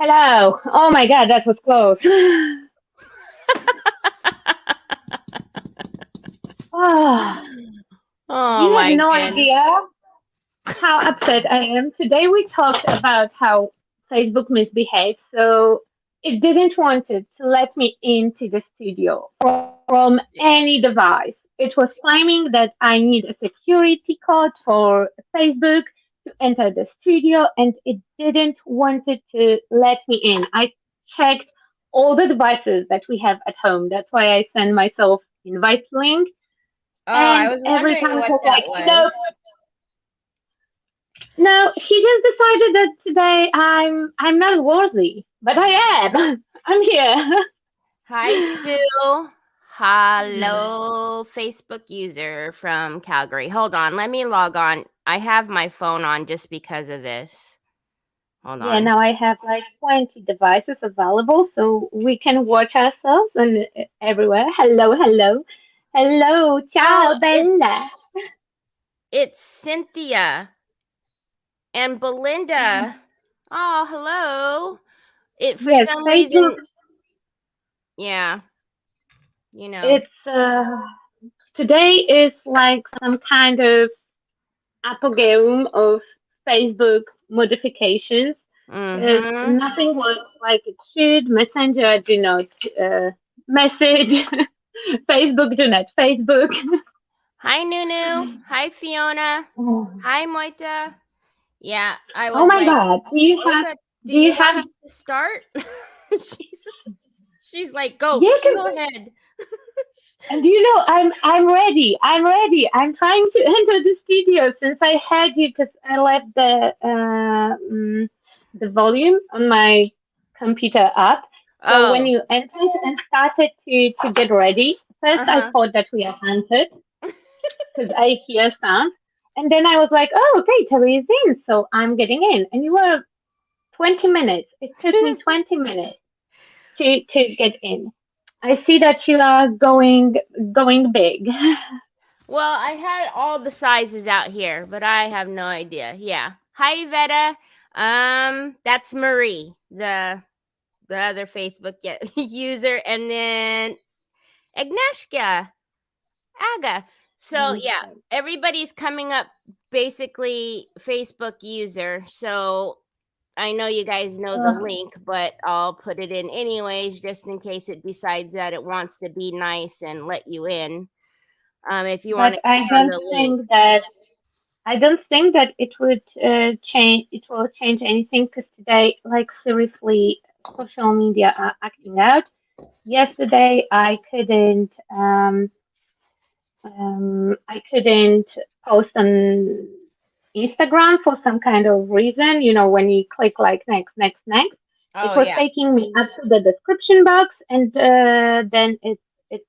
Hello. Oh my God, that was close. Ah, Oh you have my no goodness. idea how upset I am. Today we talked about how Facebook misbehaves, so it didn't want it to let me into the studio from any device. It was claiming that I need a security code for Facebook to enter the studio, and it didn't want it to let me in. I checked all the devices that we have at home. That's why I send myself invite link. Oh, I And was every wondering time it what was like, that no, was. no, he just decided that today I'm not worthy, but I am. I'm here. Hi, Sue. Hello, Facebook user from Calgary. Hold on, let me log on. I have my phone on just because of this. Hold Yeah, on. now I have like 20 devices available, so we can watch ourselves and everywhere. Hello, hello, hello, Oh, ciao, bella. it's Cynthia and Belinda. Oh, hello. It for Yes, some Facebook. reason, yeah, you know. It's today is like some kind of apogee of Facebook modifications. Because Mm-hmm. nothing works like it should. Messenger do not message. Facebook do not Facebook. Hi, Nunu. Hi, Fiona. Oh Hi, Moita. Yeah, I oh was my like, God! Olga, do Do you you want have? us to start? she's, she's like, go, Yes. go ahead. And you know, I'm ready. I'm ready. I'm trying to enter the studio since I had you because I left the volume on my computer up. So when Oh, you entered and started to get ready, first I uh-huh. thought that we are hunted because I hear sound, and then I was like, oh, okay, Terry is in, so I'm getting in. And you were 20 minutes. It took me 20 minutes to get in. I see that you are going big. Well, I had all the sizes out here, but I have no idea. Yeah. Hi, Veta. That's Marie, the other Facebook user, and then Agnieszka, Aga. So yeah, everybody's coming up basically Facebook user. So I know you guys know the link, but I'll put it in anyways, just in case it decides that it wants to be nice and let you in. If you want But to click on the link. I don't think that it would change. It will change anything because today, like seriously, social media are acting out. Yesterday, I couldn't post on Instagram for some kind of reason. You know, when you click like next, next, next, it Oh was yeah. taking me up to the description box, and then it's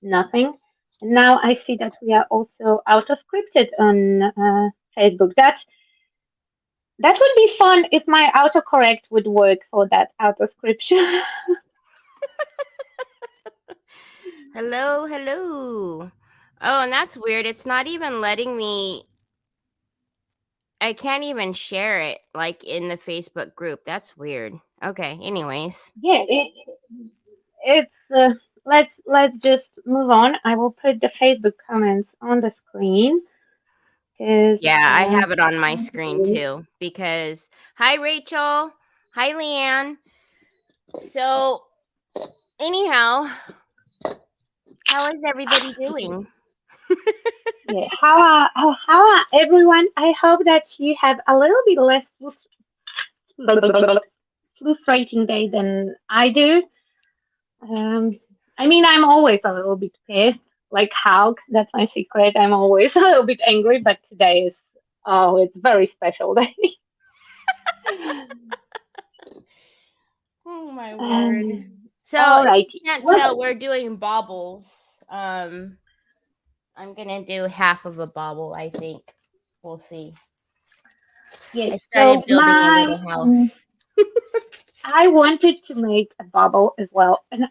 nothing. And now I see that we are also auto scripted on Facebook. That would be fun if my autocorrect would work for that auto scription. Hello, hello. Oh, and that's weird. It's not even letting me. I can't even share it like in the Facebook group. That's weird. Okay. Anyways. Yeah, it's let's just move on. I will put the Facebook comments on the screen because Yeah, I have it on my screen too because hi Rachel, hi Leanne. So anyhow, how is everybody doing? yeah. How are everyone? I hope that you have a little bit less frustrating day than I do. Um, I mean, I'm always a little bit pissed, like Hulk. That's my secret. I'm always a little bit angry, but today is oh, it's a very special day. Oh my word. um, So if you alrighty. can't Well, tell, we're doing baubles. Um, I'm gonna do half of a bauble. I think we'll see. yes. I started So building a little house. I wanted to make a bubble as well, and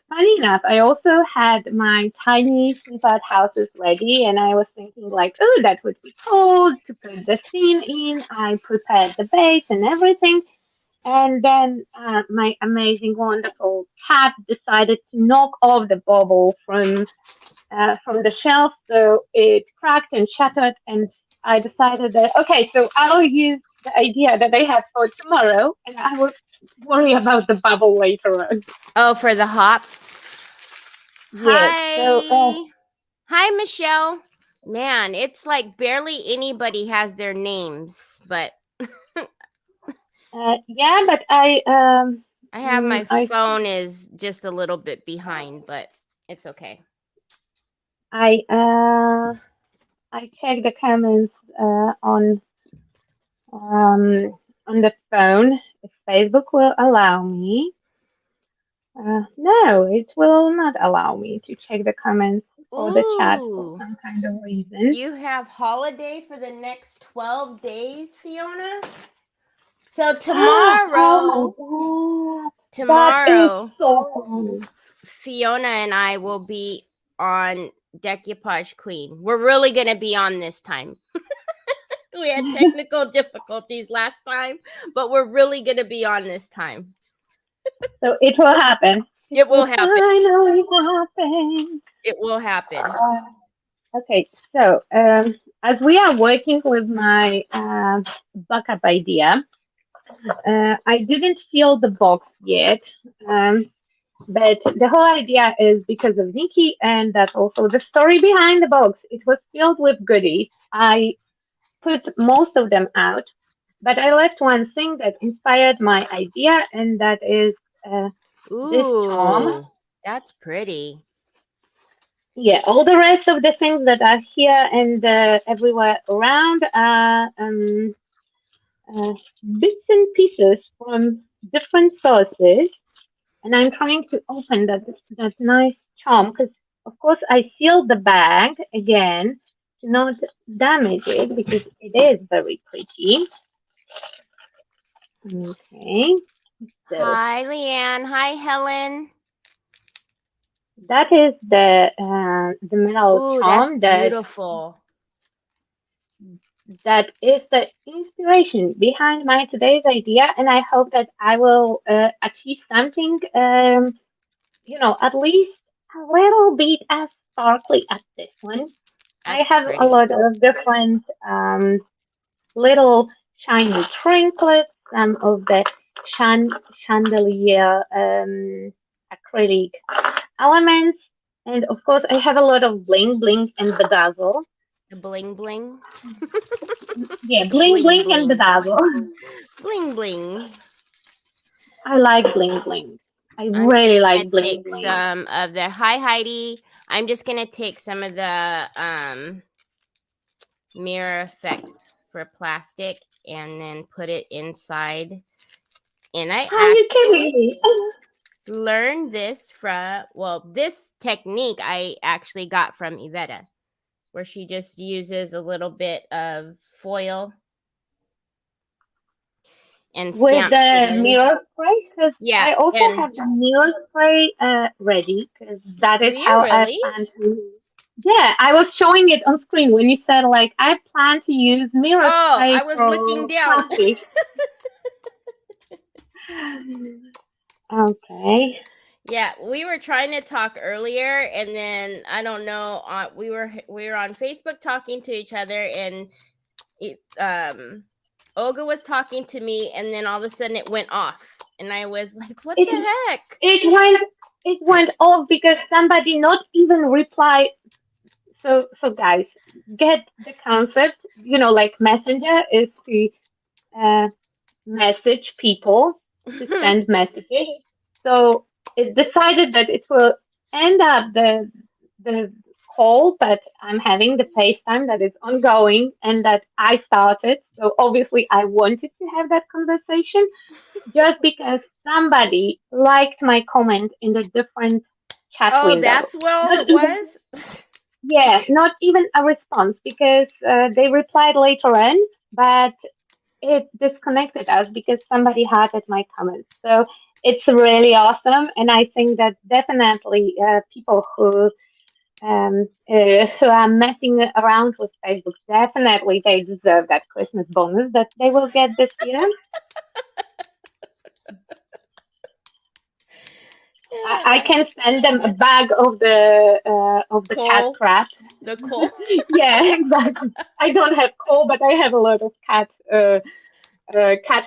funny enough, I also had my tiny sleepout houses ready, and I was thinking like, oh, that would be cool to put the scene in. I prepared the base and everything, And then my amazing, wonderful cat decided to knock off the bubble from the shelf, so it cracked and shattered. And I decided that okay, so I'll use the idea that I have for tomorrow, and I will worry about the bubble later on. Oh, for the hop. Yes. So Hi, Michelle. Man, it's like barely anybody has their names, but yeah, but I have my I phone is just a little bit behind, but it's okay. I check the comments on the phone if Facebook will allow me. No, it will not allow me to check the comments for the chat for Ooh, some kind of reason. you have holiday for the next 12 days, Fiona? So Oh my god, that is tomorrow, so funny. Fiona and I will be on Decoupage Queen. We're really going to be on this time. We had technical difficulties last time, but we're really going to be on this time. So it will happen. It will happen. Finally happen. It will happen. Okay, so as we are working with my backup idea, I didn't fill the box yet, but the whole idea is because of Nikki, and that's also the story behind the box. It was filled with goodies. I put most of them out, but I left one thing that inspired my idea, and that is this charm. Ooh, that's pretty. Yeah, all the rest of the things that are here and everywhere around are bits and pieces from different sources. And I'm trying to open that nice charm because, of course, I sealed the bag again to not damage it because it is very pretty. Okay, so Hi, Leanne. Hi, Helen. that is the metal Ooh, that's charm beautiful. that is the inspiration behind my today's idea, and I hope that I will achieve something, at least a little bit as sparkly as this one. I That's have a pretty. lot of different little shiny trinkets, some of the chandelier acrylic elements, and of course, I have a lot of bling bling and bedazzle. The bling bling. Yeah, bling Bling bling and bling. bedazzle. Bling bling. I like bling bling. I I'm really gonna like bling take bling. some of the hi Heidi. I'm just gonna take some of the mirror effect for plastic and then put it inside. And I Are you kidding me? learned this this technique I actually got from Iveta, where she just uses a little bit of foil and With stamps it the in. mirror spray, because Yeah, I also and have the mirror spray ready, because that do is you how I really? plan to. Yeah, I was showing it on screen when you said like I plan to use mirror Oh, I spray was looking for down. plastic. Okay. Yeah, we were trying to talk earlier, and then I don't know. We were on Facebook talking to each other, and Olga was talking to me, and then all of a sudden it went off, and I was like, "What It the heck?" it went off because somebody not even replied. So guys, get the concept. Like Messenger is to uh, message people to send messages. So it decided that it will end up the call that I'm having, the FaceTime that is ongoing and that I started. So obviously I wanted to have that conversation just because somebody liked my comment in a different chat Oh, window. that's well Not it even was. yeah, not even a response because they replied later on, but it disconnected us because somebody hearted my comments. So it's really awesome, and I think that definitely people who are messing around with Facebook definitely they deserve that Christmas bonus that they will get this year. I can send them a bag of the cat Coal, crap. the coal. Yeah, exactly. I don't have coal, but I have a lot of cat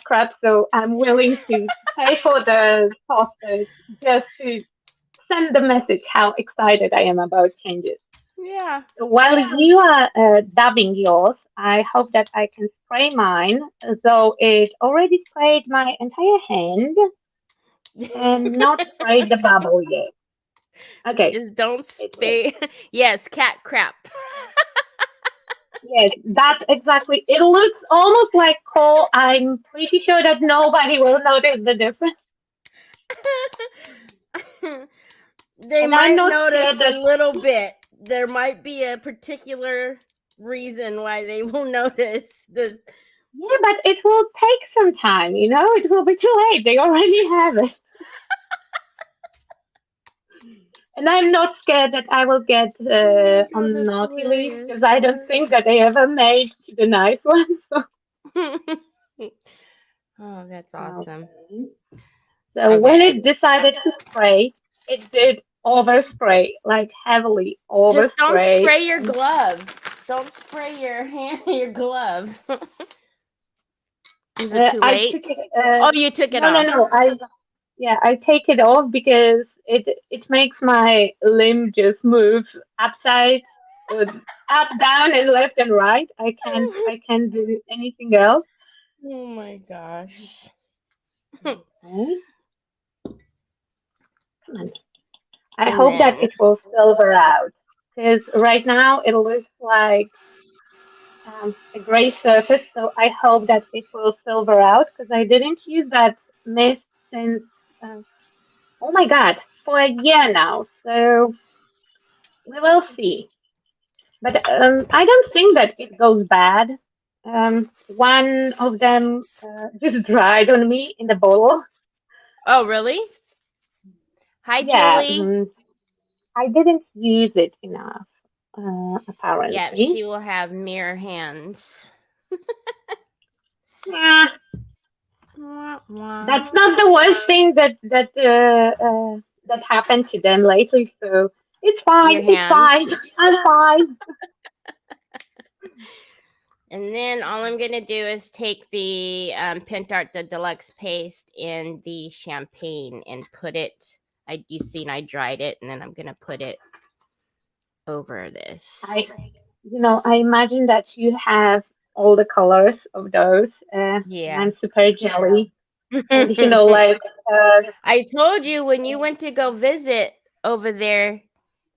crap, so I'm willing to pay for the sauces just to send the message how excited I am about changes. Yeah. So while you are dubbing yours, I hope that I can spray mine, though it already sprayed my entire hand and not sprayed the bubble yet. Okay, Just don't it will. spay. Yes, cat crap. Yes, that's exactly. It looks almost like coal. I'm pretty sure that nobody will notice the difference. They And I'm might not notice scared a that, little bit. There might be a particular reason why they will notice this. yeah, but it will take some time, It will be too late. They already have it. And I'm not scared that I will get Oh my god, on that's naughty list because hilarious. I don't think that they ever made the nice one. Oh, that's awesome. Okay. So when Okay. it decided to spray, it did overspray, like heavily Just don't overspray. spray your glove. Don't spray your hand, your glove. Is it too I late? took it. Oh, you took it No, no, off. no. I take it off because it makes my limb just move upside, uh, up, down, and left and right. I can't do anything else. Oh my gosh. Okay, come on. I And hope that then, it will silver out because right now it looks like a gray surface. So I hope that it will silver out because I didn't use that mist since. Uh, oh my God, for a year now. So we will see. But I don't think that it goes bad. One of them just dried on me in the bottle. oh, really? Hi, Yeah, Julie. I didn't use it enough, Yep, apparently. she will have mirror hands. Yeah, Wah, wah. that's not the worst thing that happened to them lately. So it's fine. Your It's hands. fine. I'm fine. And then all I'm going to do is take the Pintart, the deluxe paste, in the champagne and put it. You've seen I dried it, and then I'm going to put it over this. I, I imagine that you have all the colors of those, and Yeah. I'm super jelly. And like, uh, I told you when you went to go visit over there,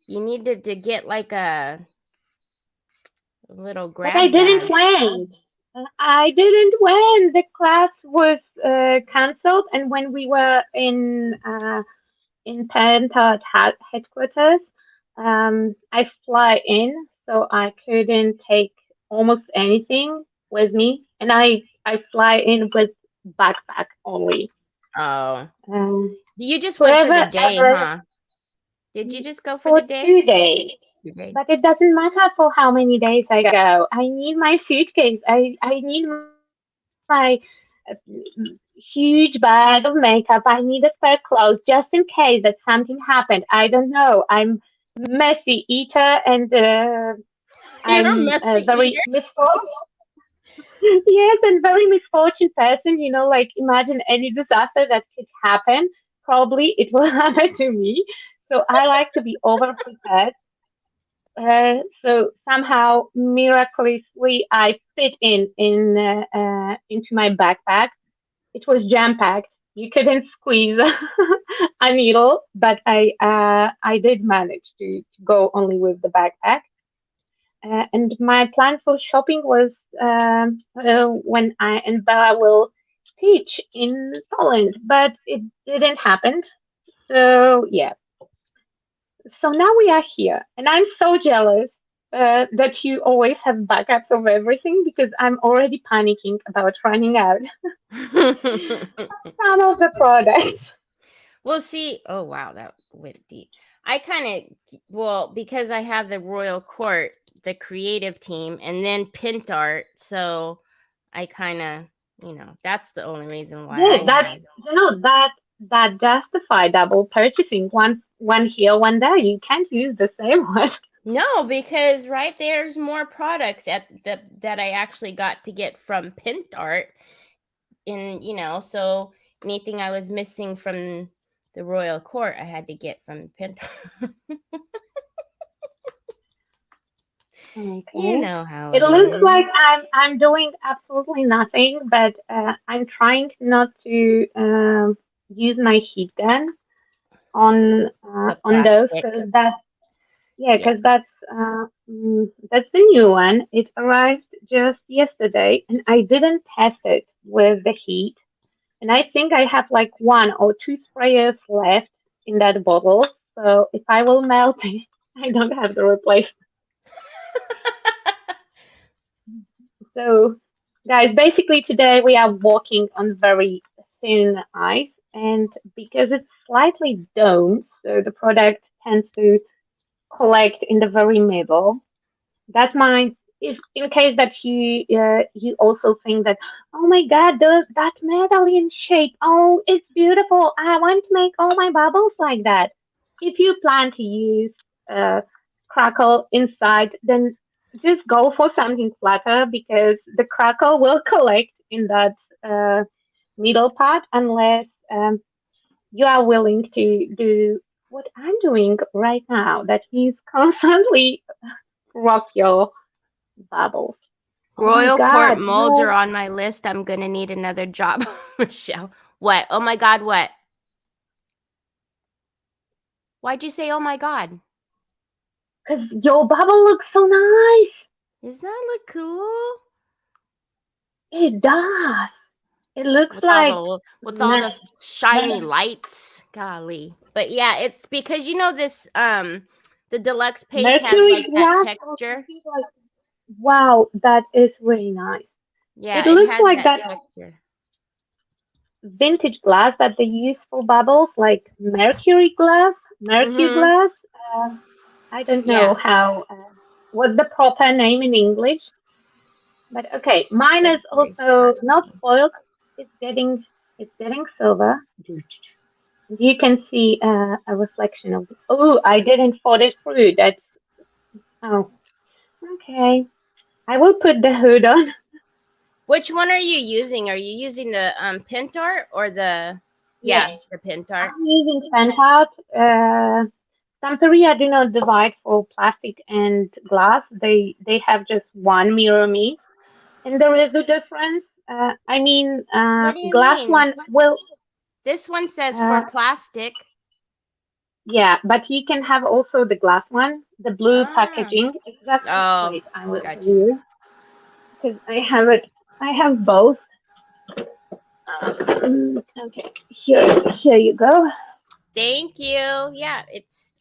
you needed to get like a little but I grab didn't bag. went. I didn't went. The class was cancelled, and when we were in Parentot headquarters, I fly in, so I couldn't take almost anything with me, and I fly in with backpack only. Oh. Um, You just went for the whoever day, ever huh? Did you just go for for the day? 2 days. 2 days. But it doesn't matter for how many days I go. I need my suitcase. I need my huge bag of makeup. I need a spare clothes just in case that something happened. I don't know. I'm messy eater and You're a I'm a messy very eater. misfortune. Yes, and very misfortune person. Like imagine any disaster that could happen. Probably it will happen to me. So I like to be over prepared. So somehow miraculously I fit into my backpack. It was jam packed. You couldn't squeeze a needle, but I did manage to go only with the backpack. And my plan for shopping was when I and Bella will teach in Poland, but it didn't happen. So yeah, so now we are here, and I'm so jealous that you always have backups of everything because I'm already panicking about running out some of the products. Well, see, oh wow, that went deep. I kind of, well, because I have the Royal Court, the creative team, and then Pintart, so I kind of That's the only reason why Yeah, I that had. that justify double purchasing. One here, one there. You can't use the same one. No, because right there's more products that I actually got to get from Pintart. So anything I was missing from the royal court, I had to get from Pintart. You Okay. know how It it looks like is. I'm doing absolutely nothing, but I'm trying not to use my heat gun The on those plastic. because that's yeah, Yeah. because that's the new one. It arrived just yesterday, and I didn't test it with the heat. And I think I have like one or two sprayers left in that bottle. So if I will melt it, I don't have to replace. So, guys, basically today we are walking on very thin ice, and because it's slightly domed, so the product tends to collect in the very middle. That's my if in case that you also think that oh my god that medallion shape, oh it's beautiful, I want to make all my bubbles like that. If you plan to use uh, crackle inside, then just go for something flatter because the crackle will collect in that middle part unless you are willing to do what I'm doing right now, that is constantly rock your bubbles. Oh my Royal court God, molds are no, on my list. I'm gonna need another job, Michelle. What? Oh my god, what? Why'd you say oh my god? because your bubble looks so nice. Does that look cool? It does. It looks With all like the shiny lights. Golly. But yeah, it's because this the deluxe paste has Mercury like that glass or texture. something like. Wow, that is really nice. It Yeah, it looks has like that that texture. vintage glass that they use for bubbles, like mercury glass. Mercury Mhm. glass. I don't know Yeah. how. What's the proper name in English? But okay, mine is It's very also not sparkly. spoiled. It's getting silver. You can see a reflection of. Oh, I didn't thought it through. That's oh, okay. I will put the hood on. Which one are you using? Are you using the Pintart or the Yes, the Pintart? I'm using Fantout. Samperia do not divide for plastic and glass. They have just one mirror me, and there is a difference. I mean, What do you glass mean? one will. This one says for Uh, plastic. Yeah, but you can have also the glass one, the blue Ah. packaging. Exactly. Oh, Wait, I will tell gotcha. you because I have it. I have both. Okay, here you go. Thank you. Yeah,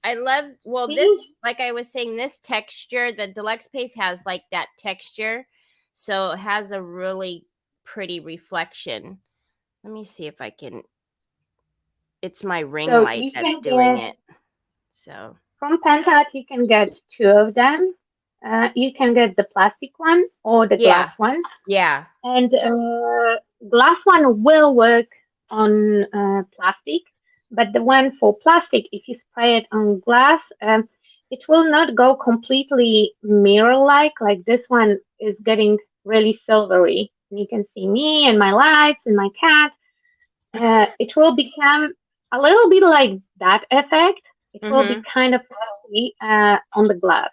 I love See? this, like I was saying, this texture, the deluxe paste has like that texture. So it has a really pretty reflection. Let me see if I can it's my ring So light you that's can doing get it. So from Pantart. You can get two of them. You can get the plastic one or the glass yeah. one, Yeah. and glass one will work on plastic, but the one for plastic, if you spray it on glass, it will not go completely mirror-like. Like this one is getting really silvery. You can see me and my lights and my cat. It will become a little bit like that effect. It will be Mhm. kind of flashy on the glass.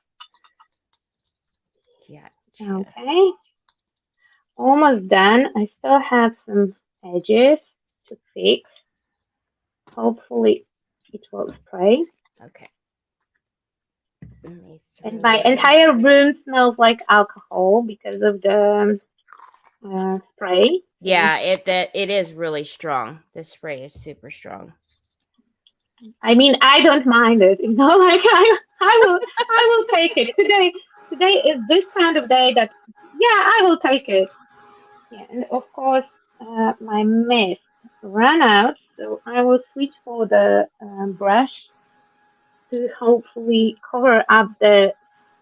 Gotcha. Okay, almost done. I still have some edges to fix. Hopefully, it will spray. Okay. Let me And throw my this. entire room smells like alcohol because of the spray. So, Yeah, it is really strong. This spray is super strong. I mean, I don't mind it. Like I will take it today. Today is this kind of day that, yeah, I will take it. Yeah, and of course, my mist ran out, so I will switch for the brush to hopefully cover up the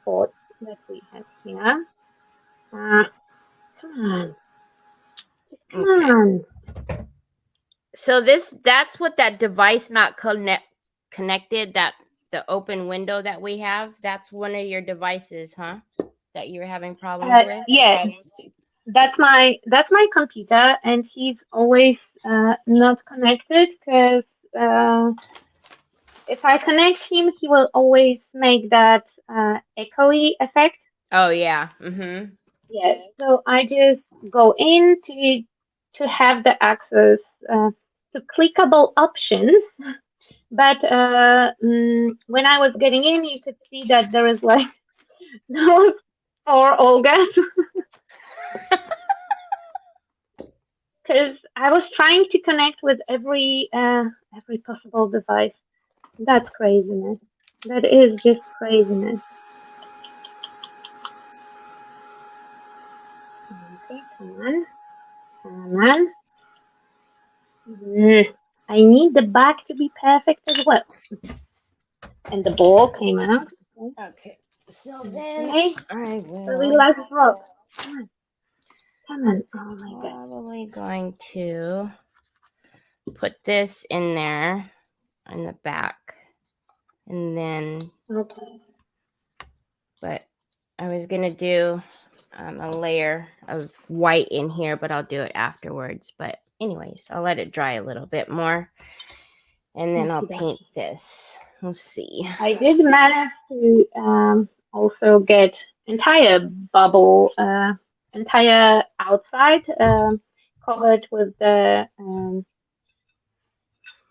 spots that we have here. Uh, come on. Come Okay. on. So that's what that device not connected, that the open window that we have, that's one of your devices, huh? That you're having problems with? Yeah, that's my computer, and he's always not connected because uh, if I connect him, he will always make that echoey effect. Oh yeah. Mhm. Yes. So I just go in to have the access to clickable options. But when I was getting in, you could see that there is like those four Olgas because I was trying to connect with every possible device. That's craziness. That is just craziness. Okay, come on, come on. Mm, I need the back to be perfect as well. And the ball came out. Okay, Okay. So then okay. I So we will last rock. Come on, come on. Oh my god. probably going to put this in there in the back. And then, Okay. but I was going to do a layer of white in here, but I'll do it afterwards. But anyways, I'll let it dry a little bit more. And then I'll Okie paint dokie. this. We'll see. I did manage to also get entire bubble, entire outside covered with the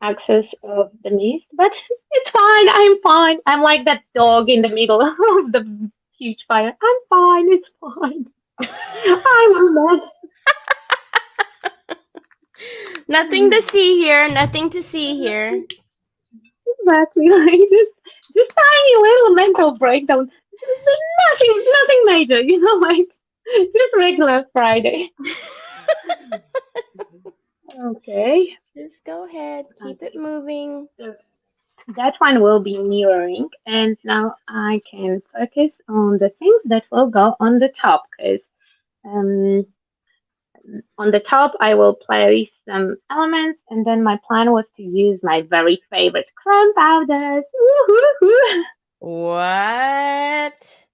axis of the mist, but it's fine. I'm fine. I'm like that dog in the middle of the huge fire. I'm fine. It's fine. I will not. Nothing to see here. Nothing to see here. Exactly like just tiny little mental breakdown. Nothing major, like just regular Friday. Okay. Just go ahead. Keep it Okay. moving. So that one will be mirroring, and now I can focus on the things that will go on the top, because um, on the top I will place some elements, and then my plan was to use my very favorite chrome powders. What?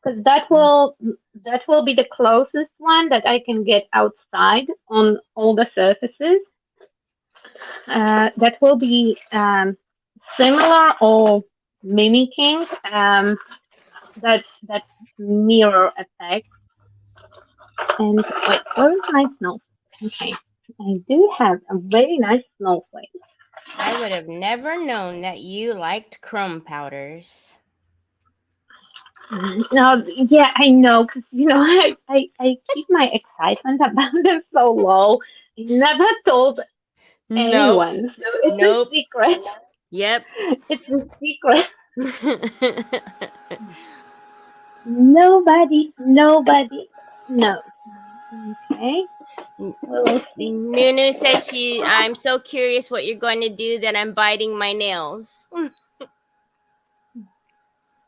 Because that will be the closest one that I can get outside on all the surfaces. That will be similar or mimicking that mirror effect. And wait, where is my snowflake? Okay, I do have a very nice snowflake. I would have never known that you liked chrome powders. No, yeah, I know, because I keep my excitement about them so low. I never told Nope. anyone, so it's a Nope. secret. Yep. It's a secret. Nobody knows. Okay, we'll see. Nunu says I'm so curious what you're going to do that I'm biting my nails.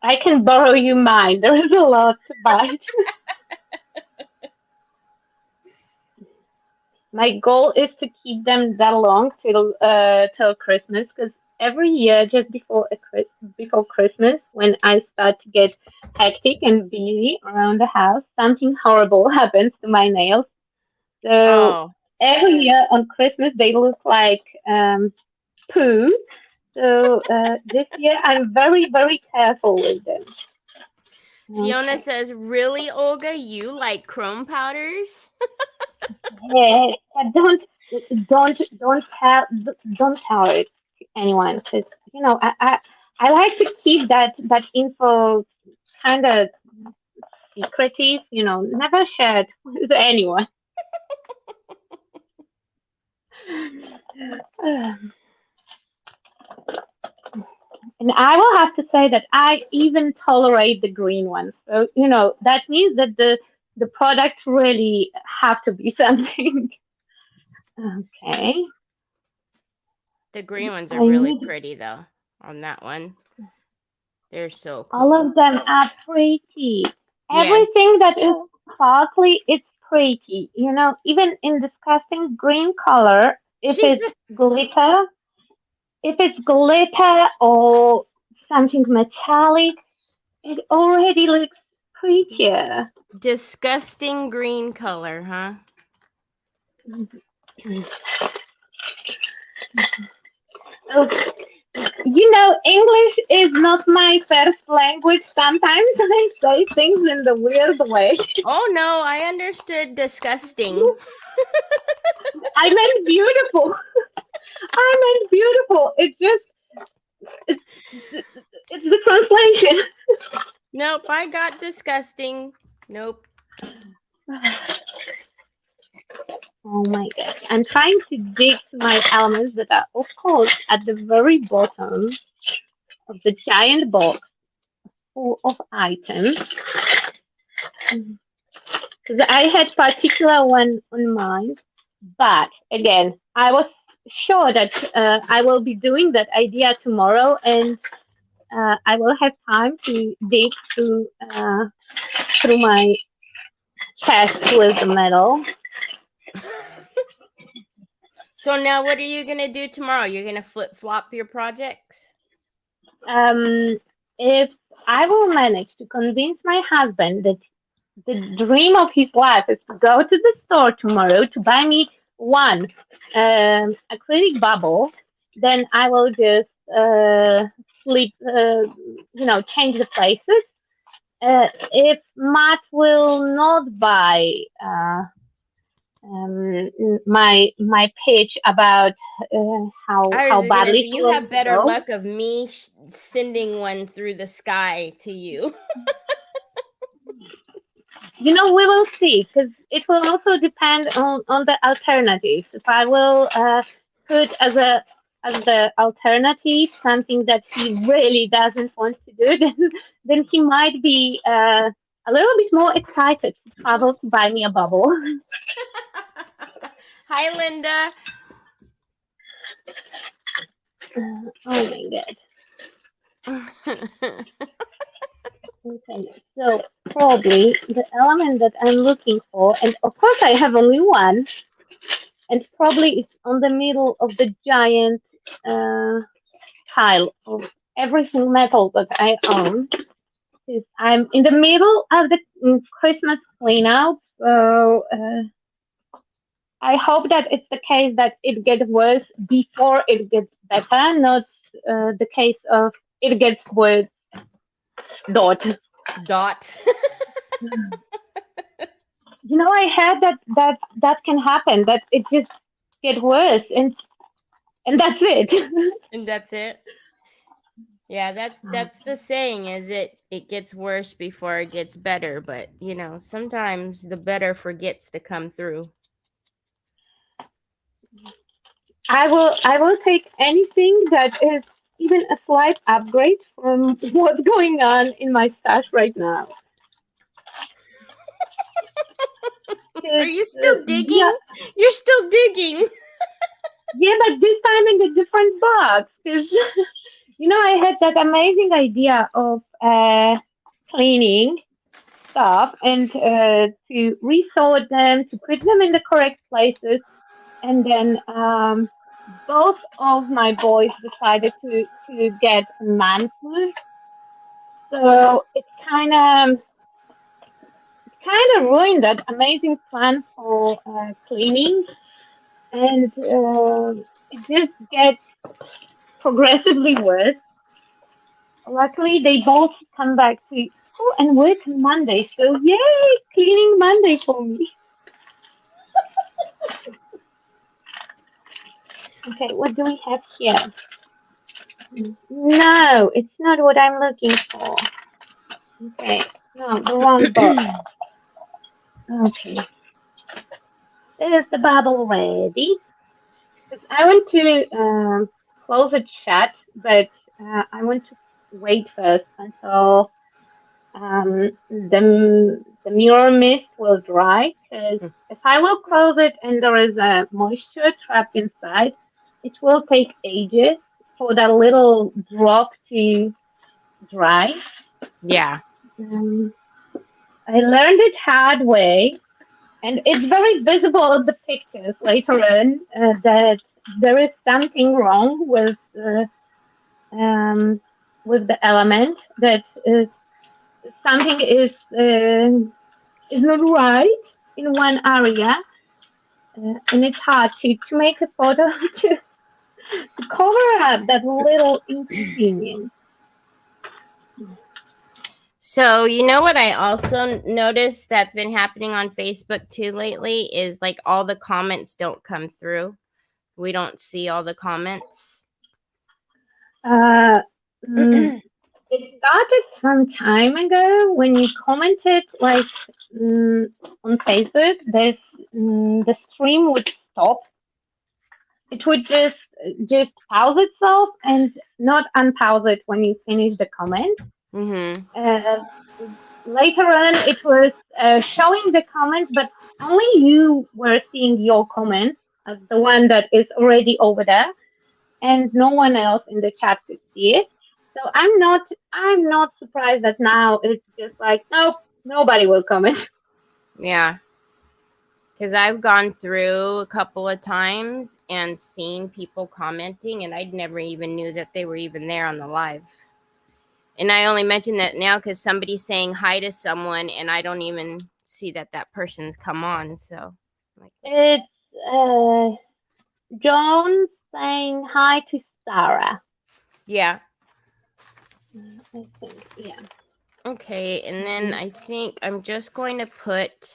I can borrow you mine. There is a lot to buy. My goal is to keep them that long till Christmas, because every year just before Christmas, when I start to get hectic and busy around the house, something horrible happens to my nails. So Oh, every year on Christmas they look like poo. So this year I'm very very careful with them. Fiona Okay. says, really, Olga? You like chrome powders? Yeah, but don't tell it to anyone, because I like to keep that info kind of secretive. Never share it with anyone. And I will have to say that I even tolerate the green ones. So that means that the product really have to be something. Okay. The green ones are I really need pretty, though, on that one. They're so all cool. of them are pretty. Yeah. Everything that is sparkly, it's pretty. Even in disgusting green color, if She's it's glitter, or something metallic, it already looks prettier. disgusting green color, huh? Okay. English is not my first language. Sometimes I say things in the weird way. Oh no, I understood disgusting. I meant beautiful. I meant beautiful. It's, it's the translation. Nope, I got disgusting. Nope. Oh my god. I'm trying to dig to my elements that are, of course, at the very bottom of the giant box full of items. Because I had particular one on mind. But again, I was sure that I will be doing that idea tomorrow, and I will have time to dig through my chest with the metal. So now what are you going to do tomorrow? You're going to flip-flop your projects? If I will manage to convince my husband that the dream of his life is to go to the store tomorrow to buy me one acrylic bubble, then I will just flip, change the places. If Matt will not buy my pitch about I how was going to say, badly he you wants have to better go. luck of me sending one through the sky to you. We will see, because it will also depend on the alternatives. If I will put as the alternative something that he really doesn't want to do, then he might be a little bit more excited to travel to buy me a bubble. Hi, Linda. Oh my god. Okay, so probably the element that I'm looking for, and of course I have only one, and probably it's on the middle of the giant uh, pile of everything metal that I own. 'Cause I'm in the middle of the Christmas cleanup, so I hope that it's the case that it gets worse before it gets better, not the case of it gets worse. Dot. Dot. I heard that can happen. That it just get worse, and that's it. And that's it. Yeah, that's the saying, is it gets worse before it gets better, but sometimes the better forgets to come through. I will take anything that is even a slight upgrade from what's going on in my stash right now. Are 'Cause, you still yeah, digging? You're still digging. yeah, but this time in a different box. Because I had that amazing idea of cleaning stuff and to resort them, to put them in the correct places, and then both of my boys decided to get man food. So it kind of ruined that amazing plan for cleaning, and it just gets progressively worse. Luckily, they both come back to school and work on Monday, so yay, cleaning Monday for me. Okay, what do we have here? No, it's not what I'm looking for. Okay, no, the wrong box. Okay, there's the bubble ready. I want to close it shut, but I want to wait first until the mirror mist will dry. Because if I will close it and there is a moisture trapped inside, it will take ages for that little drop to dry. Yeah. Um, I learned it hard way, And it's very visible in the pictures later on that there is something wrong with the element, that something is not right in one area, and it's hard to make a photo to cover up that little inconvenience. So, you know what I also noticed that's been happening on Facebook too lately is like all the comments don't come through. We don't see all the comments. Uh, mm, it started some time ago when you commented like on Facebook. The stream would stop. It would just pause itself and not unpause it when you finish the comment. Mm-hmm. Uh, Later on, it was showing the comments, but only you were seeing your comment as the one that is already over there, and no one else in the chat could see it. So I'm not surprised that now it's just like, nope, nobody will comment. Yeah. Because I've gone through a couple of times and seen people commenting, and I'd never even knew that they were even there on the live. And I only mention that now because somebody's saying hi to someone, and I don't even see that person's come on. So, like, It's John saying hi to Sarah. yeah. I think, yeah. Okay, and then I think I'm just going to put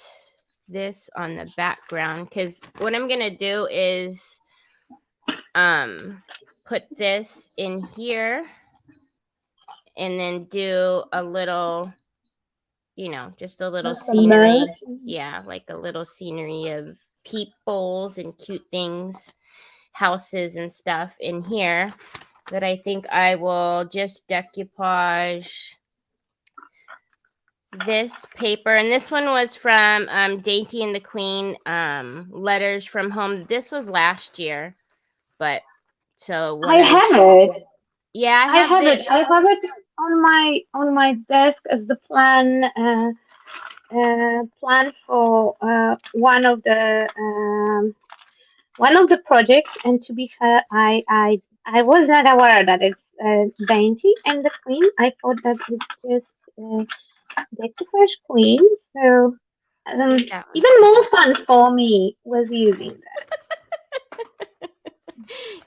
this on the background because what I'm gonna do is put this in here and then do a little, just a little scenery. Yeah, like a little scenery of peoples and cute things, houses and stuff in here. But I think I will just decoupage this paper, and this one was from Dainty and the Queen, Letters from Home. This was last year, but so I have it. Yeah, I have it. I have it on my desk as the plan for one of the projects. And to be fair, I was not aware that it's Dainty and the Queen. I thought that it's just Decoupage Queen. So even more fun for me was using that.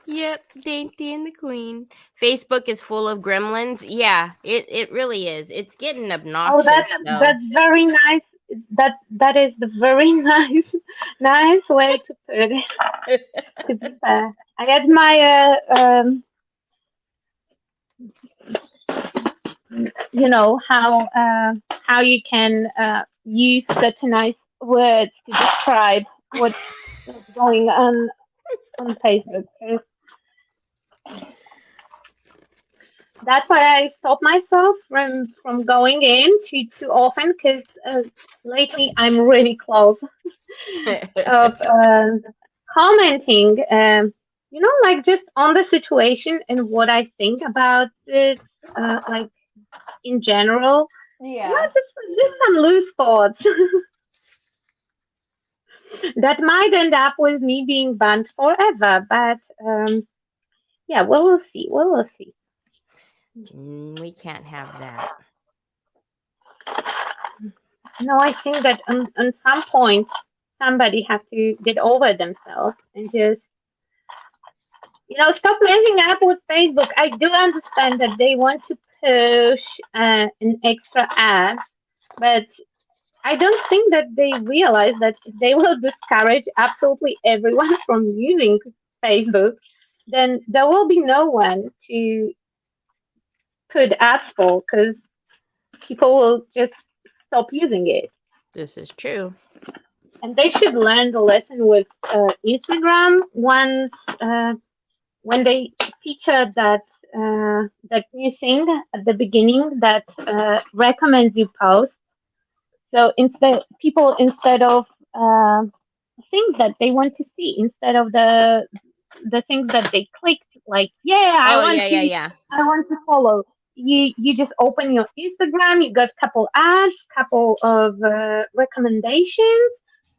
Yep, Dainty and the Queen. Facebook is full of gremlins. Yeah, it really is. It's getting obnoxious. Oh, that's very nice. That is the very nice way to put it. To be fair, I admire how you can use such nice words to describe what's going on Facebook. That's why I stop myself from going in too often, because lately I'm really close of commenting, like just on the situation and what I think about it, like in general. Yeah, just some loose thoughts that might end up with me being banned forever. But yeah, we'll see. We'll see. We can't have that. No, I think that on some point somebody has to get over themselves and just stop messing up with Facebook. I do understand that they want to push an extra ad, but I don't think that they realize that if they will discourage absolutely everyone from using Facebook, then there will be no one to put ads for, because people will just stop using it. This is true. And they should learn the lesson with Instagram once when they feature that new thing at the beginning that recommends you posts. So instead of things that they want to see, instead of the things that they clicked, like I want to follow. You just open your Instagram. You got a couple ads, couple of recommendations,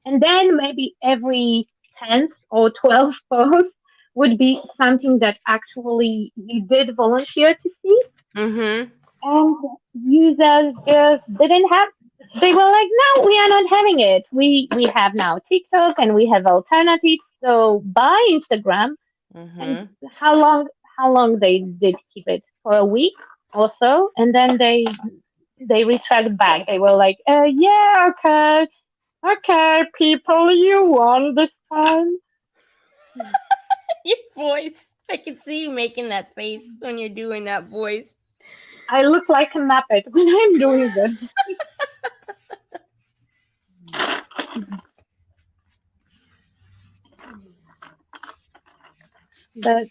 And then maybe every 10th or 12th post would be something that actually you did volunteer to see. Mm-hmm. And users just didn't have, they were like, no, we are not having it. We have now TikTok and we have alternatives. So buy Instagram. And Mm-hmm. how long they did keep it? For a week or so. And then they retract back. They were like, yeah, okay, okay, people, you won this time. Your voice. I can see you making that face when you're doing that voice. I look like a Muppet when I'm doing this. But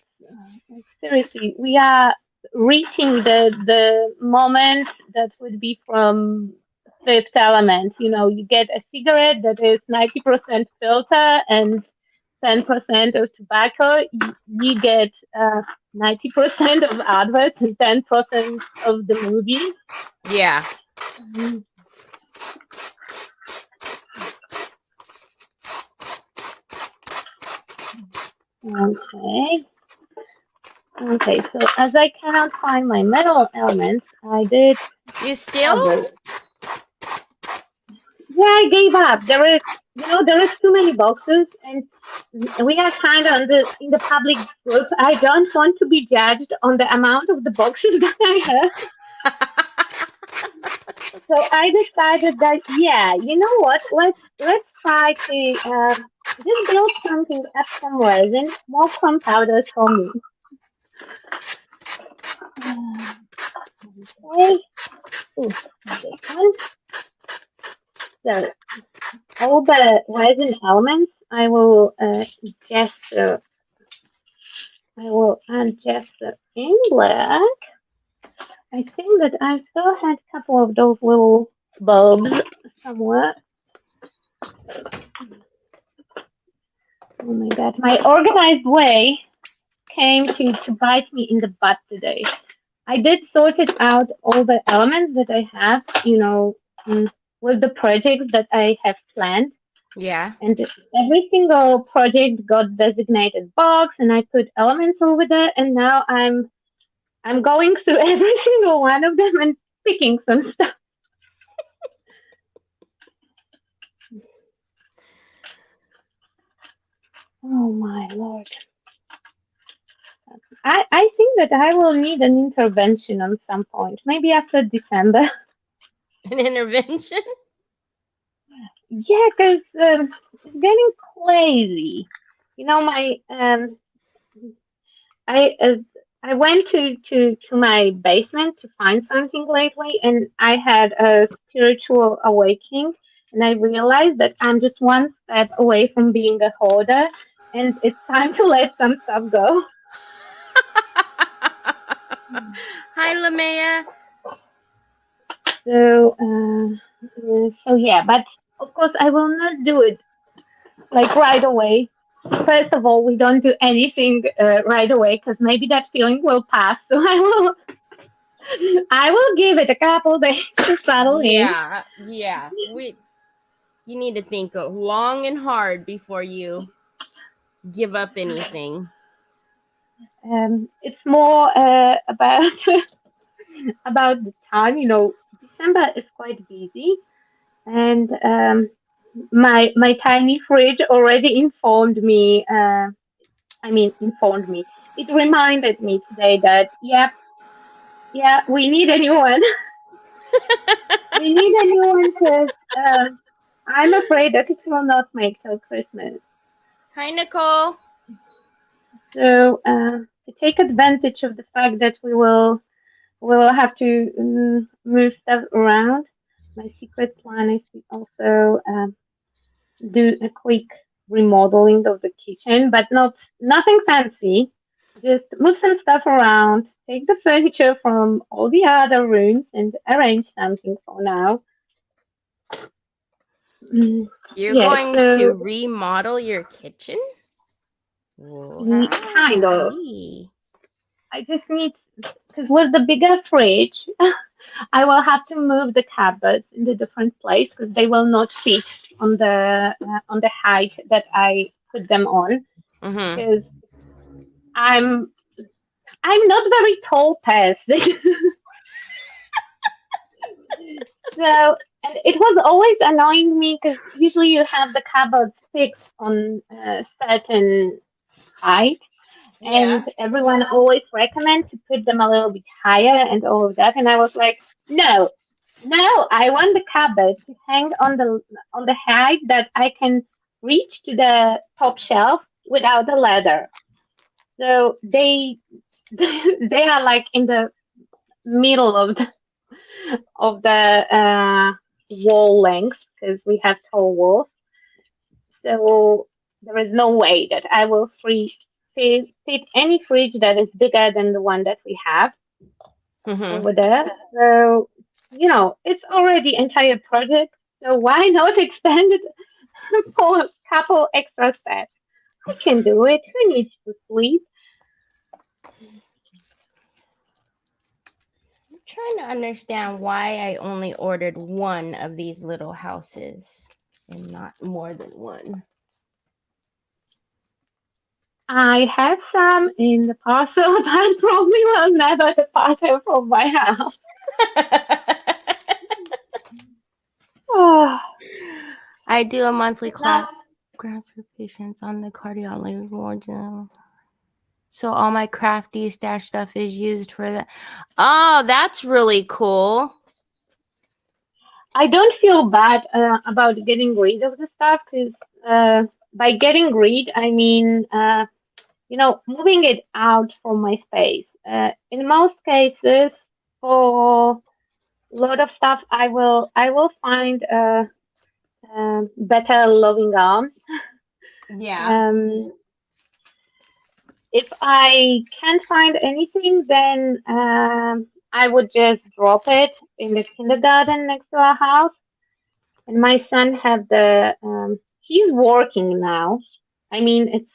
seriously, we are reaching the moment that would be from Fifth Element. You know, you get a cigarette that is 90% filter and 10% of tobacco. You get 90% of adverts and 10% of the movie. Yeah. Mhm. Okay. Okay, so as I cannot find my metal elements, I did You still? others. Yeah, I gave up. There is too many boxes, and we are kind of in the public group. I don't want to be judged on the amount of the boxes that I have. So I decided that yeah, you know what? Let's try to just build something up some resin, more chrome powders for me. Okay. Ooh, this one. So all the resin elements, gesture. I will add gesture in black. I think that I still had a couple of those little bulbs somewhere. Oh my god, my organized way came to bite me in the butt today. I did sort it out all the elements that I have, with the projects that I have planned. Yeah. And every single project got designated box, and I put elements over there. And now I'm going through every single one of them and picking some stuff. Oh my lord! I think that I will need an intervention on some point, maybe after December. An intervention? Yeah, because it's getting crazy. You know, my I I went to my basement to find something lately, and I had a spiritual awakening, and I realized that I'm just one step away from being a hoarder, and it's time to let some stuff go. Hi, Lamea. So so yeah, but of course I will not do it like right away. First of all, we don't do anything right away because maybe that feeling will pass. So I will give it a couple days to settle in. Yeah. You need to think long and hard before you give up anything. It's more about about the time. You know, December is quite busy, and my tiny fridge already informed me. Informed me. It reminded me today that yeah, we need a new one. We need a new one because I'm afraid that it will not make till Christmas. Hi, Nicole. So to take advantage of the fact that we will have to move stuff around. My secret plan is to also do a quick remodeling of the kitchen, but nothing fancy. Just move some stuff around, take the furniture from all the other rooms, and arrange something for now. Mm, You're yeah, going to so remodel your kitchen? kind of. Wowee. I just need because with the bigger fridge, I will have to move the cupboards in a different place because they will not fit on the height that I put them on, Mm-hmm. because I'm I'm not very tall person. So, and it was always annoying me because usually you have the cupboards fixed on a certain height, and Yeah. everyone always recommends to put them a little bit higher and all of that. And I was like, no, no, I want the cupboard to hang on the height that I can reach to the top shelf without a ladder. So they they are like in the middle of the wall length because we have tall walls. So there is no way that I will fit any fridge that is bigger than the one that we have Mm-hmm. over there. So, it's already entire project. So why not extend it for a couple extra steps? I can do it. Who needs to sleep? I'm trying to understand why I only ordered one of these little houses and not more than one. I have some in the parcel that probably will never depart from my house. Oh, I do a monthly now, class grants for patients on the cardiology ward. So all my crafty stash stuff is used for that. Oh, that's really cool. I don't feel bad about getting rid of the stuff because by getting rid, I mean, moving it out from my space. In most cases, for a lot of stuff, I will find better loving arms. Yeah. Um, if I can't find anything, then I would just drop it in the kindergarten next to our house. And my son have he's working now. I mean,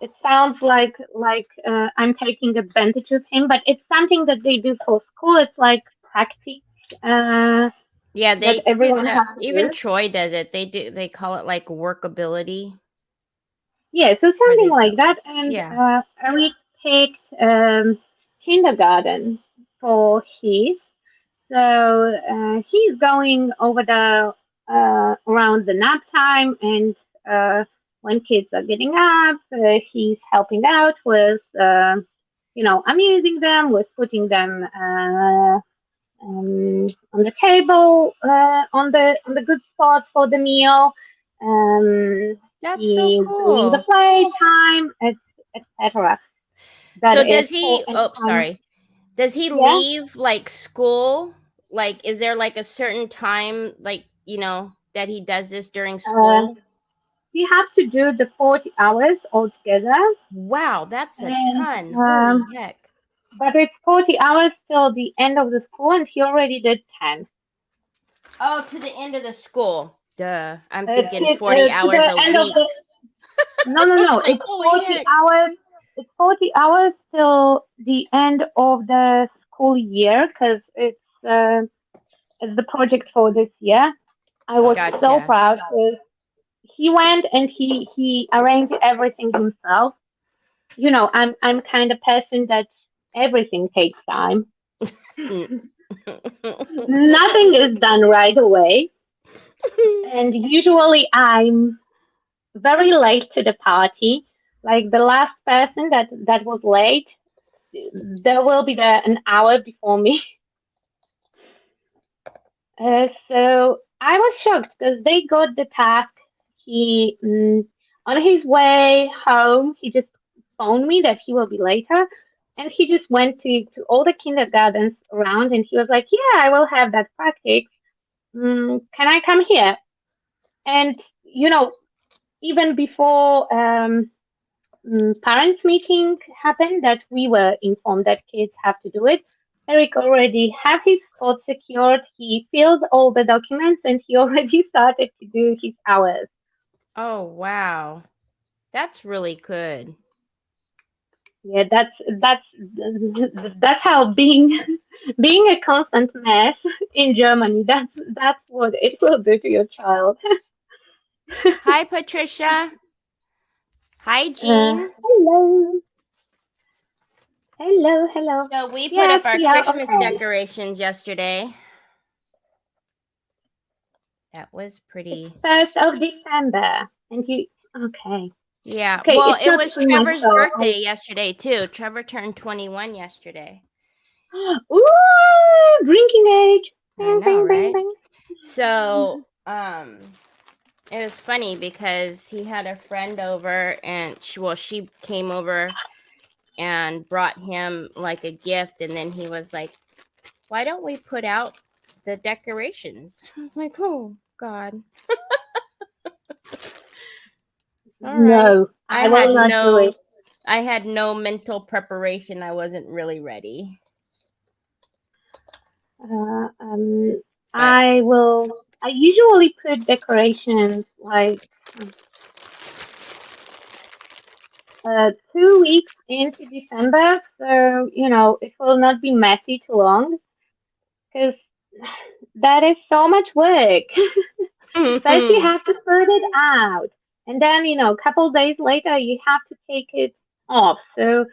it sounds like I'm taking advantage of him, but it's something that they do for school. It's like practice Yeah, that they do everyone that. has to Even do. Troy does it. They call it like workability. Yeah, so Where something they like that. And Yeah. Eric picked kindergarten for his. So he's going over the around the nap time, and when kids are getting up, he's helping out with, amusing them, with putting them on the table, on the good spot for the meal. That's so He's doing the cool. playtime, etc. That So is does for he any Oh, time. sorry. Does he Yeah. leave like school? Like is there like a certain time like, that he does this during Uh, school? we have to do the 40 hours altogether, Wow, that's a and ton. Holy heck. but it's 40 hours till the end of the school, and he already did 10. Oh, to the end of the school. Duh. I'm thinking 40 To hours the a end of week. the No, no, no. Like, It's holy 40 heck. hours. It's 40 hours till the end of the school year because it's the project for this year. I was so Gotcha. proud because he went and he arranged everything himself. I'm kind of person that everything takes time. Nothing is done right away, and usually I'm very late to the party. Like the last person that was late, there will be there an hour before me. So I was shocked because they got the task. He On his way home, he just phoned me that he will be later, and he just went to all the kindergartens around, and he was like, "Yeah, I will have that practice. Can I come here?" And even before parents meeting happened, that we were informed that kids have to do it. Eric already have his spot secured. He filled all the documents and he already started to do his hours. Oh, wow. That's really good. Yeah, that's how being a constant mess in Germany. That's what it will do to your child. Hi, Patricia. Hi, Jean. Hello, hello. So we put Yes, up our we are Christmas okay. decorations yesterday. That was It's pretty. 1st of December, and you okay? Yeah. Okay, Well, it's it not was 3 months Trevor's old. birthday yesterday too. Trevor turned 21 yesterday. Ooh, drinking age. I Bing, know, bing, bing, right? So, it was funny because he had a friend over, and she came over and brought him like a gift, and then he was like, "Why don't we put out the decorations?" I was like, "Oh God." All right. No, I I will had not do no it. I had no mental preparation. I wasn't really ready. Uh, But I will. I usually put decorations like 2 weeks into December, so it will not be messy too long because that is so much work. First, you have to put it out, and then a couple days later, you have to take it off. So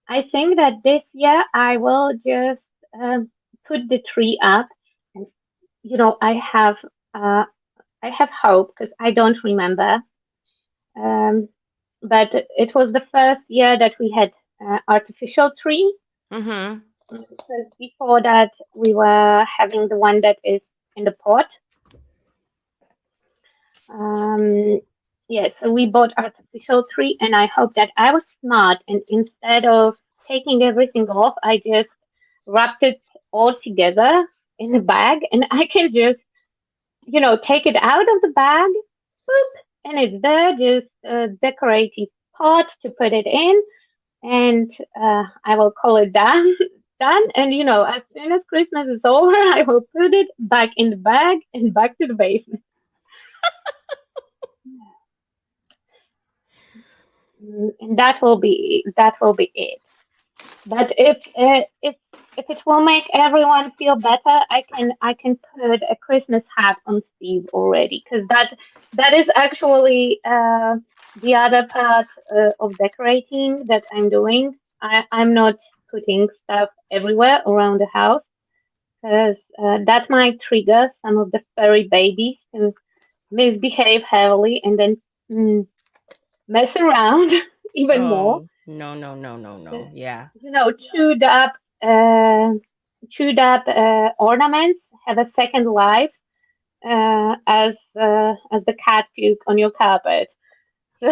I think that this year I will just put the tree up, and I have uh, hope because I don't remember. Um, but it was the first year that we had artificial tree. mhm. Because before that we were having the one that is in the pot. Um, yeah, so we bought artificial tree, and I hope that I was smart, and instead of taking everything off, I just wrapped it all together in a bag, and I can just take it out of the bag, boop, and it's there, just decorative pot to put it in, and I will call it done. Done, and as soon as Christmas is over, I will put it back in the bag and back to the basement. And that will be it. But if it will make everyone feel better, I can put a Christmas hat on Steve already, because that is actually the other part of decorating that I'm doing. I'm not putting stuff everywhere around the house, because that might trigger some of the furry babies to misbehave heavily and then mm, mess around even more. Oh, no, no, no, no, The, no. Yeah. chewed up, uh, ornaments have a second life as the cat puke on your carpet. So,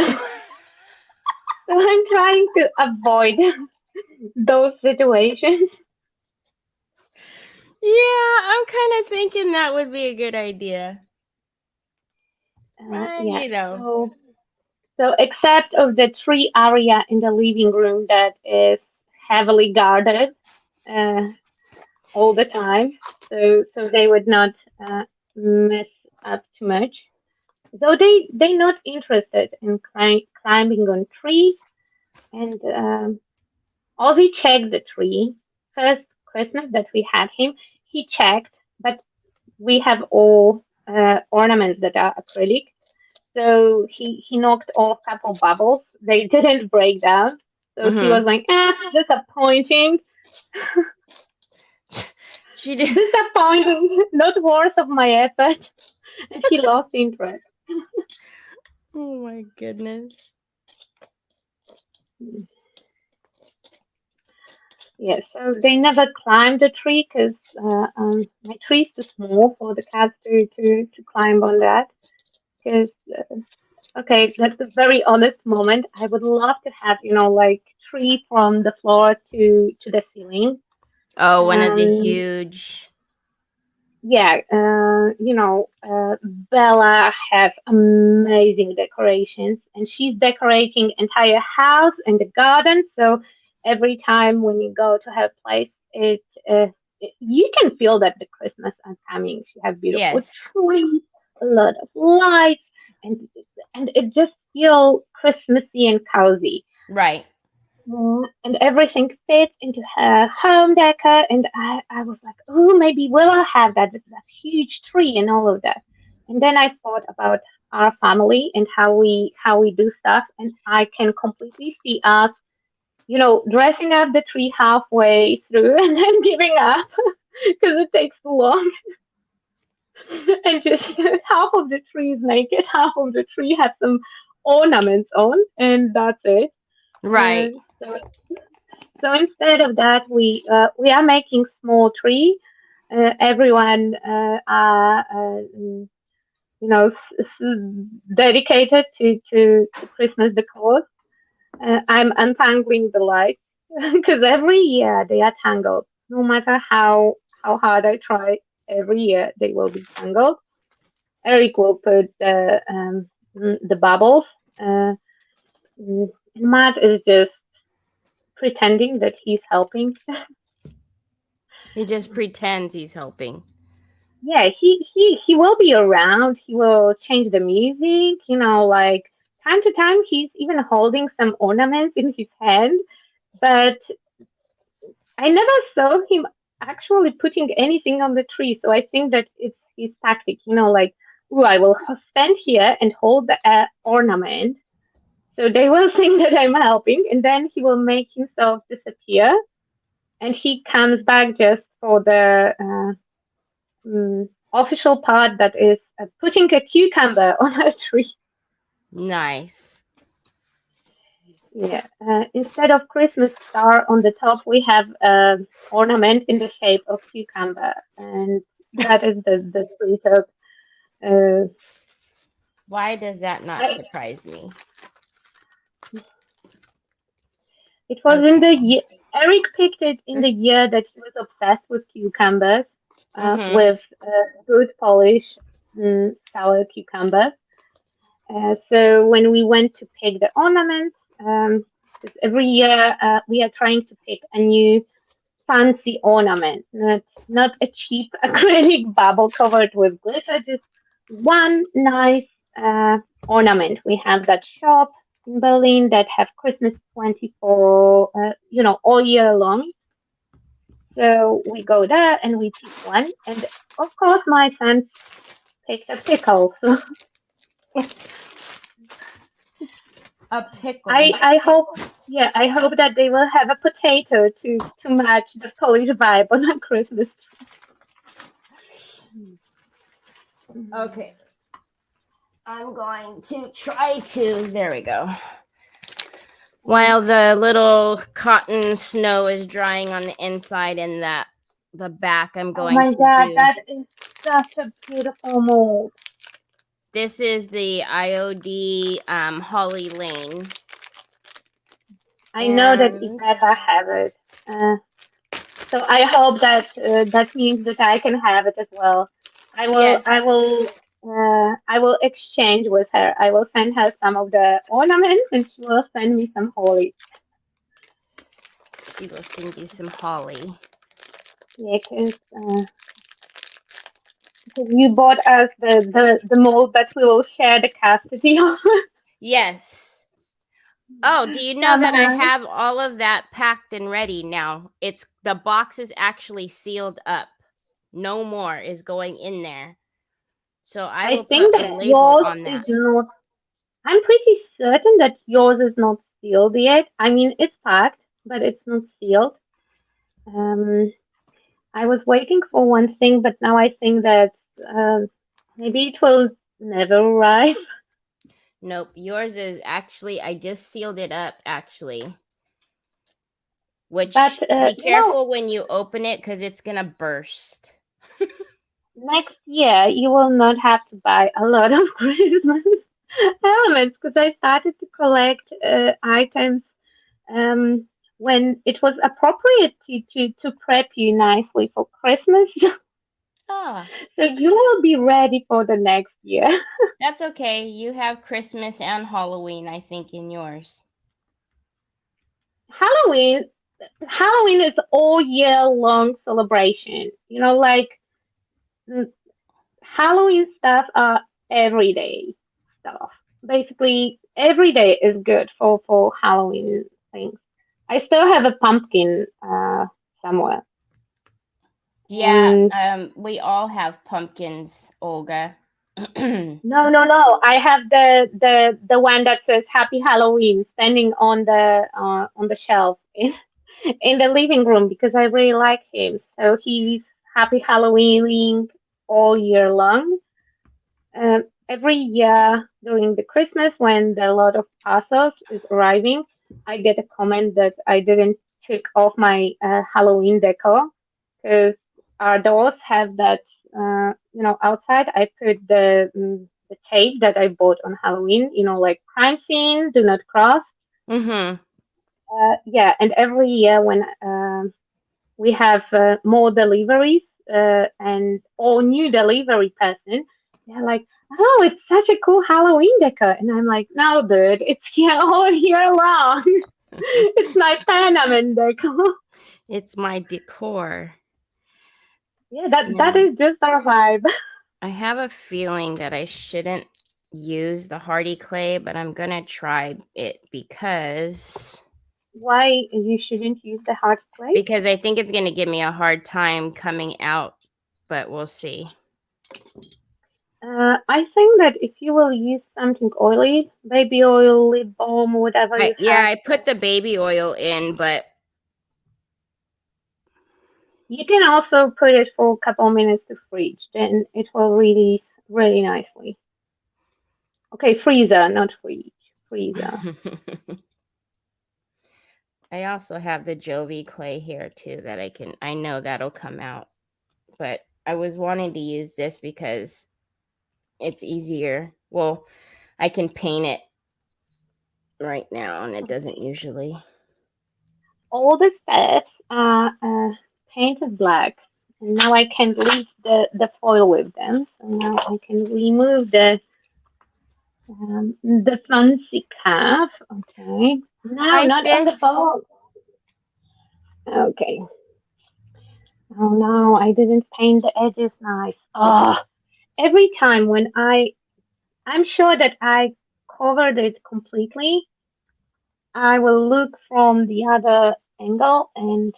so I'm trying to avoid those situations. Yeah, I'm kind of thinking that would be a good idea. Yeah. You know. So except of the tree area in the living room that is heavily guarded uh, all the time, so they would not mess up too much. Though they're not interested in climbing on trees, and Ozzy checked the tree. First Christmas that we had him, he checked, but we have all ornaments that are acrylic. So he knocked off a couple bubbles. They didn't break down. So he was Mhm. like, disappointing, She did. disappointing, not worth of my effort. And he lost interest. Oh my goodness. Yes, so they never climbed the tree because my tree is too small for the cats to climb on that. Because okay, that's a very honest moment. I would love to have like tree from the floor to the ceiling. Oh, one of the Um, huge. yeah, Bella has amazing decorations, and she's decorating entire house and the garden. So every time when you go to her place, you can feel that the Christmas is coming. She has beautiful Yes. trees, a lot of lights, and it just feels Christmassy and cozy. Right. and everything fits into her home decor. And I was like, oh, maybe we'll have that huge tree and all of that. And then I thought about our family and how we do stuff, and I can completely see us, dressing up the tree halfway through and then giving up because it takes too long, and just half of the tree is naked, half of the tree has some ornaments on, and that's it. Right. So instead of that, we are making small tree. Everyone are dedicated to Christmas decor. I'm untangling the lights because every year they are tangled. No matter how hard I try, every year they will be tangled. Eric will put the bubbles. Matt is just pretending that he's helping. He just pretends he's helping. Yeah, he will be around. He will change the music. Like time to time, he's even holding some ornaments in his hand. But I never saw him actually putting anything on the tree. So I think that it's his tactic. Like, ooh, I will stand here and hold the ornament. So they will think that I'm helping, and then he will make himself disappear, and he comes back just for the official part, that is putting a cucumber on a tree. Nice. Yeah. Instead of Christmas star on the top, we have an ornament in the shape of cucumber, and that is the tree. So uh, Why does that not I, surprise me? it was in Okay. the year Eric picked it in the year that he was obsessed with cucumbers, Mm-hmm. with good polish sour cucumbers. So when we went to pick the ornaments, 'cause every year we are trying to pick a new fancy ornament, not a cheap acrylic bubble covered with glitter, just one nice ornament. We have that shop in Berlin that have Christmas 24, all year long. So we go there and we pick one, and of course my son picked a pickle. So A pickle. I hope, yeah, I hope that they will have a potato to match the Polish vibe on a Christmas tree. Okay. I'm going to try to. There we go. While the little cotton snow is drying on the inside and the back, I'm Oh going my to God, do. that is such a beautiful mold. This is the IOD Holly Lane. I know that And Iveta have it. So I hope that that means that I can have it as well. I will, yes, I will, I will exchange with her. I will send her some of the ornaments, and she will send me some holly. she will send you some holly. Yeah, because you bought us the mold that we will share the custody of. Yes. Oh, do you know that I Somehow. have all of that packed and ready now? It's the box is actually sealed up. No more is going in there. So I I will put think a that label yours on is that. not. I'm pretty certain that yours is not sealed yet. I mean, it's packed, but it's not sealed. Um, I was waiting for one thing, but now I think that maybe it will never arrive. Nope, yours is actually I just sealed it up actually. Which But be careful when you open it cuz it's going to burst. next year you will not have to buy a lot of Christmas elements, because I started to collect items um, when it was appropriate to prep you nicely for Christmas. Ah, So you will be ready for the next year. that's okay. You have Christmas and Halloween I think in yours. Halloween, Halloween is all year long celebration. Like mm, Halloween stuff are everyday stuff. Basically, every day is good for Halloween things. I still have a pumpkin somewhere. Yeah, And we all have pumpkins, Olga. no. I have the one that says Happy Halloween standing on the shelf in the living room because I really like him. So he's Happy Halloween all year long. Every year during the Christmas, when the lot of parcels is arriving, I get a comment that I didn't take off my Halloween decor because our doors have that. Outside I put the tape that I bought on Halloween. Like crime scene, do not cross. Mm-hmm. Yeah, and every year when we have more deliveries and or new delivery person, they're like, "Oh, it's such a cool Halloween decor," and I'm like, "No, dude, it's here all year long. It's my ornament decor." It's my decor. Yeah, that Now, is just our vibe. I have a feeling that I shouldn't use the hardy clay, but I'm gonna try it Why you shouldn't use the hard clay? because I think it's gonna give me a hard time coming out, but we'll see. I think that if you will use something oily, baby oil, lip balm, whatever you Yeah, have, I put the baby oil in, but you can also put it for a couple minutes to freeze. Then it will release really nicely. Okay, freezer, not freeze. Freezer. I also have the Jovi clay here too that I know that'll come out. But I was wanting to use this because it's easier. Well, I can paint it right now and it doesn't usually. All the steps are painted black. And now I can leave the foil with them. So now I can remove the fancy cap. Okay. No, Hi not on the sis. bowl. Okay. Oh no, I didn't paint the edges nice. Oh, every time when I'm sure that I covered it completely, I will look from the other angle and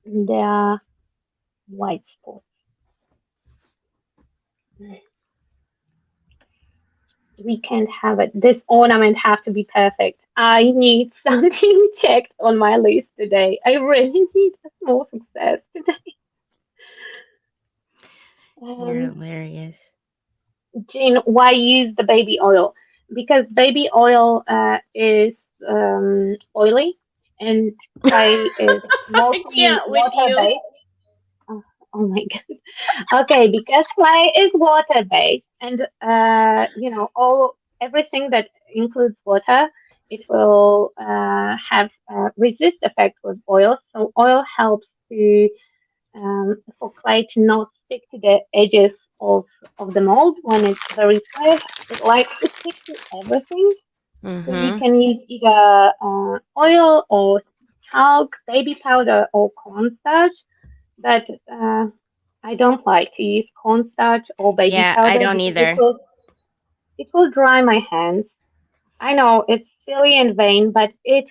there are white spots. We can't have it. This ornament have to be perfect. I need something checked on my list today. I really need a small success today. You're Um, hilarious. Jean, why use the baby oil? Because baby oil is oily and clay is I mostly can't with water you. based. Oh, oh my God. Okay, because clay is water based and all everything that includes water, it will have a resist effect with oil. So oil helps to for clay to not stick to the edges of the mold when it's very fresh. It likes to stick to everything. So you Mm-hmm. can use either oil or talc, baby powder, or cornstarch. But I don't like to use cornstarch or baby Yeah, I powder don't because either. it will dry my hands. I know it's silly and vain, but it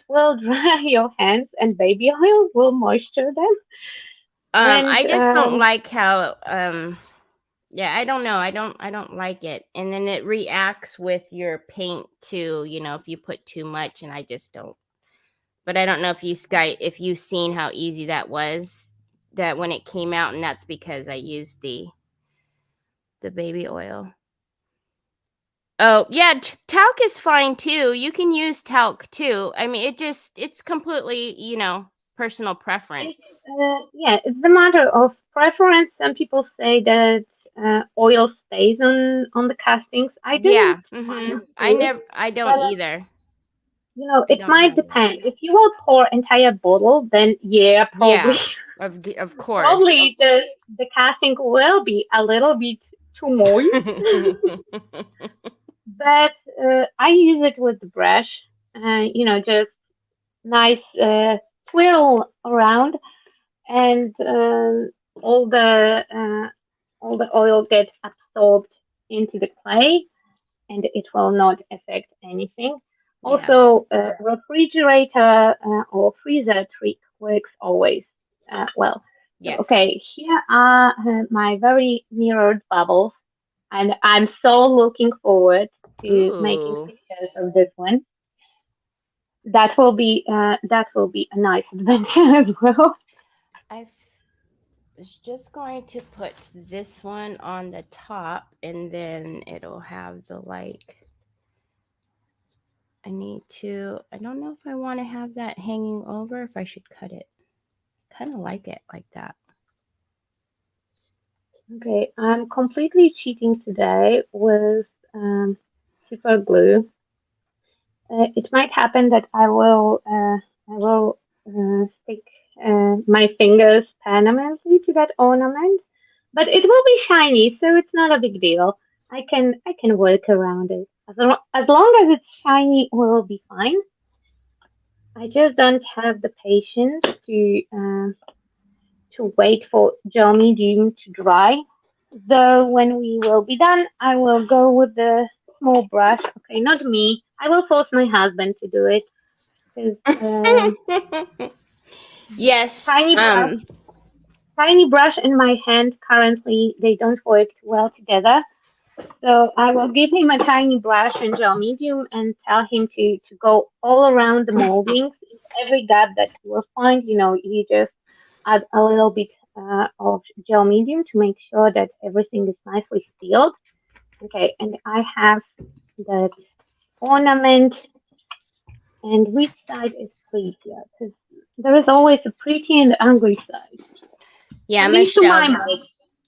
will dry your hands, and baby oil will moisture them. And I just don't like how yeah, I don't know. I don't like it. And then it reacts with your paint too, if you put too much and I just don't. But I don't know if you've seen how easy that was that when it came out and that's because I used the baby oil. Oh, yeah, talc is fine too. You can use talc too. I mean, it's completely, personal it's preference. yeah, it's a matter of preference. Some people say that oil stays on the castings. I didn't Yeah. find to, I don't but either. I it don't might like it. depend. If you will pour entire bottle, then yeah, probably Yeah. Of course. probably the casting will be a little bit too moist. But I use it with the brush, just nice twirl around, and all the uh, all the oil gets absorbed into the clay, and it will not affect anything. Yeah. Also, refrigerator or freezer trick works always well. So, Yes. okay, here are my very mirrored bubbles, and I'm so looking forward to making Ooh. pictures of this one. That will be a nice adventure as well. I was just going to put this one on the top and then it'll have the like I don't know if I want to have that hanging over, if I should cut it. Kind of like it like that. Okay, I'm completely cheating today with super glue. It might happen that I will stick my fingers permanently to that ornament, but it will be shiny, so it's not a big deal. I can work around it. As long as it's shiny, we'll be fine. I just don't have the patience to wait for gel medium to dry. So when we will be done, I will go with the small brush. Okay, not me. I will force my husband to do it because Yes. tiny brush, tiny brush in my hand currently they don't work well together. So I will give him a tiny brush and gel medium and tell him to go all around the moldings. In every gap that he will find, you just add a little bit of gel medium to make sure that everything is nicely sealed. Okay, and I have that ornament, and which side is prettier? Because there is always a pretty and angry side, Yeah, at least to Michelle. my mind.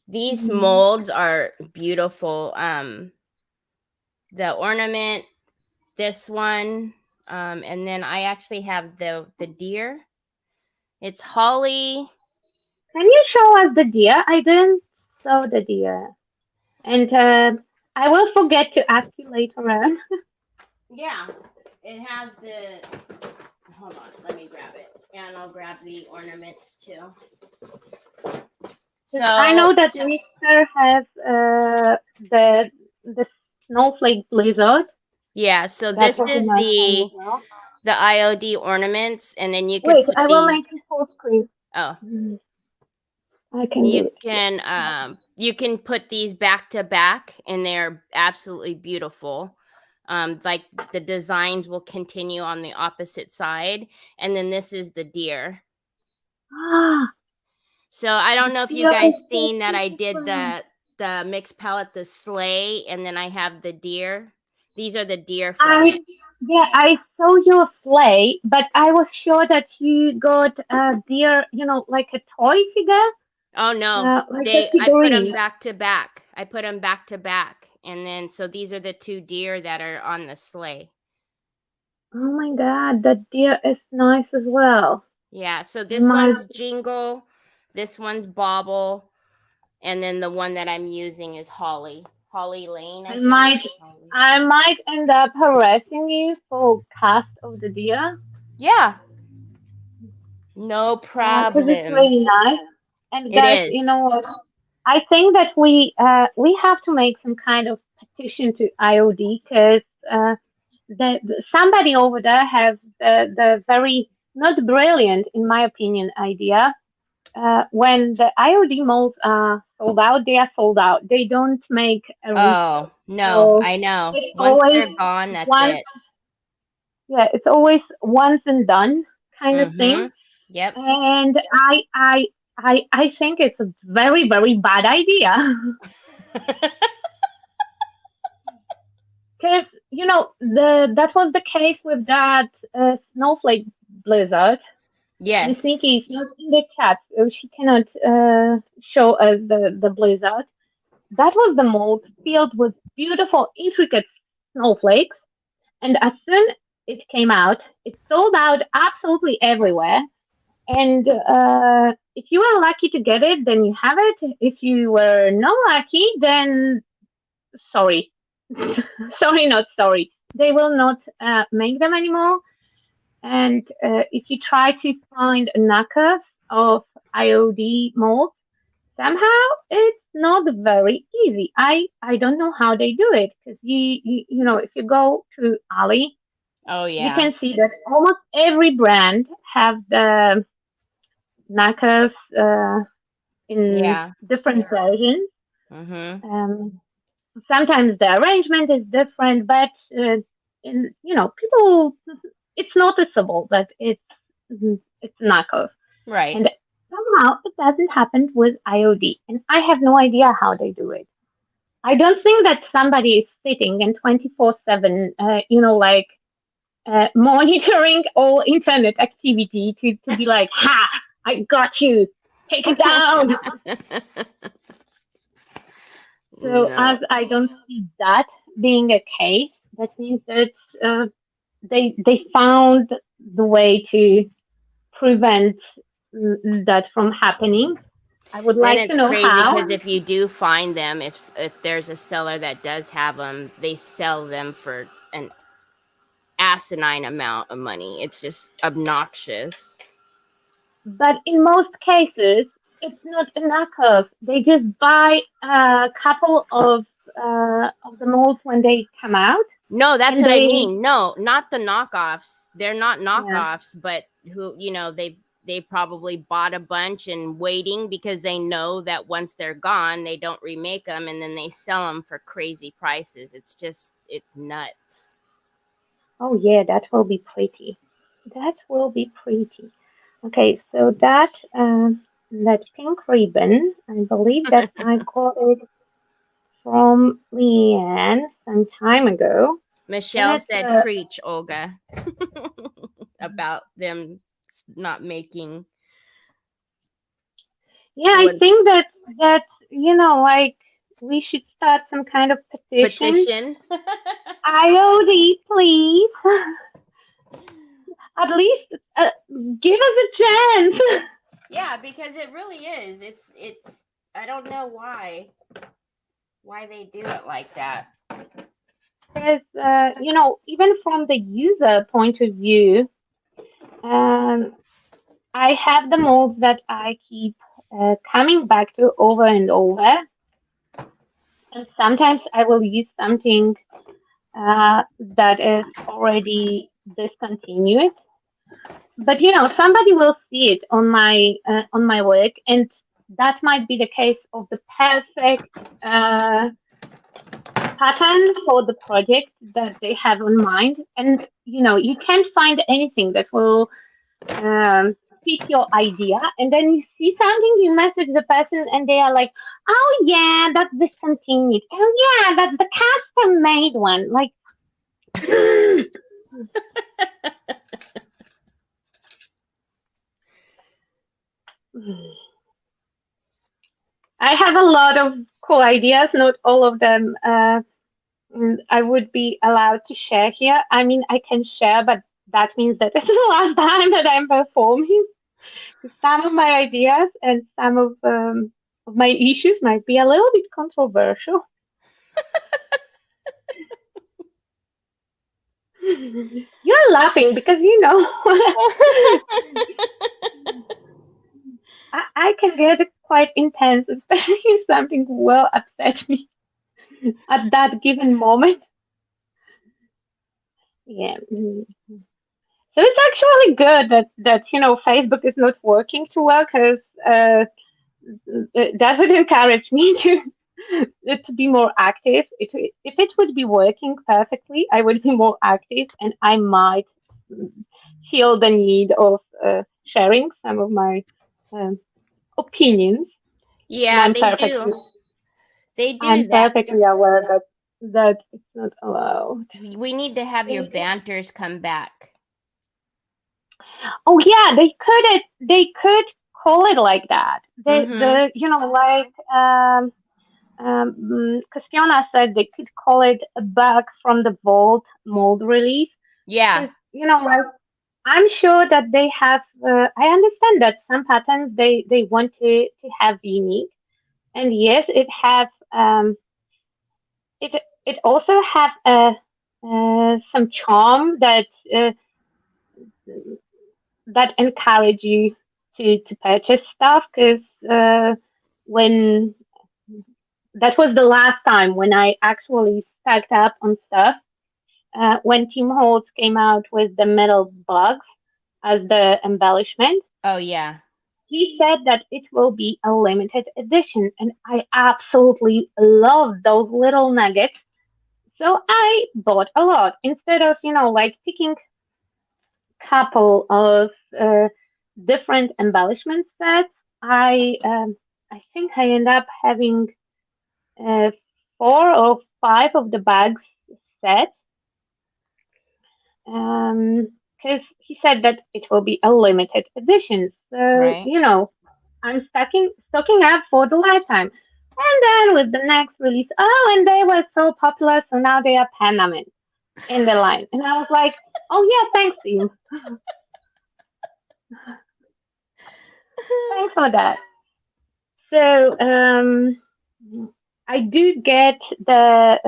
These Mhm. molds are beautiful. The ornament, this one, and then I actually have the deer. It's holly. Can you show us the deer? I didn't saw the deer, and I will forget to ask you later on. Yeah, it has the. Hold on, let me grab it, and I'll grab the ornaments too. 'Cause I So know that Richter has the snowflake blizzard. yeah, so That this was a is nice one as well. the IOD ornaments, and then you could Wait, put I will these. make it full screen. Oh, Mhm. I can do it. you can put these back to back, and they're absolutely beautiful. Like the designs will continue on the opposite side, and then this is the deer. Ah, So I the don't know if you deer is guys so seen that I did beautiful. the mixed palette, the sleigh, and then I have the deer. These are the deer from it. I Yeah, I saw your sleigh, but I was sure that you got a deer, like a toy figure, Oh no, like a they I put them figurine. back to back. I put them back to back, and then so these are the two deer that are on the sleigh. Oh my God, that deer is nice as well. Yeah, so I this might, one's Jingle, this one's Bobble, and then the one that I'm using is Holly. Holly Lane, I I think. might, Holly. I might end up harassing you for cast of the deer, Yeah, no because it's problem. really nice. And It guys, is. you know what? I think that we have to make some kind of petition to IOD because somebody over there has the very not brilliant, in my opinion, idea. When the IOD molds are sold out, they are sold out. They don't make a Oh, refill. no, So I know. it's Once always they're gone, that's one, it. yeah, it's always once and done kind of thing. Mhm. Yep. And I think it's a very, very bad idea. Because that was the case with that snowflake blizzard. Miss Yes. Nikki is not in the chat, so she cannot show us the blizzard. That was the mold filled with beautiful, intricate snowflakes, and as soon it came out, it sold out absolutely everywhere. And if you were lucky to get it, then you have it. If you were not lucky, then sorry, sorry, not sorry. They will not make them anymore. And if you try to find knockoffs of IOD molds, somehow it's not very easy. I don't know how they do it because if you go to Ali Oh You yeah. can see that almost every brand have the knockoffs in Yeah. different versions. Mhm. Um, Sometimes the arrangement is different, but people, it's noticeable that it's knockoff. Right. And somehow it doesn't happen with IOD, and I have no idea how they do it. I don't think that somebody is sitting and 24/7, monitoring all internet activity to be like, ha, I got you, take it down. So as No. I don't see that being a case, that means that they found the way to prevent that from happening. I would And like to it's know crazy how. because if you do find them, if there's a seller that does have them, they sell them for an asinine amount of money. It's just obnoxious. But in most cases, it's not a knockoff. They just buy a couple of the molds when they come out, No, that's and what I they mean. No, not the knockoffs. They're not yeah. knockoffs, but who, they probably bought a bunch and waiting because they know that once they're gone, they don't remake them and then they sell them for crazy prices. It's nuts. Oh yeah, that will be pretty. That will be pretty. Okay, so that pink ribbon, I believe that I got it from Leanne some time ago, and Michelle it's said, "Preach, Olga," about them not making yeah, I one think that like we should start some kind of petition. petition. IOD, please, at least give us a chance. Yeah, because it really is. It's. I don't know why they do it like that. Because even from the user point of view, um, I have the molds that I keep coming back to over and over, and sometimes I will use something that is already discontinued. But somebody will see it on my work, and that might be the case of the perfect uh, pattern for the project that they have on mind. And you can't find anything that will fit your idea, and then you see something, you message the person, and they are like, "Oh yeah, that's discontinued. Oh yeah, that's the custom made one." Like, I have a lot of cool ideas. Not all of them I would be allowed to share here. I mean, I can share, but that means that it's the last time that I'm performing. Some of my ideas and some of my issues might be a little bit controversial. You're laughing because I can get quite intense, especially if something will upset me at that given moment. Yeah. So it's actually good that Facebook is not working too well, because that would encourage me to be more active. If it would be working perfectly, I would be more active, and I might mm, feel the need of sharing some of my um, opinions. And Yeah, they do. They I'm do that. perfectly aware that it's not allowed. We need to have your banters come back. Oh yeah, they could call it like that. Mm-hmm. Because Fiona said they could call it a bug from the vault mold release. Yeah. Because I'm sure that they have. I understand that some patterns they want to have unique, and yes, it also have some charm uh, that encourage you to purchase stuff. Because when that was the last time when I actually stacked up on stuff. when Tim Holtz came out with the metal bugs as the embellishment. Oh yeah. He said that it will be a limited edition, and I absolutely love those little nuggets. So I bought a lot instead of, like picking couple of different embellishment sets. I think I end up having uh, 4 or 5 of the bags set, because he said that it will be a limited edition. So, Right. I'm stocking up for the lifetime. And then with the next release, oh, and they were so popular, so now they are Panamint in the line. And I was like, oh yeah, thanks, team. Thanks for that. So, I do get the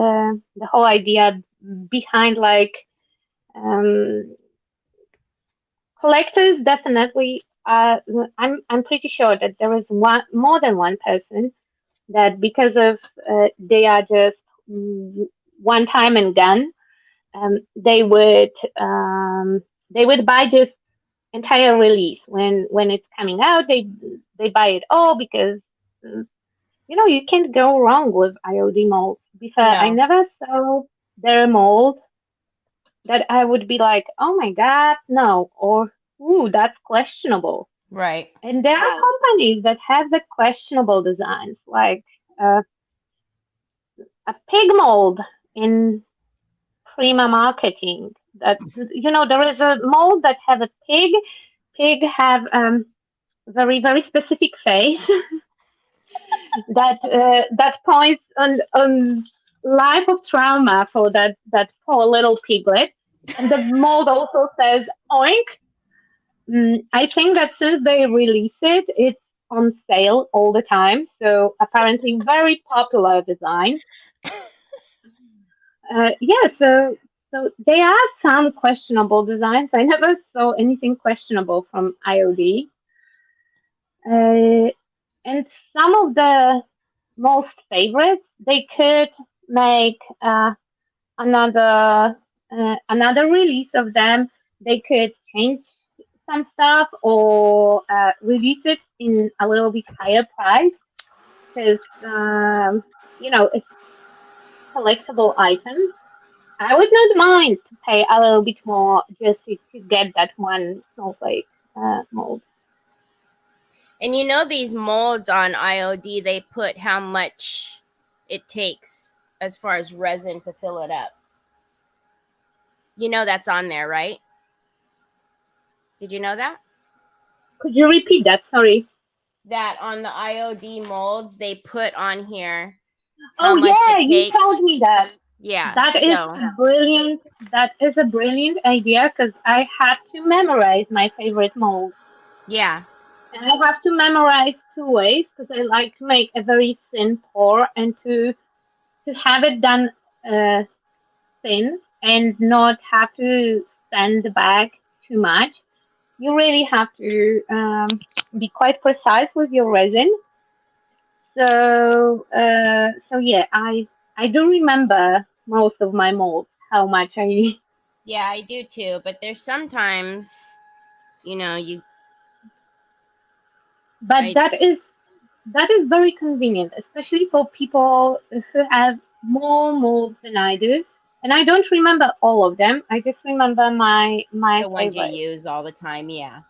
whole idea behind, like, um, collectors definitely. I'm pretty sure that there is more than one person that, because of they are just one time and done, they would buy just entire release when it's coming out. They buy it all because mm, you can't go wrong with IOD molds. Because I No. never saw their mold that I would be like, oh my god, no, or ooh, that's questionable. Right. And there are companies that have the questionable designs, like uh, a pig mold in Prima marketing. That there is a mold that have a pig. Pig have very very specific face that points on life of trauma for that poor little piglet. And the mold also says oink. I think that since they released it, it's on sale all the time. So apparently, very popular design. Yeah, so there are some questionable designs. I never saw anything questionable from IOD. Uh, and some of the most favorites, they could make another another release of them. They could change some stuff or release it in a little bit higher price because it's collectible items. I would not mind to pay a little bit more just to get that one snowflake mold. And these molds on IOD, they put how much it takes as far as resin to fill it up. That's on there, right? Did you know that? Could you repeat that? Sorry. That on the IOD molds, they put on here how Oh much yeah, it you takes. told me that. Yeah. That is So, brilliant. That is a brilliant idea because I had to memorize my favorite mold. yeah. And I have to memorize 2 ways because I like to make a very thin pour and to have it done uh, thin and not have to sand the bag too much. You really have to be quite precise with your resin. So yeah, I do remember most of my molds, how much I. Yeah, I do too. But there's sometimes, you. But I. that is very convenient, especially for people who have more molds than I do. And I don't remember all of them. I just remember my The ones you favorite. use all the time. Yeah.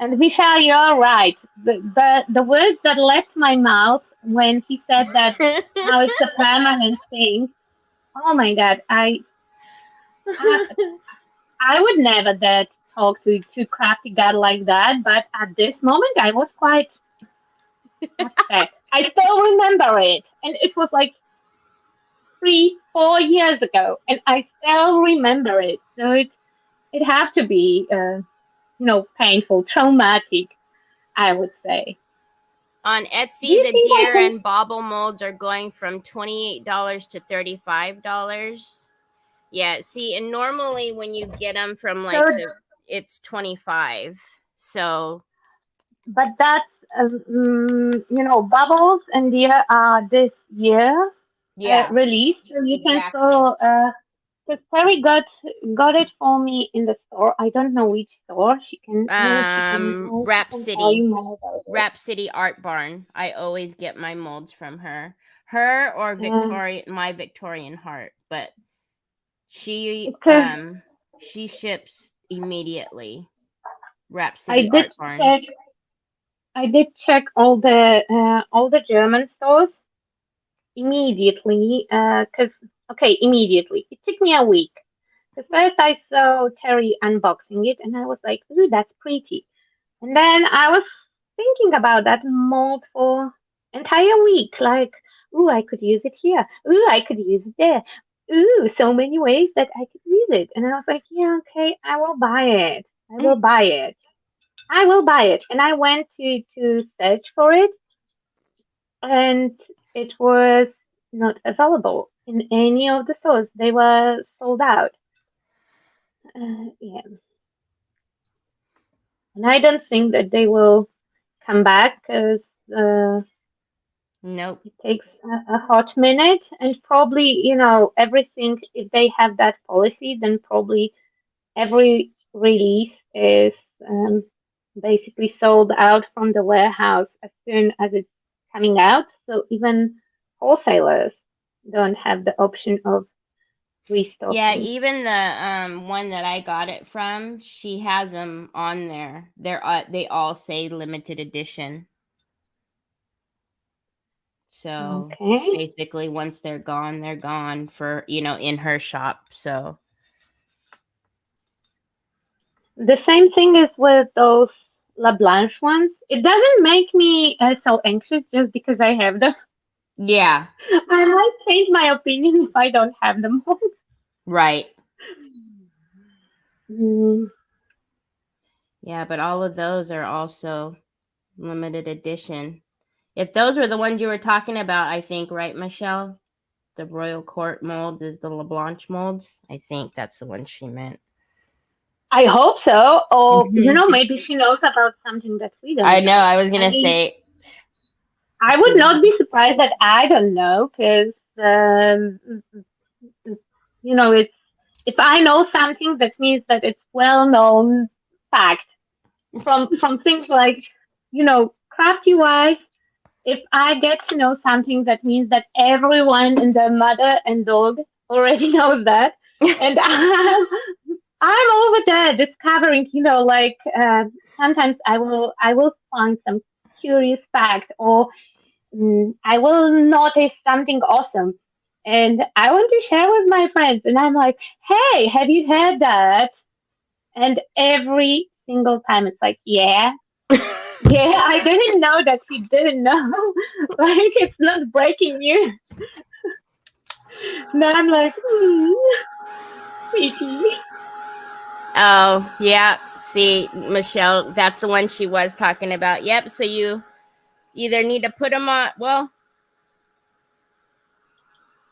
And Michelle, you're right. The words that left my mouth when he said that now it's a permanent thing. Oh my God, I I would never dare to talk to crafty God like that. But at this moment, I was quite upset. I still remember it, and it was like 3, 4 years ago, and I still remember it. So it had to be, painful, traumatic, I would say. On Do Etsy, you the think I deer can? and bauble molds are going from $28 to $35. Yeah, see, and normally when you get them from So, it's 25. So, but that's Bubbles and Deer are this year yeah, released, so you can exactly. still. because Terry got it for me in the store. I don't know which store. Rap She can tell City, you more about it. Rap City Art Barn. I always get my molds from her or Um, my Victorian Heart, but she because she ships immediately. Rap I City did Art Barn. check, I did check all the German stores immediately. Immediately. It took me a week. Because first I saw Terry unboxing it, and I was like, "Ooh, that's pretty." And then I was thinking about that mold for entire week, like, "Ooh, I could use it here. Ooh, I could use it there. Ooh, so many ways that I could use it." And I was like, "Yeah, okay, I will buy it. I will buy it. I will buy it." And I went to search for it, and it was not available in any of the stores. They were sold out. Yeah, and I don't think that they will come back because Nope. it takes a hot minute, and probably, everything. If they have that policy, then probably every release is basically sold out from the warehouse as soon as it's coming out. So even wholesalers don't have the option of Yeah, restocking. even the one that I got it from, she has them on there. They all say limited edition. So Okay. basically, once they're gone for in her shop. So The same thing is with those La Blanche ones. It doesn't make me so anxious just because I have them. yeah, I might change my opinion if I don't have them. right. Mm, Yeah, but all of those are also limited edition. If those were the ones you were talking about, I think, right, Michelle? The Royal Court molds is the La Blanche molds. I think that's the one she meant. I hope so. Or, maybe she knows about something that we I don't know. know. I was I gonna mean, say. I would not be surprised that I don't know because, it's if I know something, that means that it's well known fact from things like, crafty wise. If I get to know something, that means that everyone and their mother and dog already knows that. And I'm over there discovering, sometimes I will find some curious fact, or I will notice something awesome, and I want to share with my friends. And I'm like, "Hey, have you heard that?" And every single time it's like, "Yeah, yeah, I didn't know that you didn't know." Like, it's not breaking news. And I'm like, sweetie. Oh, yeah. See, Michelle, that's the one she was talking about. Yep. So you either need to put them on. Well,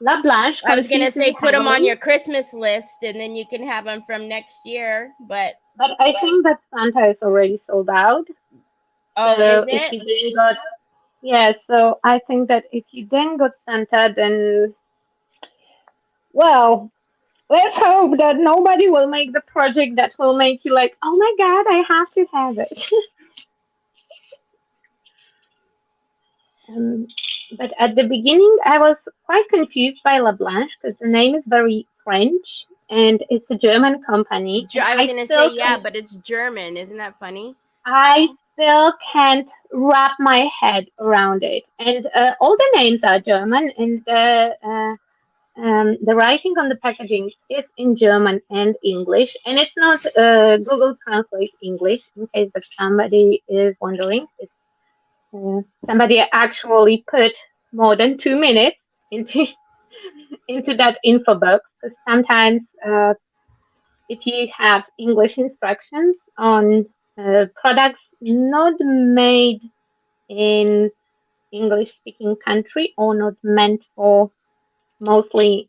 La Blanche I was gonna confused say me put them on heavily, your Christmas list, and then you can have them from next year. But but I think that Santa is already sold out. oh, is So if it? you didn't got, yeah, so I think that if you didn't got Santa, then, well, let's hope that nobody will make the project that will make you like, "Oh my God, I have to have it." Um, but at the beginning, I was quite confused by La Blanche because the name is very French and it's a German company, and I was gonna say yeah, but it's German. Isn't that funny? I still can't wrap my head around it. And all the names are German, and the writing on the packaging is in German and English, and it's not Google Translate English. In case that somebody is wondering, it's somebody actually put more than 2 minutes into into that info box. Because sometimes, if you have English instructions on products not made in English speaking country or not meant for mostly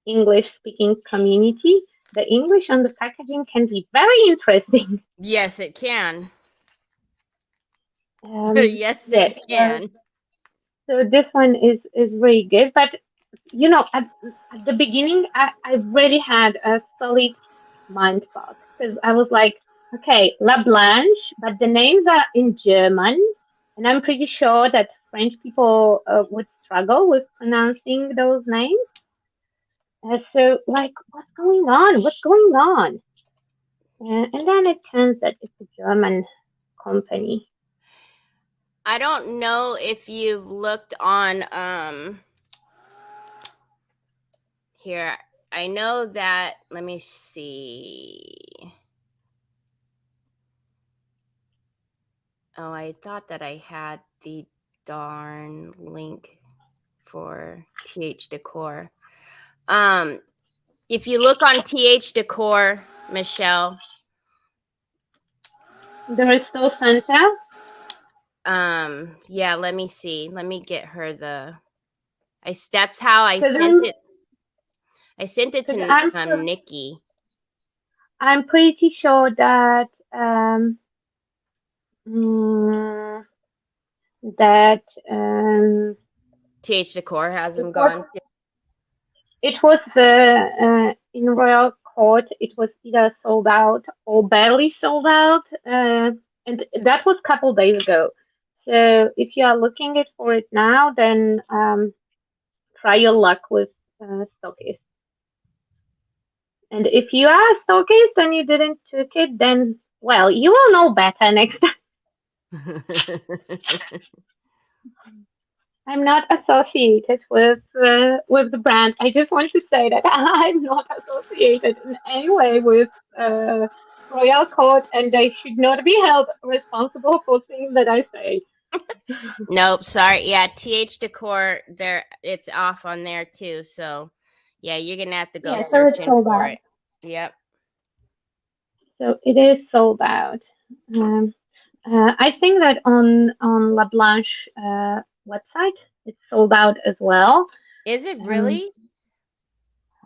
English speaking community, the English on the packaging can be very interesting. Yes, it can. Yes, it Yes, can. so this one is really good, but at the beginning, I really had a solid mind fuck because I was like, okay, La Blanche, but the names are in German, and I'm pretty sure that French people would struggle with pronouncing those names. So, like, what's going on? What's going on? And then it turns that it's a German company. I don't know if you've looked on here. I know that, let me see. Oh, I thought that I had the darn link for TH Decor. If you look on TH Decor, Michelle, There is still Santa. yeah, let me see. Let me get her that's how I Because sent it. I sent it to I'm Nikki. I'm pretty sure that mm, that TH Decor has it them was going. in Royal Court. It was either sold out or barely sold out, and that was a couple days ago. So if you are looking it for it now, then try your luck with stockists. And if you are a stockist and you didn't took it, then well, you will know better next time. I'm not associated with the brand. I just want to say that I'm not associated in any way with uh, Royal Court, and they should not be held responsible for things that I say. Nope, sorry. Yeah, TH Decor, there it's off on there too. So yeah, you're gonna have to go Yeah, so it's searching sold for out. it. Yep. So it is sold out. Um, I think that on La Blanche website, it's sold out as well. Is it Um, really?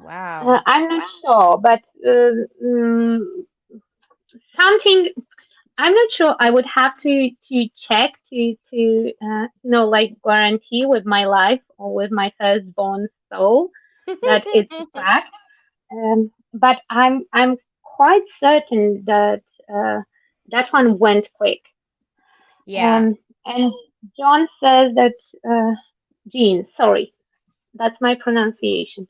Wow. I'm not sure, but something I'm not sure. I would have to check to like guarantee with my life or with my firstborn soul that it's a fact. But I'm quite certain that that one went quick. Yeah. And John says that Jean, sorry, that's my pronunciation.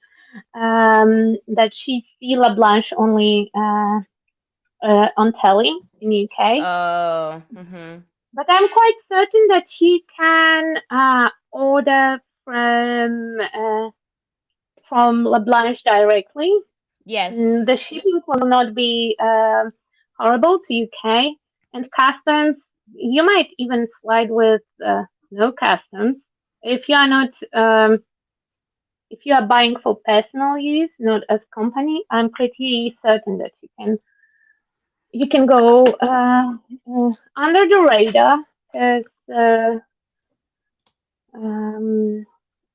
That she see La Blanche only on telly in UK. Oh. Mm-hmm. But I'm quite certain that she can order from La Blanche directly. Yes. The shipping will not be horrible to UK, and customs. You might even slide with no customs if you are not if you are buying for personal use, not as company. I'm pretty certain that you can go under the radar because. Um,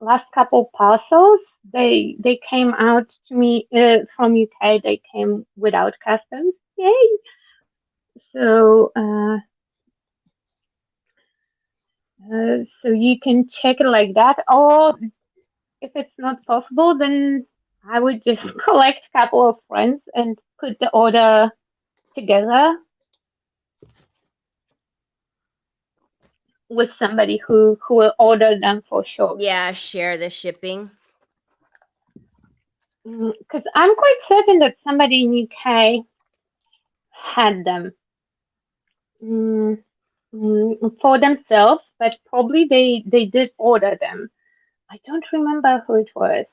Last couple parcels, they came out to me from UK. They came without customs. Yay! So so you can check it like that. Or if it's not possible, then I would just collect a couple of friends and put the order together with somebody who will order them for sure. Yeah, share the shipping. Because I'm quite certain that somebody in UK had them. Mm, for themselves, but probably they did order them. I don't remember who it was.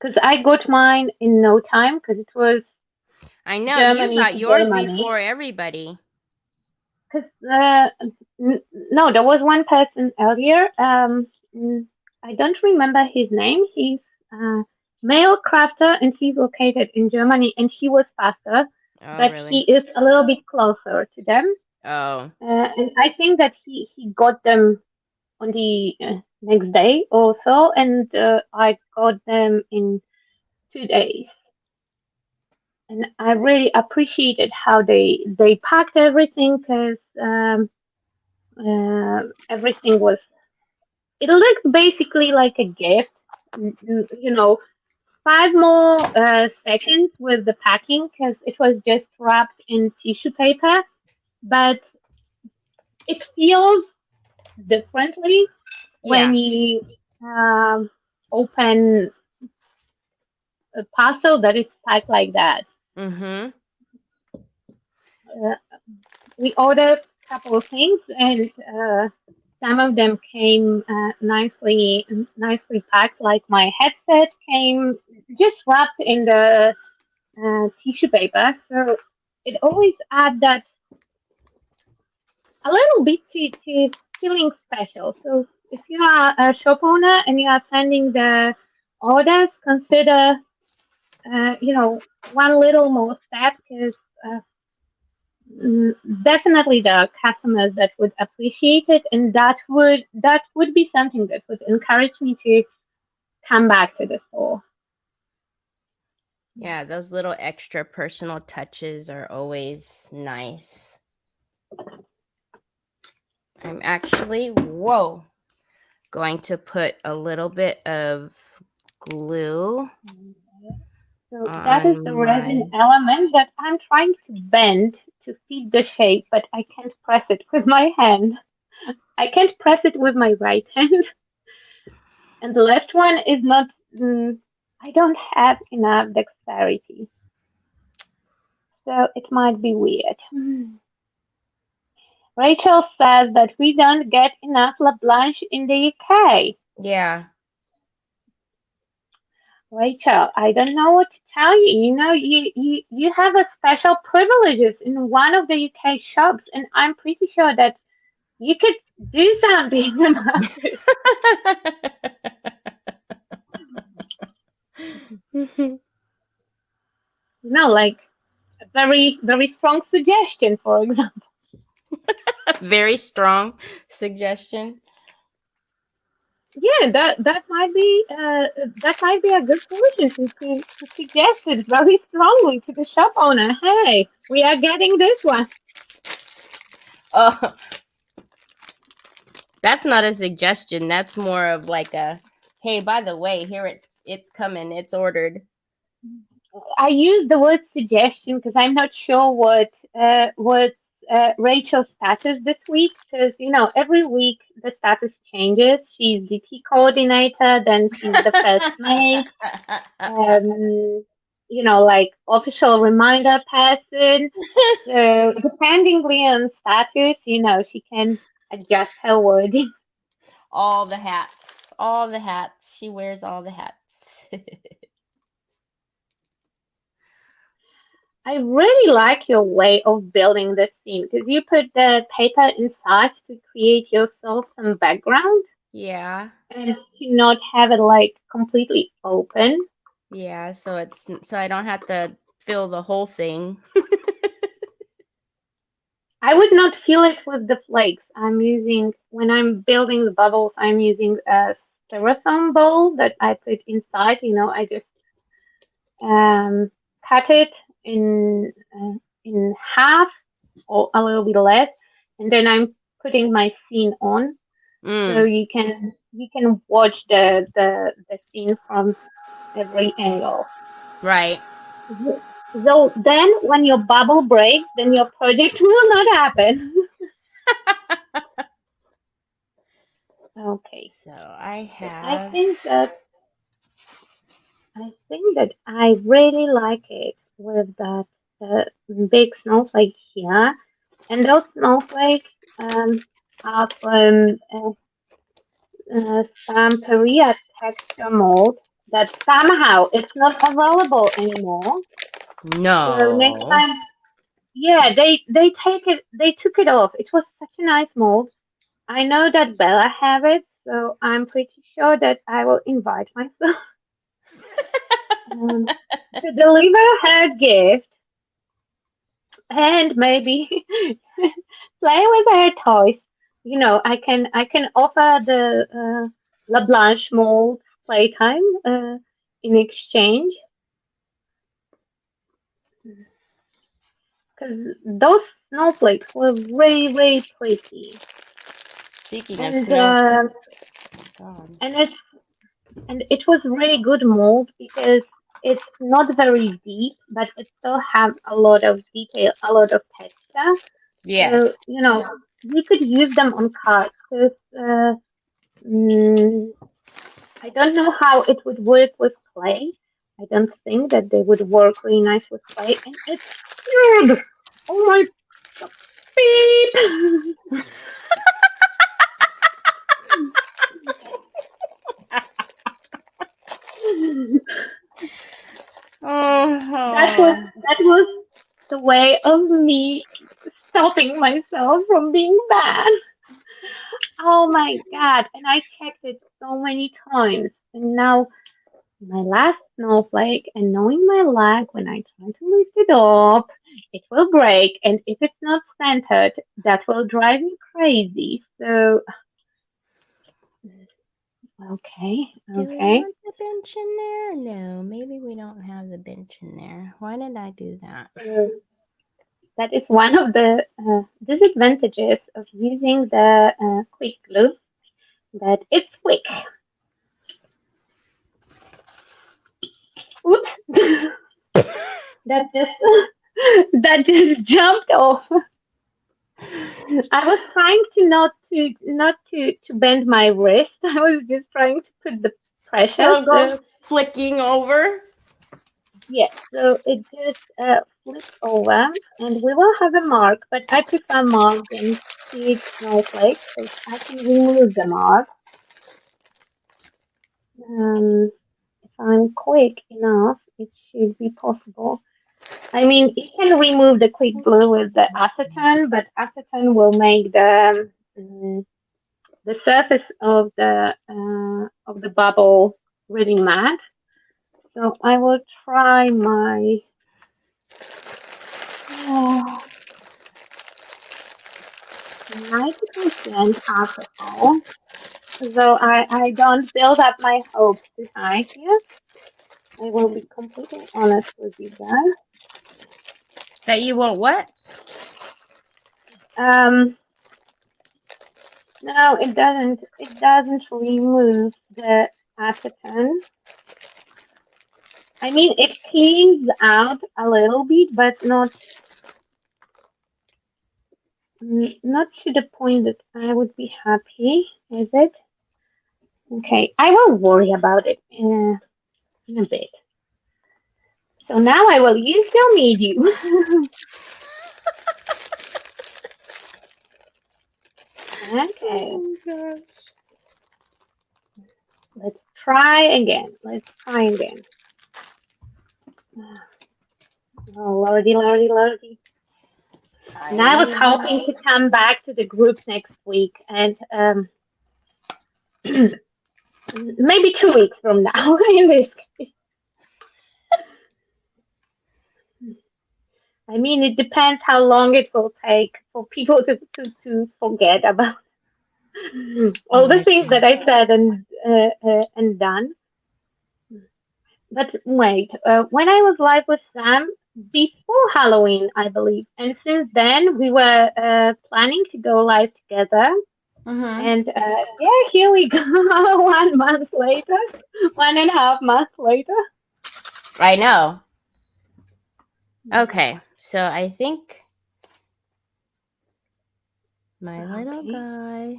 Because I got mine in no time because it was I know you Germany got to yours Germany. before everybody. Because no, there was one person earlier. I don't remember his name. He's a male crafter and he's located in Germany and he was faster, Oh, but he really? is a little bit closer to them. Oh. And I think that he got them on the next day or so, and I got them in 2 days. And I really appreciated how they packed everything because Everything was. It looked basically like a gift. You know, 5 more seconds with the packing because it was just wrapped in tissue paper, but it feels differently when Yeah. you um, open a parcel that is packed like that. Mm-hmm. Uh, we ordered a couple of things, and some of them came nicely packed. Like my headset came just wrapped in the tissue paper, so it always adds that a little bit to feeling special. So if you are a shop owner and you are sending the orders, consider one little more step because uh, definitely there are customers that would appreciate it, and that would be something that would encourage me to come back to the store. Yeah, those little extra personal touches are always nice. I'm actually, whoa, going to put a little bit of glue So that is the on resin my. element that I'm trying to bend to fit the shape, but I can't press it with my hand. I can't press it with my right hand, and the left one is not. I don't have enough dexterity, so it might be weird. Rachel says that we don't get enough La Blanche in the UK. Yeah. Rachel, I don't know what to tell you. You have a special privileges in one of the UK shops, and I'm pretty sure that you could do something about it. Like a very, very strong suggestion, for example. Very strong suggestion. Yeah, that might be a good solution to suggest it very strongly to the shop owner. Hey, we are getting this one. Oh, that's not a suggestion. That's more of like a, hey, by the way, here it's coming. It's ordered. I use the word suggestion because I'm not sure what Rachel's status this week. Because every week the status changes. She's DT coordinator, then she's the first mate. Like official reminder person. So dependingly on status, she can adjust her wording. All the hats. All the hats. She wears all the hats. I really like your way of building this scene because you put the paper inside to create yourself some background Yeah. and to not have it like completely open. Yeah, so I don't have to fill the whole thing. I would not fill it with the flakes. When I'm building the bubbles, I'm using a styrofoam bowl that I put inside. I just um, cut it in half or a little bit less, and then I'm putting my scene on, so Mm, you can watch the scene from every angle. right. So then, when your bubble breaks, then your project will not happen. Okay, So I so have. I think that I really like it with that uh, big snowflake here, and those snowflakes are from some Korea texture mold that somehow it's not available anymore. So next No. time, yeah, they took it off. It was such a nice mold. I know that Bella have it, so I'm pretty sure that I will invite myself um, to deliver her gift and maybe play with her toys. I can offer the La Blanche mold playtime in exchange because those snowflakes were very, very pretty. Speaking of and snow, God. and it was really good mold because it's not very deep, but it still have a lot of detail, a lot of texture. So Yes. we could use them on cards. Because mm, I don't know how it would work with clay. I don't think that they would work really nice with clay, and it's good. Oh my god! Beep. Oh. That was the way of me stopping myself from being bad. Oh my god! And I checked it so many times, and now my last snowflake, and knowing my luck, when I try to lift it up, it will break, and if it's not centered, that will drive me crazy. So, okay, Do we okay. want the bench in there? No, maybe we don't have the bench in there. Why did I do that? So that is one of the disadvantages of using the quick glue, that it's quick. Oops, that just that just jumped off. I was trying to not to bend my wrist. I was just trying to put the pressure. So it goes So flicking over. yes, so it just flipped over, and we will have a mark. But I prefer mark than seed snowflakes because I can remove the mark. If I'm quick enough, it should be possible. I mean, you can remove the quick glue with the acetone, but acetone will make the surface of the bubble really matte. So I will try my 90% alcohol. So I don't build up my hopes too high here. I will be completely honest with you guys. That you won't what? Um, no, it doesn't. It doesn't remove the acetone. I mean, it cleans out a little bit, but not to the point that I would be happy with it. Okay, I will worry about it in a bit. So now I will use your medium. Okay, Oh gosh. let's try again. Let's try again. Oh, lordy, lordy, lordy. And I was hoping to come back to the group next week and maybe 2 weeks from now in this case. I mean, it depends how long it will take for people to forget about all the things that I said and done. But wait, when I was live with Sam before Halloween, I believe, and since then we were planning to go live together. Mm-hmm. And yeah, here we go, 1 month later, 1.5 months later. I know. Okay, so I think my little guy.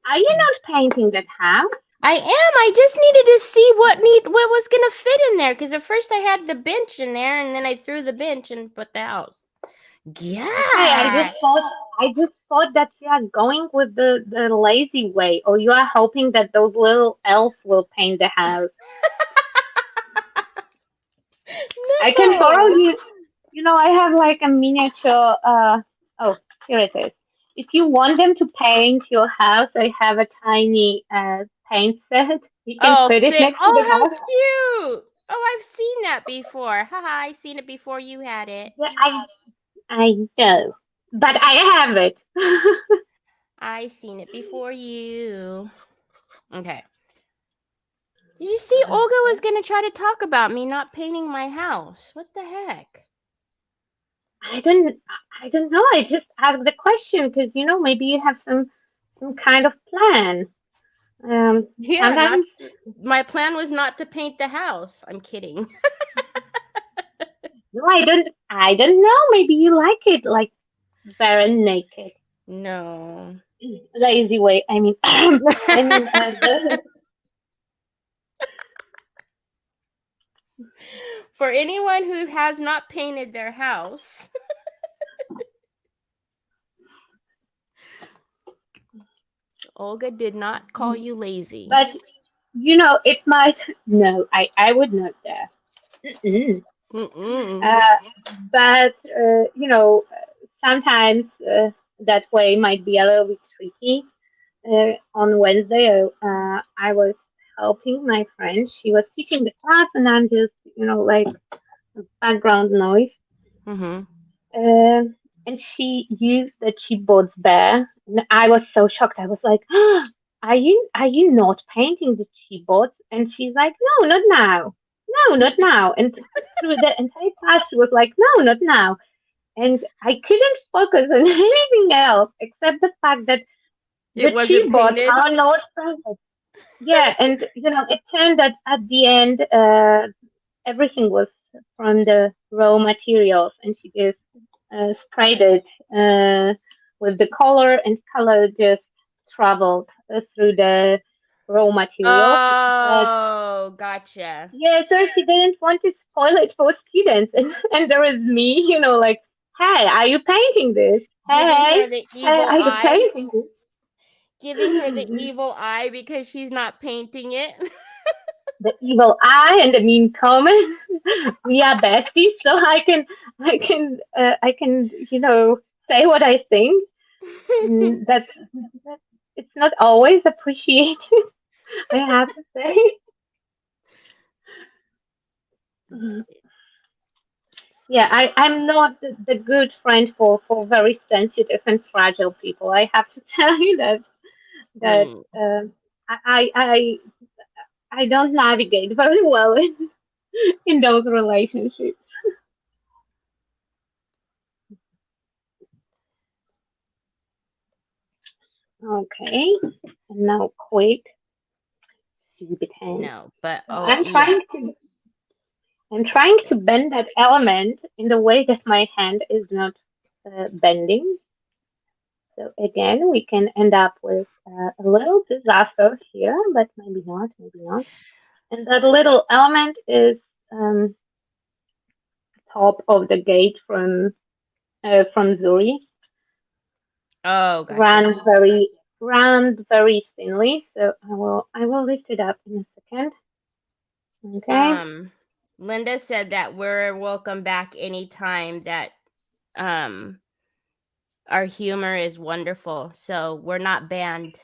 Are you not painting that house? I am. I just needed to see what was gonna fit in there because at first I had the bench in there, and then I threw the bench and put the house. Yeah. Okay, I just thought that you are going with the lazy way, or you are hoping that those little elves will paint the house. I can borrow you. You know, I have like a miniature. Oh, here it is. If you want them to paint your house, I have a tiny paint set. You can put it next to the How house. cute! Oh, I've seen that before. Haha, I seen it before you had it. Yeah, I know, but I have it. I seen it before you. Okay. Did you see Olga was gonna try to talk about me not painting my house? What the heck? I don't know. I just asked the question because maybe you have some some kind of plan. Yeah, not Sometimes, my plan was not to paint the house. I'm kidding. no, I don't know. Maybe you like it like very naked, No. lazy way. I mean, I mean, For anyone who has not painted their house, Olga did not call you lazy. but it might. No, I would not dare. Mm-mm. Mm-mm. Uh, but sometimes that way might be a little bit tricky. On Wednesday, I was helping my friend. She was teaching the class, and I'm just, like background noise. Mm-hmm. Uh, and she used the chipboards there. And I was so shocked. I was like, are you not painting the chipboards? And she's like, no, not now. No, not now. And through the entire class, she was like, no, not now. And I couldn't focus on anything else except the fact that It the wasn't chipboards painted. are not painted. Yeah, and it turned out at the end, everything was from the raw materials, and she just sprayed it with the color, and color just traveled through the raw materials. But Oh, gotcha. yeah, so she didn't want to spoil it for students, and there was me, like, hey, are you painting this? Giving Hey, her the hey, evil are you eye. painting this? Giving her the evil eye because she's not painting it. The evil eye and the mean comment. We are besties, so I can say what I think. That it's not always appreciated. I have to say. Mhm. Yeah, I'm not the good friend for very sensitive and fragile people. I have to tell you that Mm. I don't navigate very well in those relationships. Okay, and now quick, stupid hand. No, but So oh yeah. I'm trying to bend that element in the way that my hand is not bending. So again, we can end up with a little disaster here, but maybe not, maybe not. And that little element is um, top of the gate from Zuri, Oh, gotcha. run very thinly. So I will lift it up in a second. Okay. Um, Linda said that we're welcome back anytime. That um, our humor is wonderful, so we're not banned.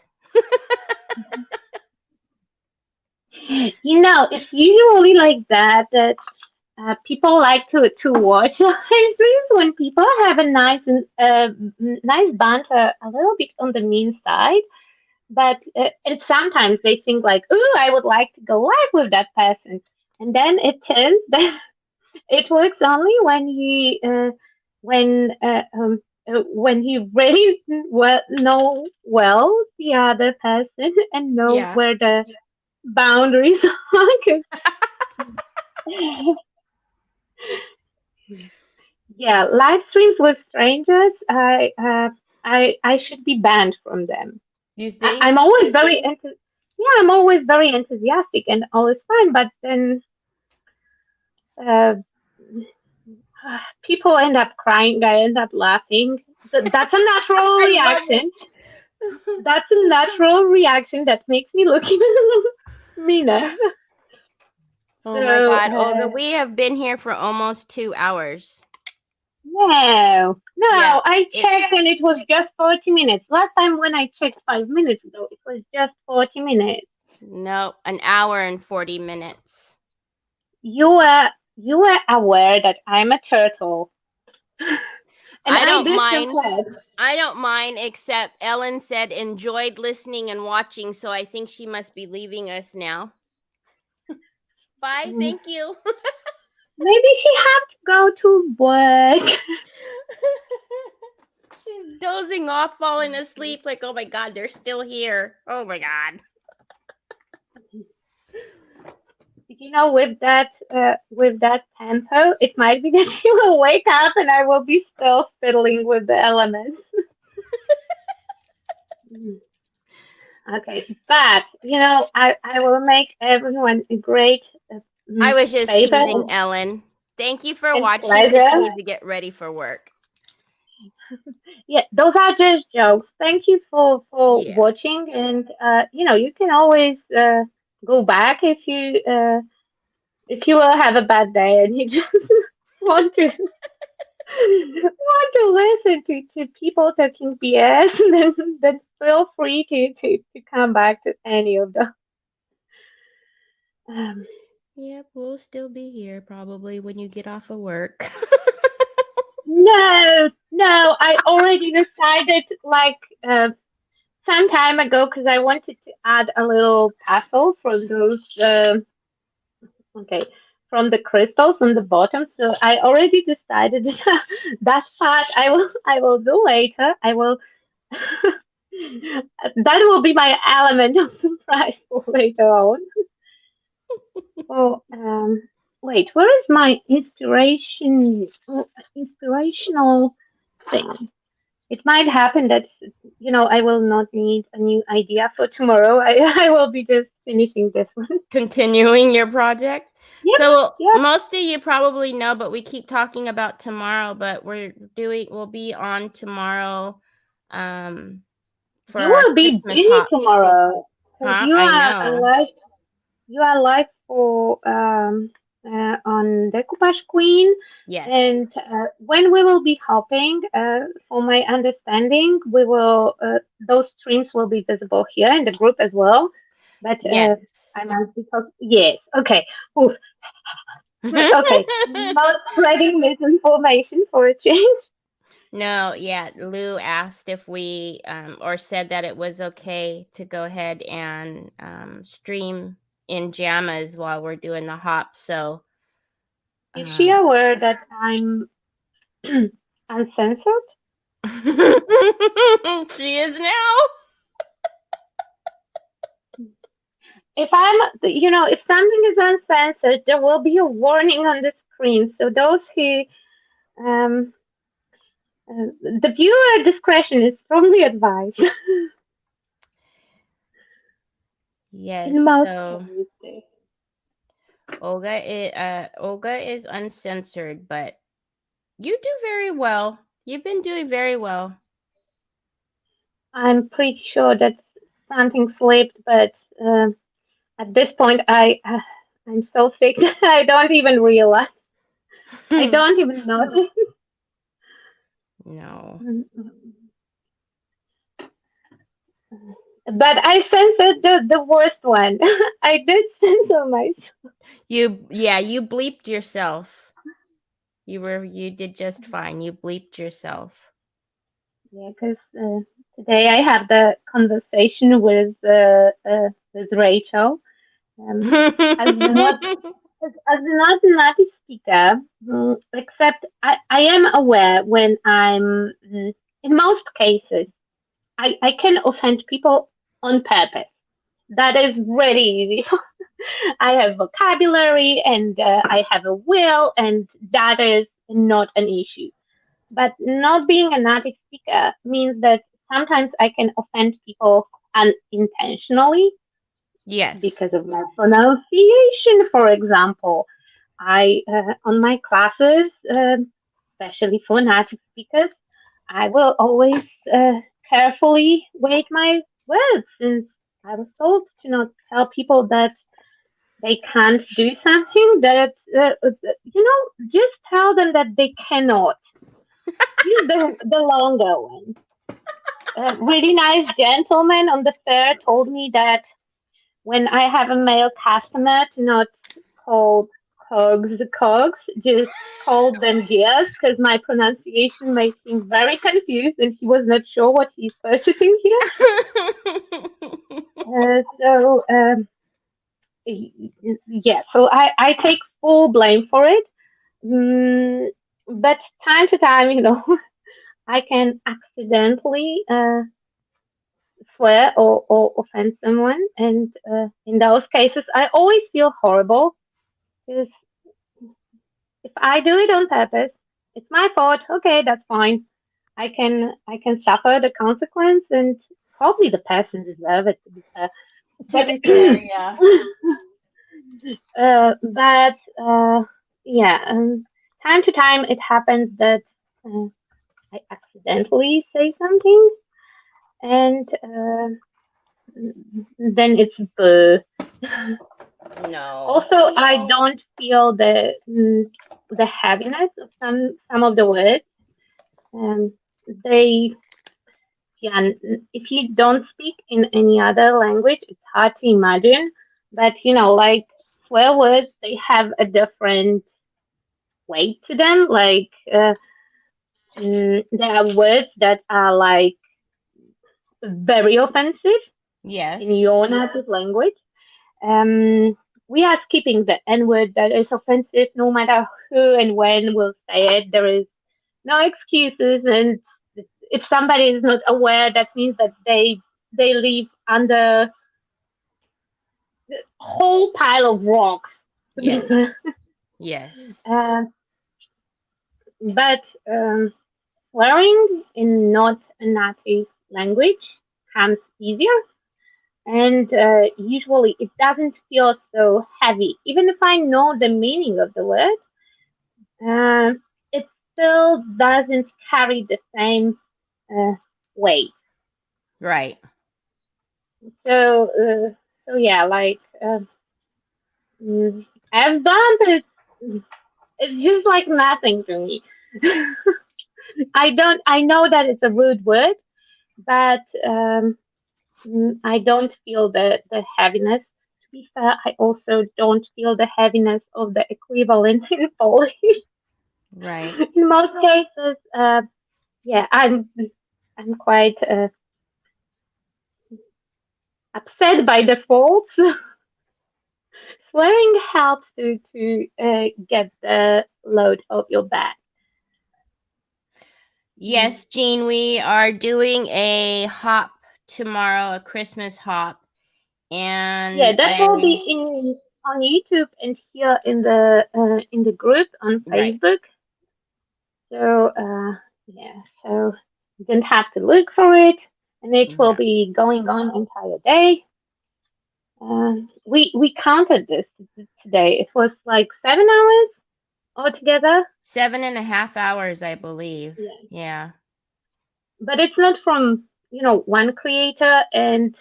It's usually like that. People like to watch live streams when people have a nice banter, a little bit on the mean side. But and sometimes they think like, "Ooh, I would like to go live with that person," and then it turns that it works only when you really know the other person and know Yeah. where the boundaries are. 'Cause yeah, live streams with strangers, I should be banned from them. You I, think? I'm always very yeah, I'm always very enthusiastic and all is fine, but then uh, people end up crying, I end up laughing. That's a natural I love reaction. it. That's a natural reaction that makes me look even meaner. Oh my So God, Olga, we have been here for almost 2 hours. no, Yeah, no, I it. checked and it was just 40 minutes. Last time when I checked 5 minutes ago, it was just 40 minutes. No, an hour and 40 minutes. You were aware that I'm a turtle, and I I don't did just mind. that. I don't mind, except Ellen said enjoyed listening and watching, so I think she must be leaving us now. Bye, Mm, thank you. maybe she had to go to work. She's done. dozing off, falling asleep. Like, oh my God, they're still here. Oh my God. With that tempo, it might be that you will wake up and I will be still fiddling with the elements. Mm. Okay, but I will make everyone a great I was just favor teasing, Ellen. Thank you for and watching. pleasure. You need to get ready for work. Yeah, those are just jokes. Thank you for Yeah. watching, and you can always go back if you will have a bad day and you just want to want to listen to people talking BS, then feel free to come back to any of them. Um, Yep, we'll still be here probably when you get off of work. no, no, I already decided like some time ago because I wanted to add a little tassel from those. Okay, from the crystals on the bottom. So I already decided that part I will do later. I will that will be my element of surprise for later on. Oh, wait, where is my inspirational thing? It might happen that I will not need a new idea for tomorrow. I will be just finishing this one. Continuing your project. Yep, So yep. most of you probably know, but we keep talking about tomorrow, but we'll be on tomorrow for You our will be Christmas busy hop. tomorrow because Huh? you I are know. alive. You are live for on Decoupage Queen, Yes. and when we will be hopping, for my understanding, we will those streams will be visible here in the group as well. But Yes. I must be talking. Yes. Okay. Oof. Okay. Not spreading misinformation for a change. No, yeah. Lou asked if we or said that it was okay to go ahead and stream in jammas while we're doing the hop. So Is she um aware that I'm uncensored? she is now. If something is uncensored, there will be a warning on the screen. So those who, um, the viewer discretion is strongly advised in Yes. most So cases. Olga is uncensored, but you do very well. You've been doing very well. I'm pretty sure that something slipped, but at this point, I'm so sick that I don't even realize. I don't even know. No. But I censored the worst one. I did censor myself. You bleeped yourself. You did just fine. You bleeped yourself. Yeah, because today I had the conversation with Rachel. Um, as not as not a native speaker, except I am aware when in most cases I can offend people on purpose. That is really easy. I have vocabulary and I have a will, and that is not an issue. But not being a native speaker means that sometimes I can offend people unintentionally Yes. because of my pronunciation, for example. I on my classes, especially for native speakers, I will always carefully weight my words, and I was told to not tell people that they can't do something. That just tell them that they cannot. Use the longer one. A really nice gentleman on the fair told me that when I have a male customer, to not call cogs, just call them gears because my pronunciation made him very confused and he was not sure what he's purchasing here. Yeah, so I take full blame for it. Mm, but time to time, I can accidentally swear or offend someone, and in those cases, I always feel horrible because if I do it on purpose, it's my fault. Okay, that's fine. I can suffer the consequence, and probably the person deserves it to be fair. To But be fair, yeah. but yeah, time to time it happens that uh, I accidentally say something, and then it's boo. No. Also, I don't feel the heaviness of some of the words. Um, they Yeah, if you don't speak in any other language, it's hard to imagine. But like swear words, they have a different weight to them. Like there are words that are like very offensive in Yes. your native language. Um, we are skipping the N word that is offensive, no matter who and when will say it. There is no excuses, and if somebody is not aware, that means that they live under whole pile of rocks. Yes. Yes. uh, but swearing in not a native language comes easier, and usually it doesn't feel so heavy. Even if I know the meaning of the word, it still doesn't carry the same uh, weight. Right. So, yeah, like I've done it. It's just like nothing to me. I know that it's a rude word, but I don't feel the heaviness. To be fair, I also don't feel the heaviness of the equivalent in Polish. Right. In most cases, yeah, I'm quite upset by the faults. Swearing helps to get the load off your back. Yes, Jean, we are doing a hop tomorrow, a Christmas hop. Yeah, And that will be in on YouTube and here in the group on right. Facebook. So yeah, so you don't have to look for it, and it will Yeah. be going on entire day. We counted this today. It was like 7 hours altogether. 7.5 hours, I believe. Yeah, Yeah. but it's not from one creator, and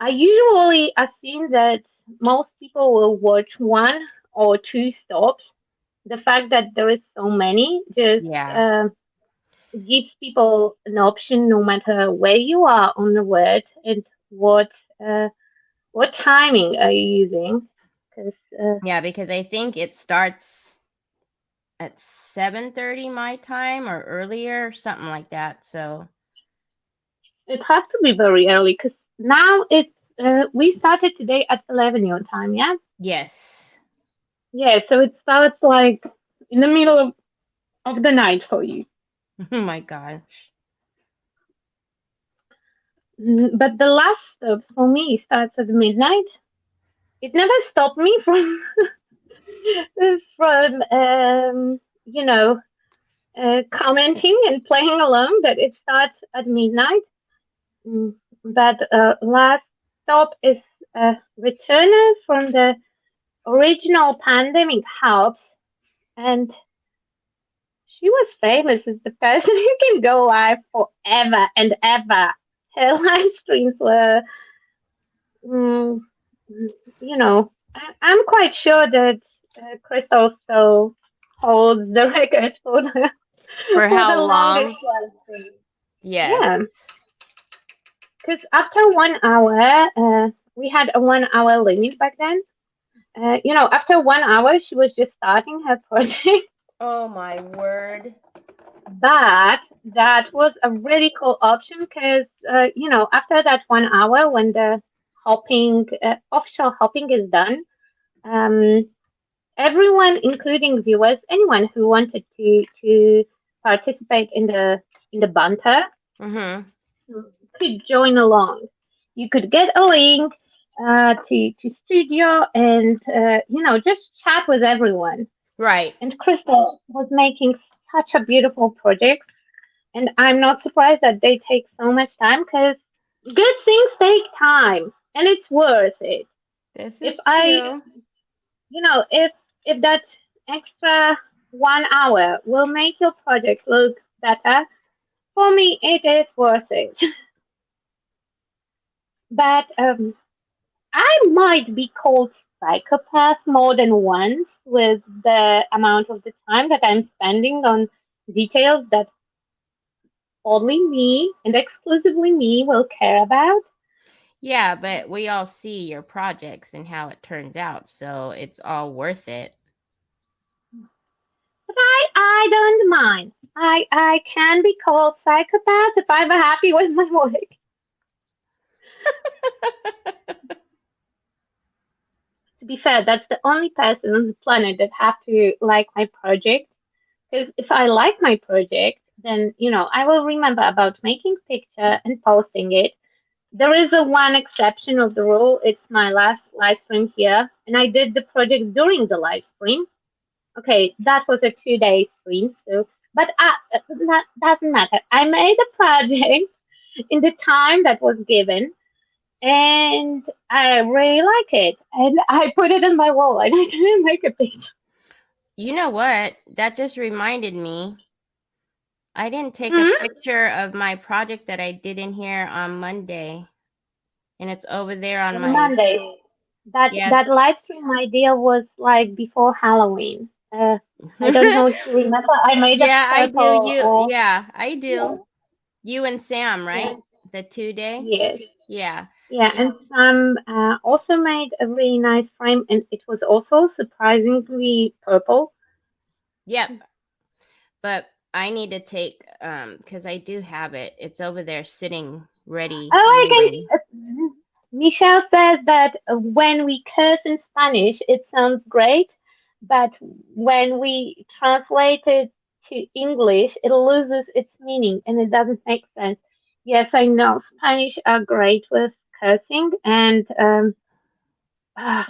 I usually assume that most people will watch one or two stops. The fact that there is so many just Yeah. gives people an option no matter where you are on the word and uh, what timing are you using. Because Yeah, because I think it starts at 7:30 my time or earlier, something like that. So, it has to be very early. Because now it's we started today at 11 your time, yeah. yes. Yeah, so it starts like in the middle of the night for you. Oh my gosh. But the last stop for me starts at midnight. It never stopped me from from you know commenting and playing along that it starts at midnight. But last stop is a returner from the original pandemic house, and she was famous as the person who can go live forever and ever. Her live streams were, mm, I'm quite sure that Crystal still holds the record for the For for the how longest long? live stream. Yes. Yeah, because after 1 hour, we had a 1 hour limit back then. After 1 hour, she was just starting her project. Oh my word. But that was a really cool option because, after that 1 hour, when the offshore hopping is done, um, everyone, including viewers, anyone who wanted to participate in the banter Mm-hmm. could join along. You could get a link to studio and just chat with everyone. Right. And Crystal was making such a beautiful project, and I'm not surprised that they take so much time because good things take time, and it's worth it. This If is I, true. if that extra 1 hour will make your project look better, for me it is worth it. But I might be called psychopath more than once with the amount of the time that I'm spending on details that only me and exclusively me will care about. Yeah, but we all see your projects and how it turns out, so it's all worth it. But I don't mind. I can be called psychopath if I'm happy with my work. To be fair, that's the only person on the planet that have to like my project. Because if I like my project, then I will remember about making picture and posting it. There is a one exception of the rule. It's my last live stream here, and I did the project during the live stream. Okay, that was a 2 day stream, so but that doesn't matter. I made a project in the time that was given, and I really like it, and I put it on my wall, and I didn't make a picture. You know what? That just reminded me. I didn't take a Hmm? picture of my project that I did in here on Monday, and it's over there on On my Monday, that yeah. that live stream idea was like before Halloween. I don't know if you remember. I made a Yeah, I do. purple or Yeah, I do. yeah, You and Sam, yeah, right? The 2 day? yes. Yeah. Yeah, and Sam also made a really nice frame, and it was also surprisingly purple. Yep. But I need to take because I do have it. It's over there sitting ready, Oh, waiting. Michelle says that when we curse in Spanish, it sounds great, but when we translate it to English, it loses its meaning and it doesn't make sense. Yes, I know Spanish are great with cursing, and uh,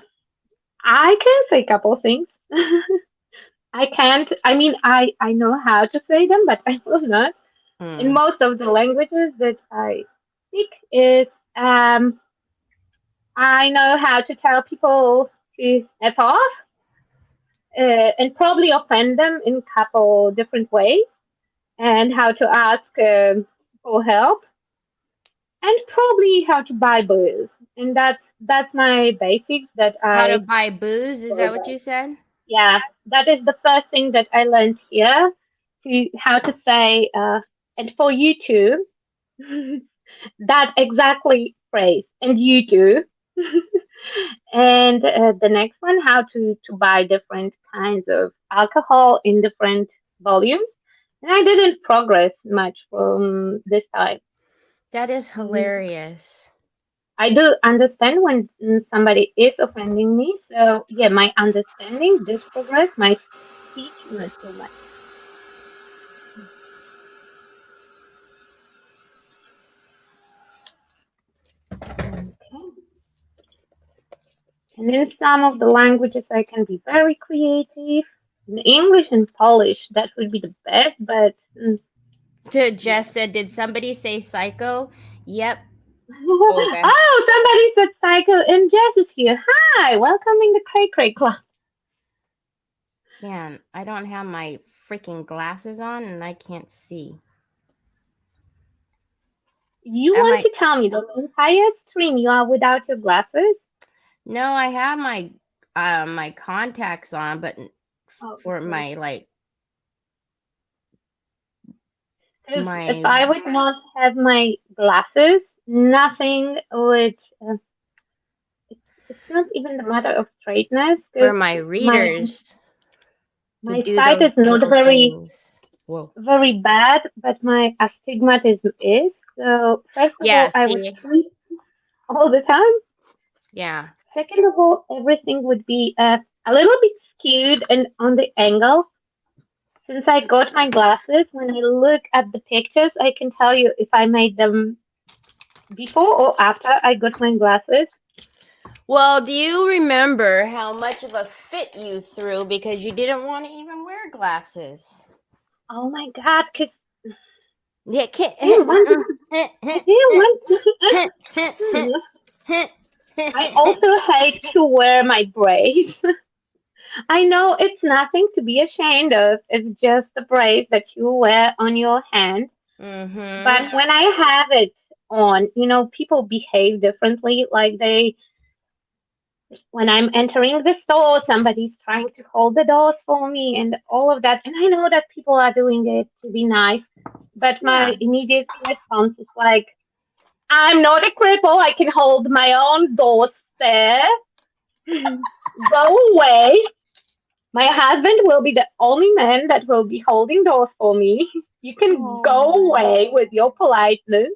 I can say a couple things. I can't. I mean, I know how to say them, but I will not. In Mm. most of the languages that I speak, is I know how to tell people to F off, and probably offend them in a couple different ways, and how to ask for help, and probably how to buy booze. And that's my basics that How to I buy booze? Is that what you said? yeah, that is the first thing that I learned here to how to say and for you too. That exactly phrase and you too. And the next one, how to buy different kinds of alcohol in different volumes. And I didn't progress much from this time. That is Mm, hilarious. I do understand when somebody is offending me. So yeah, my understanding did progress. My speech not so much. Okay. And in some of the languages, I can be very creative. In English and Polish, that would be the best, but Jess said, "Did somebody say psycho?" Yep, Olga. oh, somebody said psycho, and Jess is here. Hi, welcome in the Cray Cray Club. Man, I don't have my freaking glasses on and I can't see. You Am want I? to tell me the entire stream you are without your glasses? No, I have my contacts on, but Oh, for okay. my like Because if my I would not have my glasses, nothing would. It's not even the matter of straightness, for because my my readers to my do sight those is not little very things. Whoa. very bad, but my astigmatism is. So first of Yeah, all, I would see. sleep all the time. Yeah. Second of all, everything would be a little bit skewed and on the angle. Since I got my glasses, when I look at the pictures, I can tell you if I made them before or after I got my glasses. Well, do you remember how much of a fit you threw because you didn't want to even wear glasses? Oh my God, because Yeah, I didn't want I didn't want I also hate to wear my braids. I know it's nothing to be ashamed of. It's just the braid that you wear on your hand. Mm-hmm. But when I have it on, people behave differently. Like when I'm entering the store, somebody's trying to hold the doors for me and all of that. And I know that people are doing it to be nice. But Yeah. my immediate response is like, I'm not a cripple. I can hold my own doors there. Go away. My husband will be the only man that will be holding doors for me. You can go Oh. away with your politeness.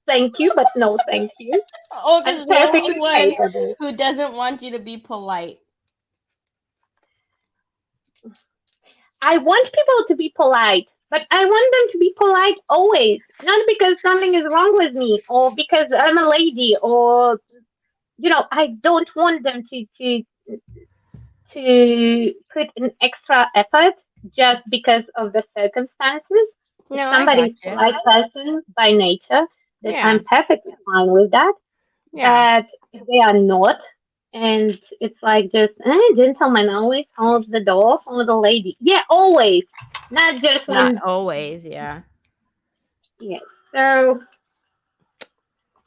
Thank you, but no thank you. I'm Olga's the only perfectly one capable. who doesn't want you to be polite. I want people to be polite, but I want them to be polite always. Not because something is wrong with me or because I'm a lady or, I don't want them to put an extra effort just because of the circumstances. If No, I somebody's a gotcha. polite person by nature, then Yeah. I'm perfectly fine with that. Yeah. But if they are not, and it's like just gentleman always holds the door for the lady. Yeah, always, not just Not when. always, yeah. Yes. So,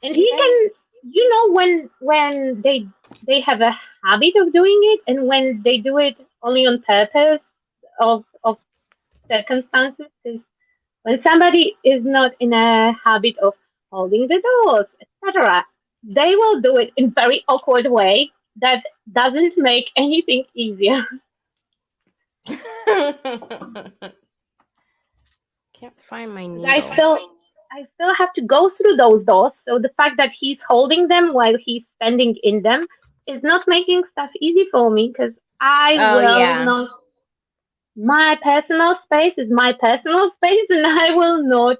and he Okay. can, when they have a habit of doing it, and when they do it only on purpose of circumstances. 'Cause when somebody is not in a habit of holding the doors, etc., they will do it in very awkward way that doesn't make anything easier. Can't find my 'Cause I needle. still I still have to go through those doors. So the fact that he's holding them while he's standing in them is not making stuff easy for me because I Oh will yeah. not. My personal space is my personal space, and I will not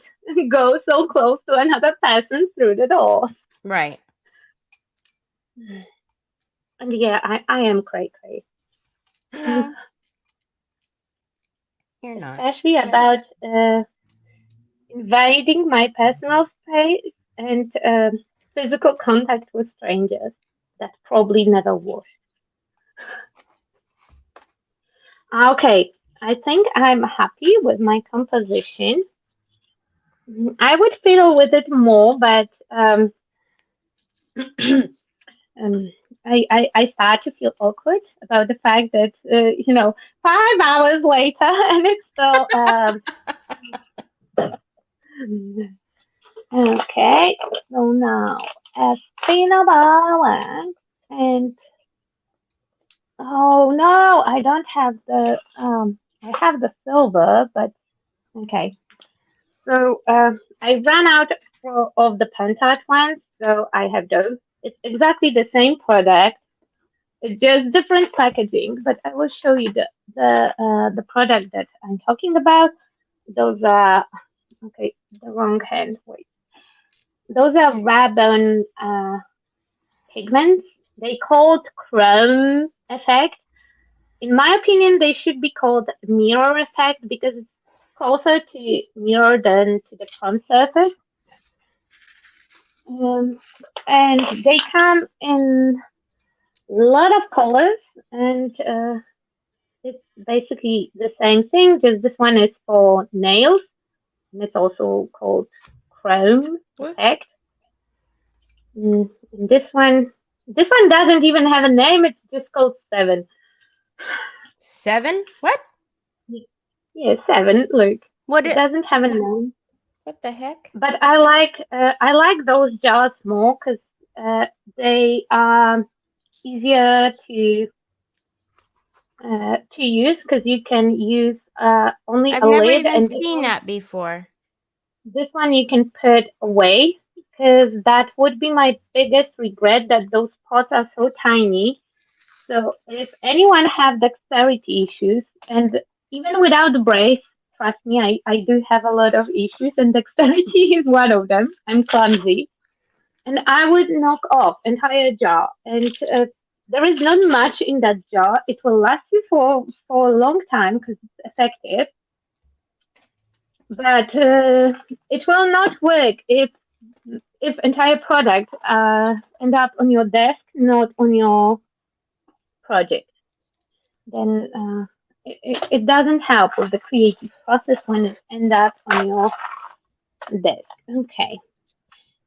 go so close to another person through the door. Right. And yeah, I am cray cray, No, you're not. especially about invading my personal space and physical contact with strangers. That probably never was. Okay, I think I'm happy with my composition. I would fiddle with it more, but um, I start to feel awkward about the fact that 5 hours later and it's still okay. So now it's been a balance and oh no, I don't have the I have the silver, but okay. So I ran out of the Pentat ones, so I have those. It's exactly the same product. It's just different packaging, but I will show you the product that I'm talking about. Those are okay, the wrong hand. Wait, those are Rabon pigments. They called chrome effect. In my opinion, they should be called mirror effect because it's closer to mirror than to the chrome surface. Um, and they come in a lot of colors and it's basically the same thing, just this one is for nails, and it's also called Chrome What? Effect. And this one doesn't even have a name. It's just called Seven. 7? What? Yeah, Seven. Look, What it it doesn't have a name, what the heck? but I like those jars more because they are easier to use because you can use only I've a never lid, even and seen that before. this one you can put away because that would be my biggest regret that those pots are so tiny. So if anyone have dexterity issues, and even without the brace, trust me, I do have a lot of issues, and dexterity is one of them. I'm clumsy, and I would knock off entire jar, and there is not much in that jar. It will last you for a long time because it's effective, but it will not work if entire product end up on your desk, not on your project. Then it doesn't help with the creative process when it ends up on your desk. Okay.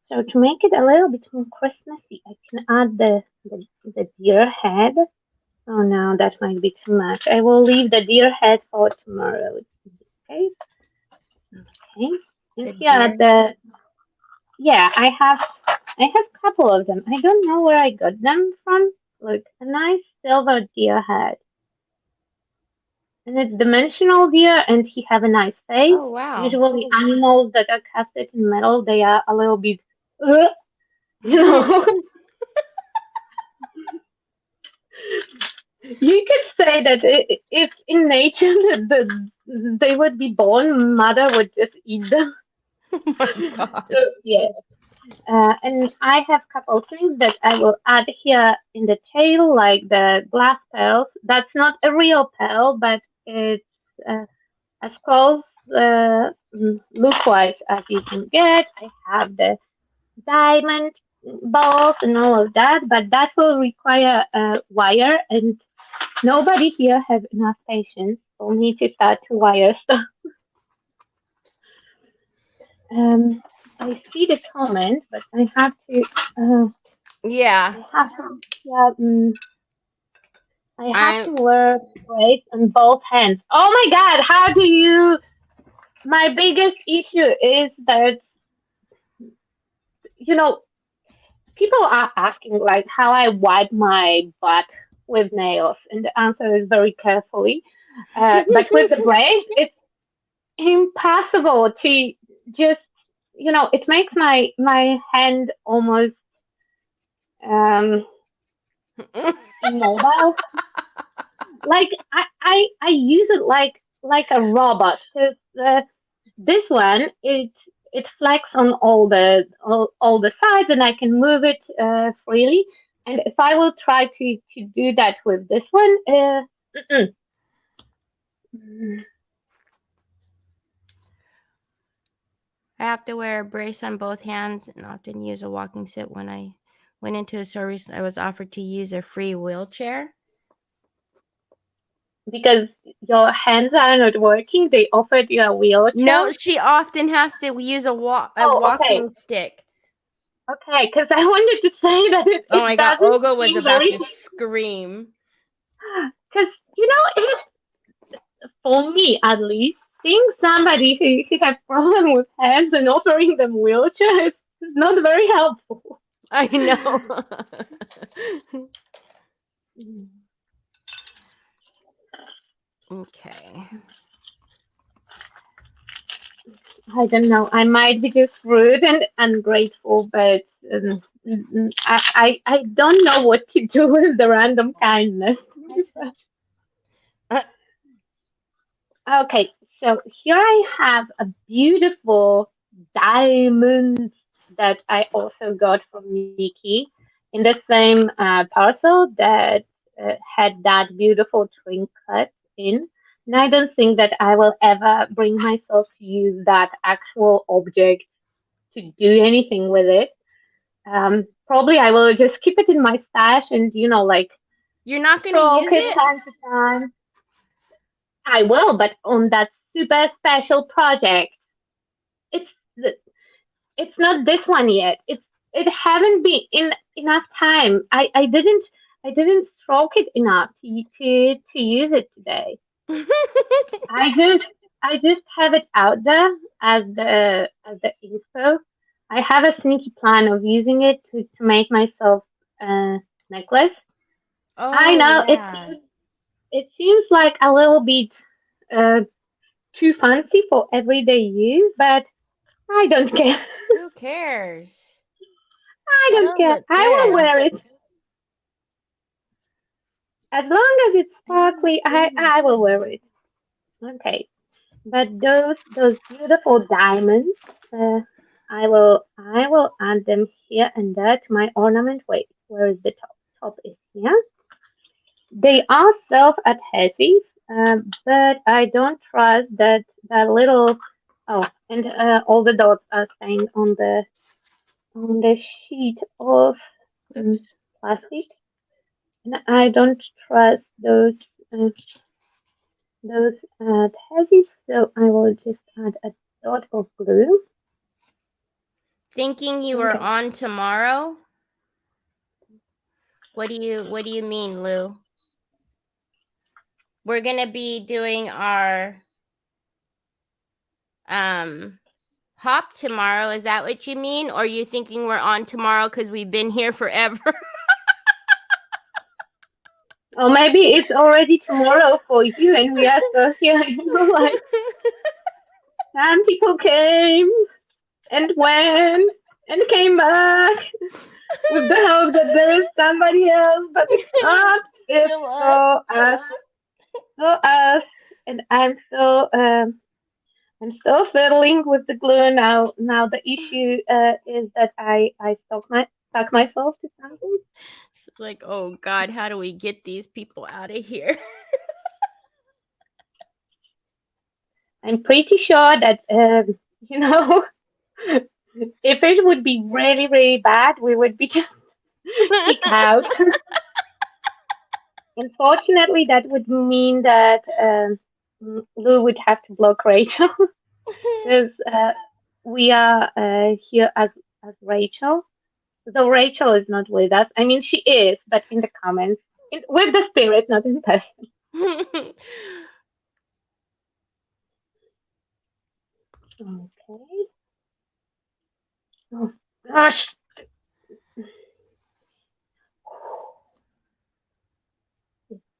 So to make it a little bit more Christmassy, I can add the deer head. Oh no, that might be too much. I will leave the deer head for tomorrow. Okay. Okay. And The here are deer. the yeah, I have a couple of them. I don't know where I got them from. Look, a nice silver deer head. And it's dimensional deer and he have a nice face. Oh wow. Usually animals that are casted in metal, they are a little bit uh, you know. You could say that if in nature they would be born, mother would just eat them. Oh my So god. yeah, and I have couple things that I will add here in the tail, like the glass pearls. That's not a real pearl, but it's as close look-wise as you can get. I have the diamond balls and all of that, but that will require a wire, and nobody here has enough patience for me to start to wire stuff. Um, I see the comment, but uh, Yeah. I have to, yeah, I have I'm to wear brace on both hands. Oh my God, how do you? My biggest issue is that, you know, people are asking like how I wipe my butt with nails, and the answer is very carefully. But with the brace, it's impossible to just, it makes my hand almost um, immobile. Like I use it like a robot. 'Cause, this one it flex on all the sides, and I can move it freely. And if I will try to do that with this one, mm-mm. I have to wear a brace on both hands and often use a walking stick. When I went into a store recently, I was offered to use a free wheelchair. Because your hands are not working, they offered you a wheelchair. No, she often has to use a Oh, okay, walking stick. okay. Because I wanted to say that Oh it my god, doesn't Olga was seem about very. to scream. Because it for me at least, seeing somebody who has problem with hands and offering them wheelchair is not very helpful. I know. Okay. I don't know. I might be just rude and ungrateful, but I don't know what to do with the random kindness. Uh, Okay, so here I have a beautiful diamond that I also got from Nikki in the same parcel that had that beautiful trinket in. And I don't think that I will ever bring myself to use that actual object to do anything with it. Probably I will just keep it in my stash and, like you're not going to stroke use it it? time to time. I will, but on that super special project. It's it's not this one yet. It haven't been in enough time. I didn't stroke it enough to use it today. I just I just have it out there as the inspo. I have a sneaky plan of using it to make myself a necklace. I Oh, know yeah. it seems like a little bit uh, too fancy for everyday use, but I don't care. Who cares? I don't That'll care. look I will good. wear it as long as it's I don't sparkly. I think. I will wear it. Okay, but those beautiful diamonds, uh, I will add them here and there to my ornament. Wait, where is the top? Top is here. They are self-adhesive, but I don't trust that little. Oh, and all the dots are staying on the sheet of Oops. plastic, and I don't trust uh, those adhesives. So I will just add a dot of glue. Thinking you were Okay. on tomorrow? What do you mean, Lou? We're gonna be doing our hop tomorrow. Is that what you mean? Or are you thinking we're on tomorrow because we've been here forever? Or maybe it's already tomorrow for you, and we are still here. Like some people came and went and came back with the hope that there is somebody else, but it's not. It's Still us. so us, so us, and I'm still fiddling with the glue now. Now the issue is that I stuck myself to something. Like, oh God, how do we get these people out of here? I'm pretty sure that you know if it would be really really bad, we would be just kicked out. Unfortunately, that would mean that Lou would have to block Rachel because we are here as Rachel. So Rachel is not with us. I mean, she is, but in the comments, with the spirit, not in person. Okay. Oh gosh.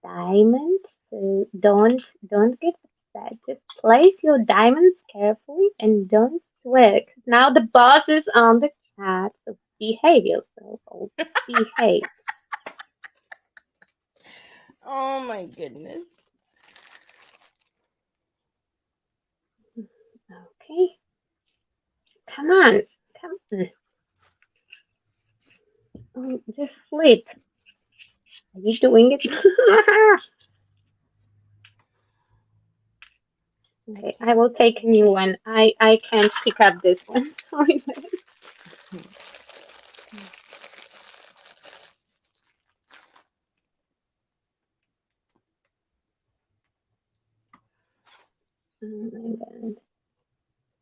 Diamonds. So don't get upset. Just place your diamonds carefully and don't sweat. 'Cause now the boss is on the chat. So behave yourself. Oh, behave. Oh my goodness. Okay. Come on. Come on. Just flip. Are you doing it? Okay, I will take a new one. I can't pick up this one. Sorry. Oh my God.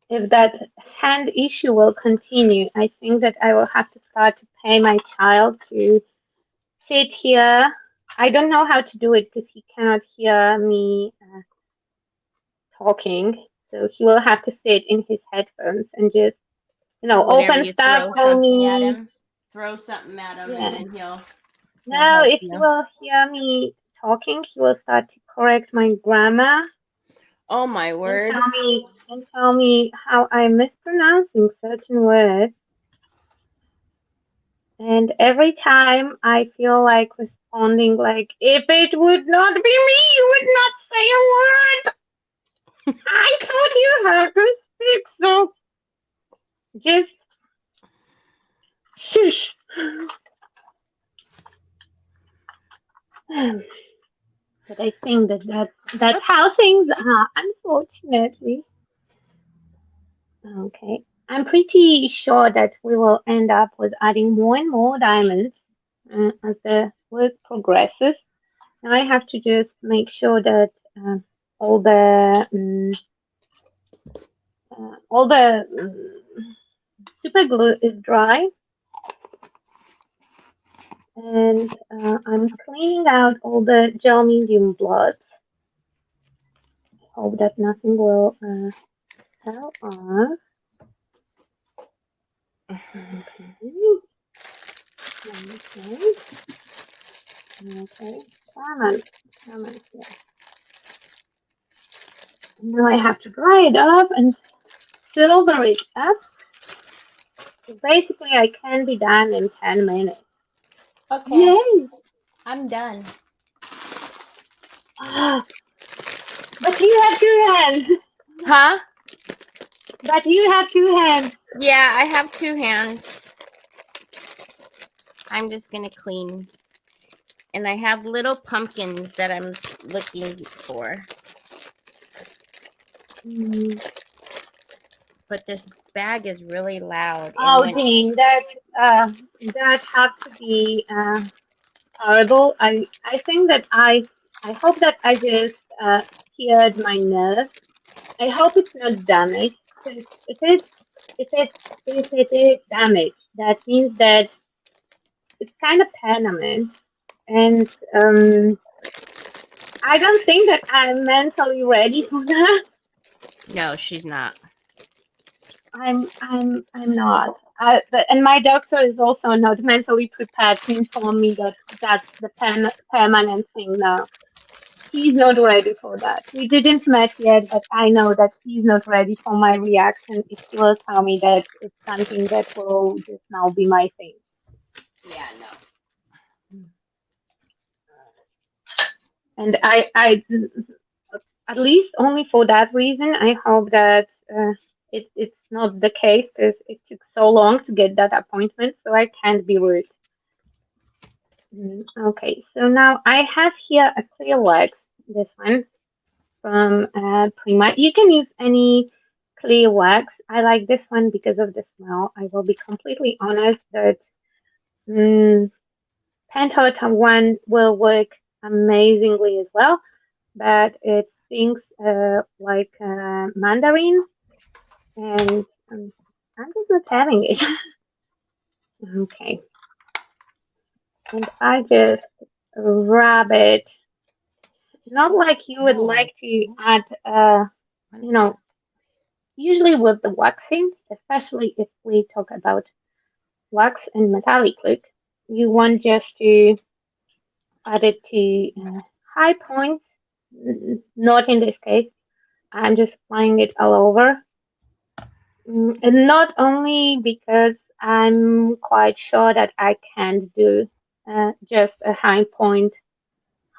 If that hand issue will continue, I think that I will have to start to pay my child to sit here. I don't know how to do it because he cannot hear me talking. So he will have to sit in his headphones and just, Whenever open you stuff, throw tell something at me. him, throw something at him, and Yeah. then he'll Now, help if he you. will hear me talking, he will start to correct my grammar Oh my word. and tell me how I'm mispronouncing certain words. And every time I feel like responding like, if it would not be me, you would not say a word. I taught you how to speak, so just shush. But I think that's how things are, unfortunately. Okay. I'm pretty sure that we will end up with adding more and more diamonds as the work progresses. Now I have to just make sure that all the super glue is dry, and I'm cleaning out all the gel medium bloods. I hope that nothing will fell off. Okay. Okay. Okay. Come on. Come on. Yeah. Now I have to dry it off and silver it up. So basically, I can be done in 10 minutes. Okay, Yay! I'm done. Ah, but you have to hands. Huh? But you have 2 hands. Yeah, I have 2 hands. I'm just gonna clean. And I have little pumpkins that I'm looking for. But this bag is really loud. Oh, Dean, that has to be horrible. I think that I hope that I just heard my nerve. I hope it's not damaged. Because if it is damaged, that means that it's kind of permanent, and I don't think that I'm mentally ready for that. No, she's not. I'm not. And my doctor is also not mentally prepared to inform me that that's the permanent thing now. He's not ready for that. We didn't met yet, but I know that he's not ready for my reaction if he will tell me that it's something that will just now be my thing. Yeah, no. And I at least only for that reason, I hope that it's not the case because it took so long to get that appointment, so I can't be rude. Okay, so now I have here a clear wax, this one from Prima. You can use any clear wax. I like this one because of the smell. I will be completely honest that Pantota one will work amazingly as well, but it stinks like mandarin, and I'm just not having it. Okay, and I just rub it. Not like you would like to add, you know, usually with the waxing, especially if we talk about wax and metallic look, you want just to add it to high points. Not in this case. I'm just applying it all over. And not only because I'm quite sure that I can't do just a high point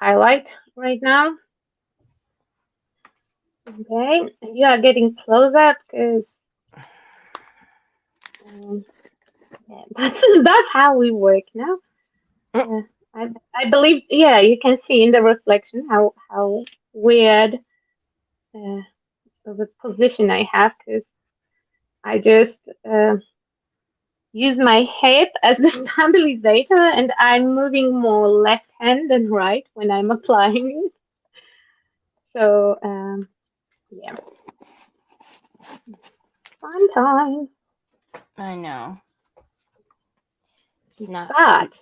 highlight right now. Okay, and you are getting close up because yeah, that's how we work now. I believe, yeah, you can see in the reflection how weird of a position I have because I just use my hip as the stabilizer and I'm moving more left hand than right when I'm applying it. So yeah, fun time. I know. It's not. But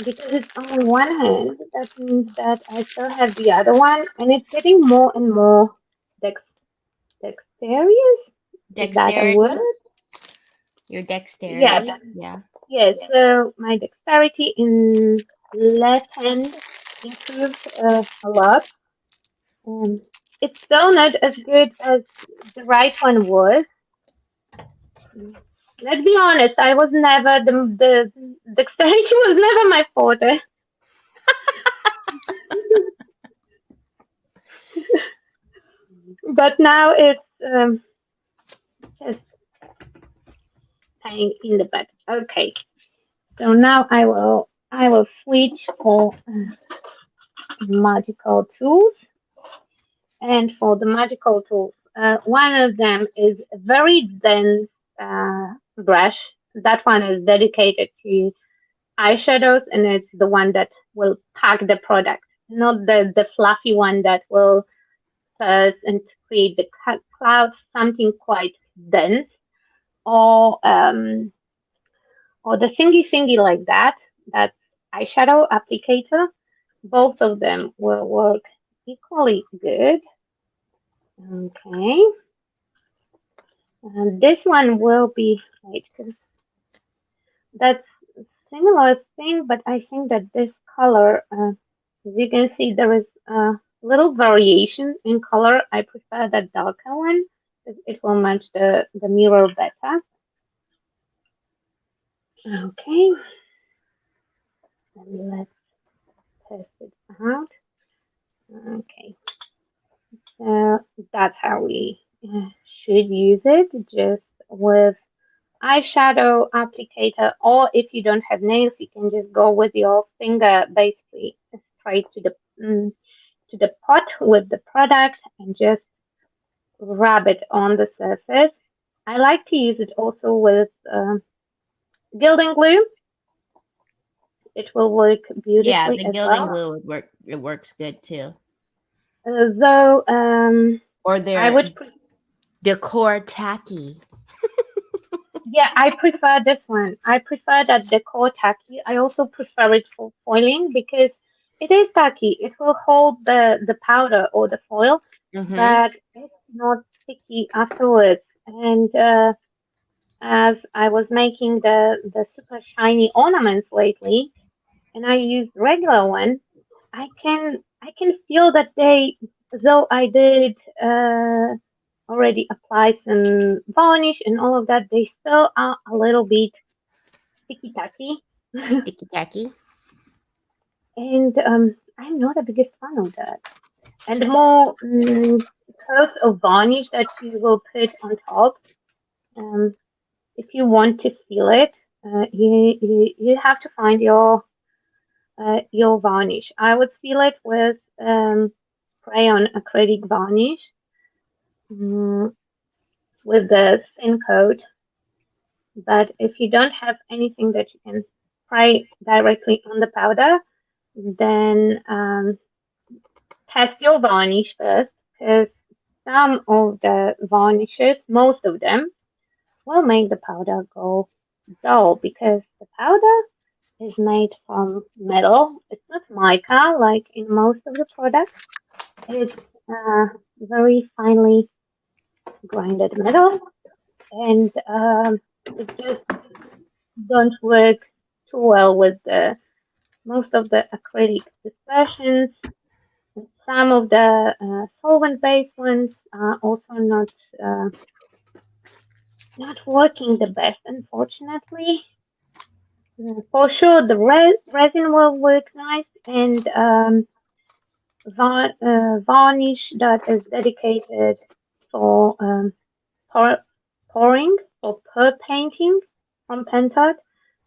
because it's only one hand, that means that I still have the other one, and it's getting more and more dex dexterous. Is that a Dexterity. word? Your Yeah, dexterity. Yeah. yes. So my dexterity in left hand improved a lot. Um, it's still not as good as the right one was. Let's be honest. I was never the dexterity was never my forte. But now it's just tying in the back. Okay. So now I will switch for magical tools. And for the magical tools, one of them is a very dense brush. That one is dedicated to eyeshadows, and it's the one that will pack the product, not the fluffy one that will fuzz and create the clouds. Something quite dense, or the thingy like that. That's eyeshadow applicator. Both of them will work equally good. Okay. And this one will be, wait, because that's a similar thing, but I think that this color, as you can see, there is a little variation in color. I prefer the darker one because it will match the mirror better. Okay. And let's test it out. Okay. So that's how we should use it, just with eyeshadow applicator, or if you don't have nails, you can just go with your finger basically straight to the pot with the product and just rub it on the surface. I like to use it also with gilding glue. It will work Yeah, beautifully the as gilding well. glue would work. It works good too. Though Or I their would, decor tacky. yeah, I prefer this one. I prefer that decor tacky. I also prefer it for foiling because it is tacky. It will hold the powder or the foil, Mm-hmm. but it's not sticky afterwards. And as I was making the super shiny ornaments lately, and I used regular one, I can feel that they, though I did already apply some varnish and all of that, they still are a little bit sticky tacky. Sticky tacky. And I'm not the biggest fan of that. And the more coat of varnish that you will put on top, um, if you want to seal it, you have to find your varnish. I would seal it with spray on acrylic varnish mm, with the thin coat. But if you don't have anything that you can spray directly on the powder, then test your varnish first, because some of the varnishes, most of them, will make the powder go dull because the powder is made from metal. It's not mica like in most of the products. It's very finely grinded metal, and it just don't work too well with the most of the acrylic dispersions. Some of the solvent-based ones are also uh, not working the best, unfortunately. For sure, the resin will work nice, and varnish that is dedicated for pour, pouring or per painting from Pentad.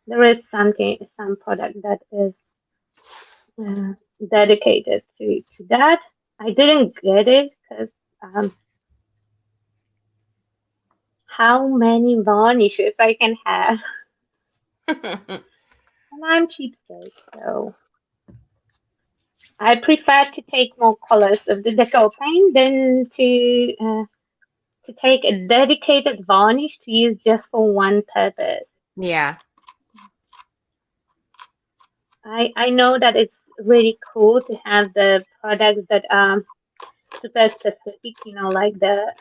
There is some product that is uh, dedicated to that. I didn't get it because how many varnishes I can have, and I'm cheapskate, so I prefer to take more colors of the decor paint than to take a dedicated varnish to use just for one purpose. Yeah. I know that it's really cool to have the products that are super specific, like the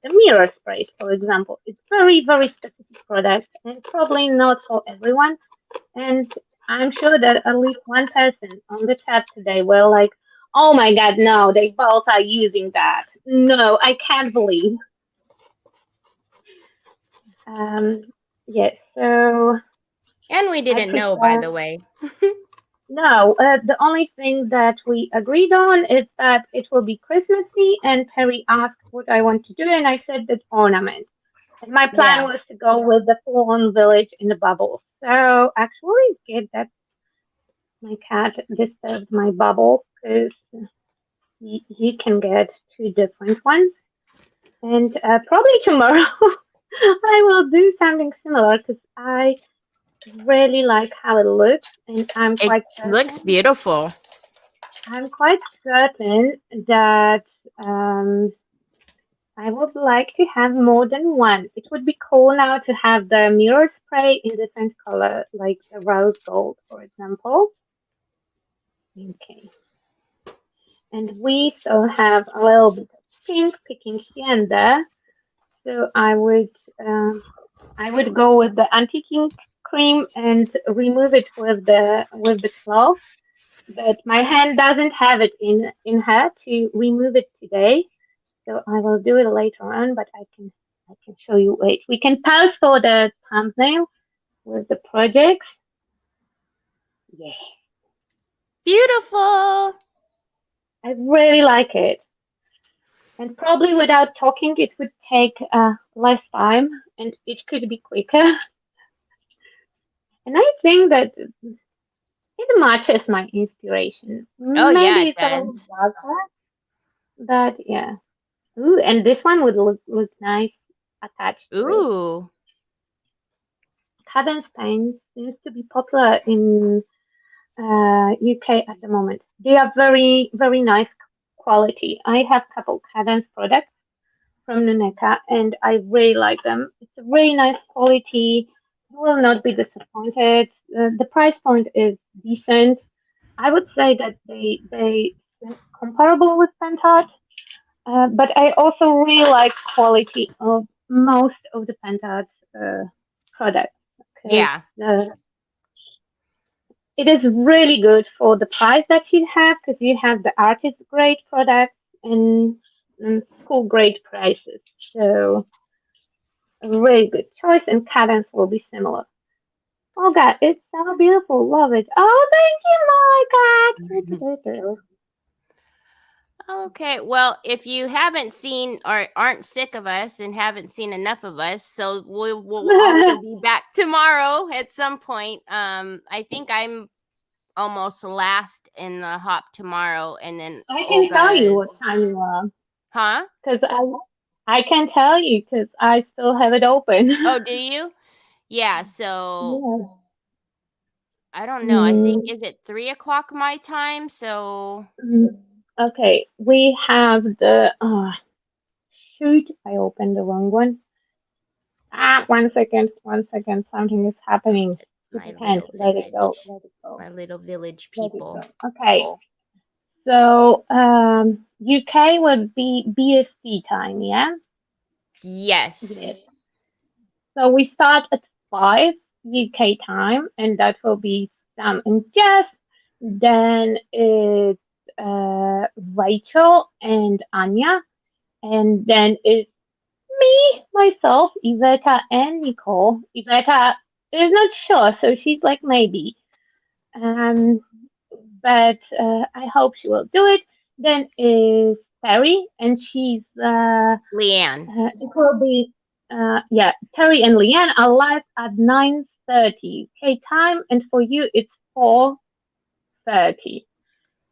mirror sprays, for example. It's very specific product and probably not for everyone. And I'm sure that at least one person on the chat today will like, oh my god, no, they both are using that. No, I can't believe. Um, yes, so And we I didn't know, by prefer. the way. No, the only thing that we agreed on is that it will be Christmassy, and Terry asked what I want to do, and I said that ornament. And my plan Yeah. was to go with the full-on village in the bubbles. So actually, it's good that my cat disturbed my bubble because he can get two different ones. And probably tomorrow I will do something similar because I really like how it looks, and It looks beautiful. I'm quite certain that um, I would like to have more than one. It would be cool now to have the mirror spray in different color, like the rose gold, for example. Okay. And we still have a little bit of pink picking here and there. So um, I would go with the anti-king cream and remove it with the cloth. But my hand doesn't have it in her to remove it today. So I will do it later on, but I can show you. Wait, we can pause for the thumbnail with the projects. Yeah, Beautiful. I really like it. And probably without talking, it would take less time and it could be quicker. And I think that it matches my inspiration. Oh yeah, Maybe it it's a little does. darker, but yeah. Ooh, and this one would look nice attached to it. Ooh. Cadence paint seems to be popular in UK at the moment. They are very, very nice quality. I have a couple Cadence products from Nuneka and I really like them. It's a really nice quality. You will not be disappointed. The price point is decent. I would say that they comparable with Pentart, but I also really like quality of most of the Pentart products because Yeah. it is really good for the price that you have because you have the artist grade products and school grade prices. So a really good choice, and Cadence will be similar. Oh God, it's so beautiful. Love it. Oh, thank you, my God. Okay, well, if you haven't seen or aren't sick of us and haven't seen enough of us, so we'll also be back tomorrow at some point. I think I'm almost last in the hop tomorrow, and then I can tell you Olga, what time you are huh? because I can tell you because I still have it open. Oh, do you? Yeah. So Yes. I don't know. I think Mm, is it 3 o'clock my time? So mm, okay, we have the. Shoot, I opened the wrong one. 1 second. Something is happening. it's Stupid hand. Let it go. Let it go. my little village Let it go. people. Okay. So, UK would be BST time, yeah? Yes. Yes. So we start at 5 UK time, and that will be Sam and Jeff. Then it's Rachel and Anya. And then it's me, myself, Iveta, and Nicole. Iveta is not sure, so she's like maybe. Um, but I hope she will do it. Then is Terry, and she's Leanne. it will be yeah, Terry and Leanne are live at 9:30 K time, and for you it's 4:30.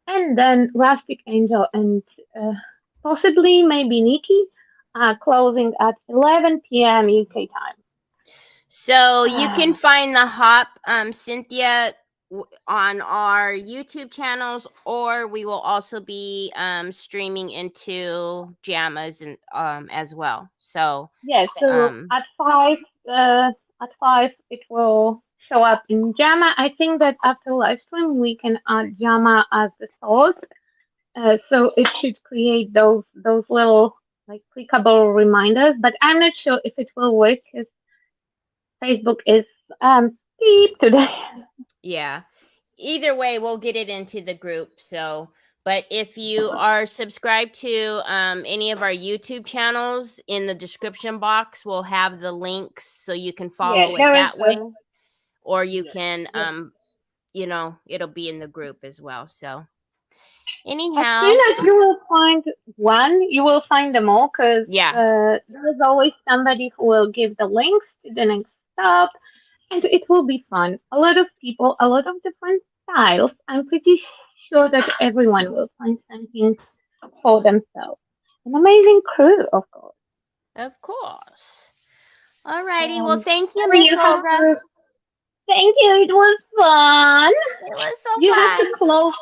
And then Rustic Angel and possibly maybe Nikki are closing at 11 p.m. UK time. So you can find the hop, Cynthia, on our YouTube channels, or we will also be streaming into Jammas and as well. So Yes, so um at 5 it will show up in Jama. I think that after live stream we can add Jama as the source. So it should create those little like clickable reminders, but I'm not sure if it will work because Facebook is deep today. yeah. Either way, we'll get it into the group. So, but if you are subscribed to any of our YouTube channels, in the description box, we'll have the links so you can Yeah, follow it there is that way, a or you can, yeah. it'll be in the group as well. So, As soon anyhow, as you will find one, you will find them all because yeah, there is always somebody who will give the links to the next stop, and it will be fun. A lot of people, a lot of different styles. I'm pretty sure that everyone will find something for themselves. An amazing crew, of course. of course. Alrighty. Well, Um, thank you, Harry, Miss you have Olga. to. Thank you. It was fun. It was so You have to fun. close.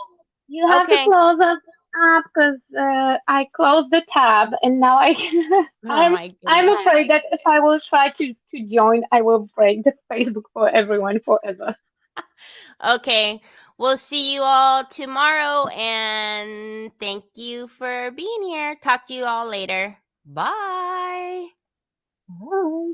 You have to Okay. close us up because I closed the tab and now I Oh I'm my I'm goodness. afraid that if I will try to join, I will break the Facebook for everyone forever. Okay. We'll see you all tomorrow, and thank you for being here. Talk to you all later. Bye. Bye.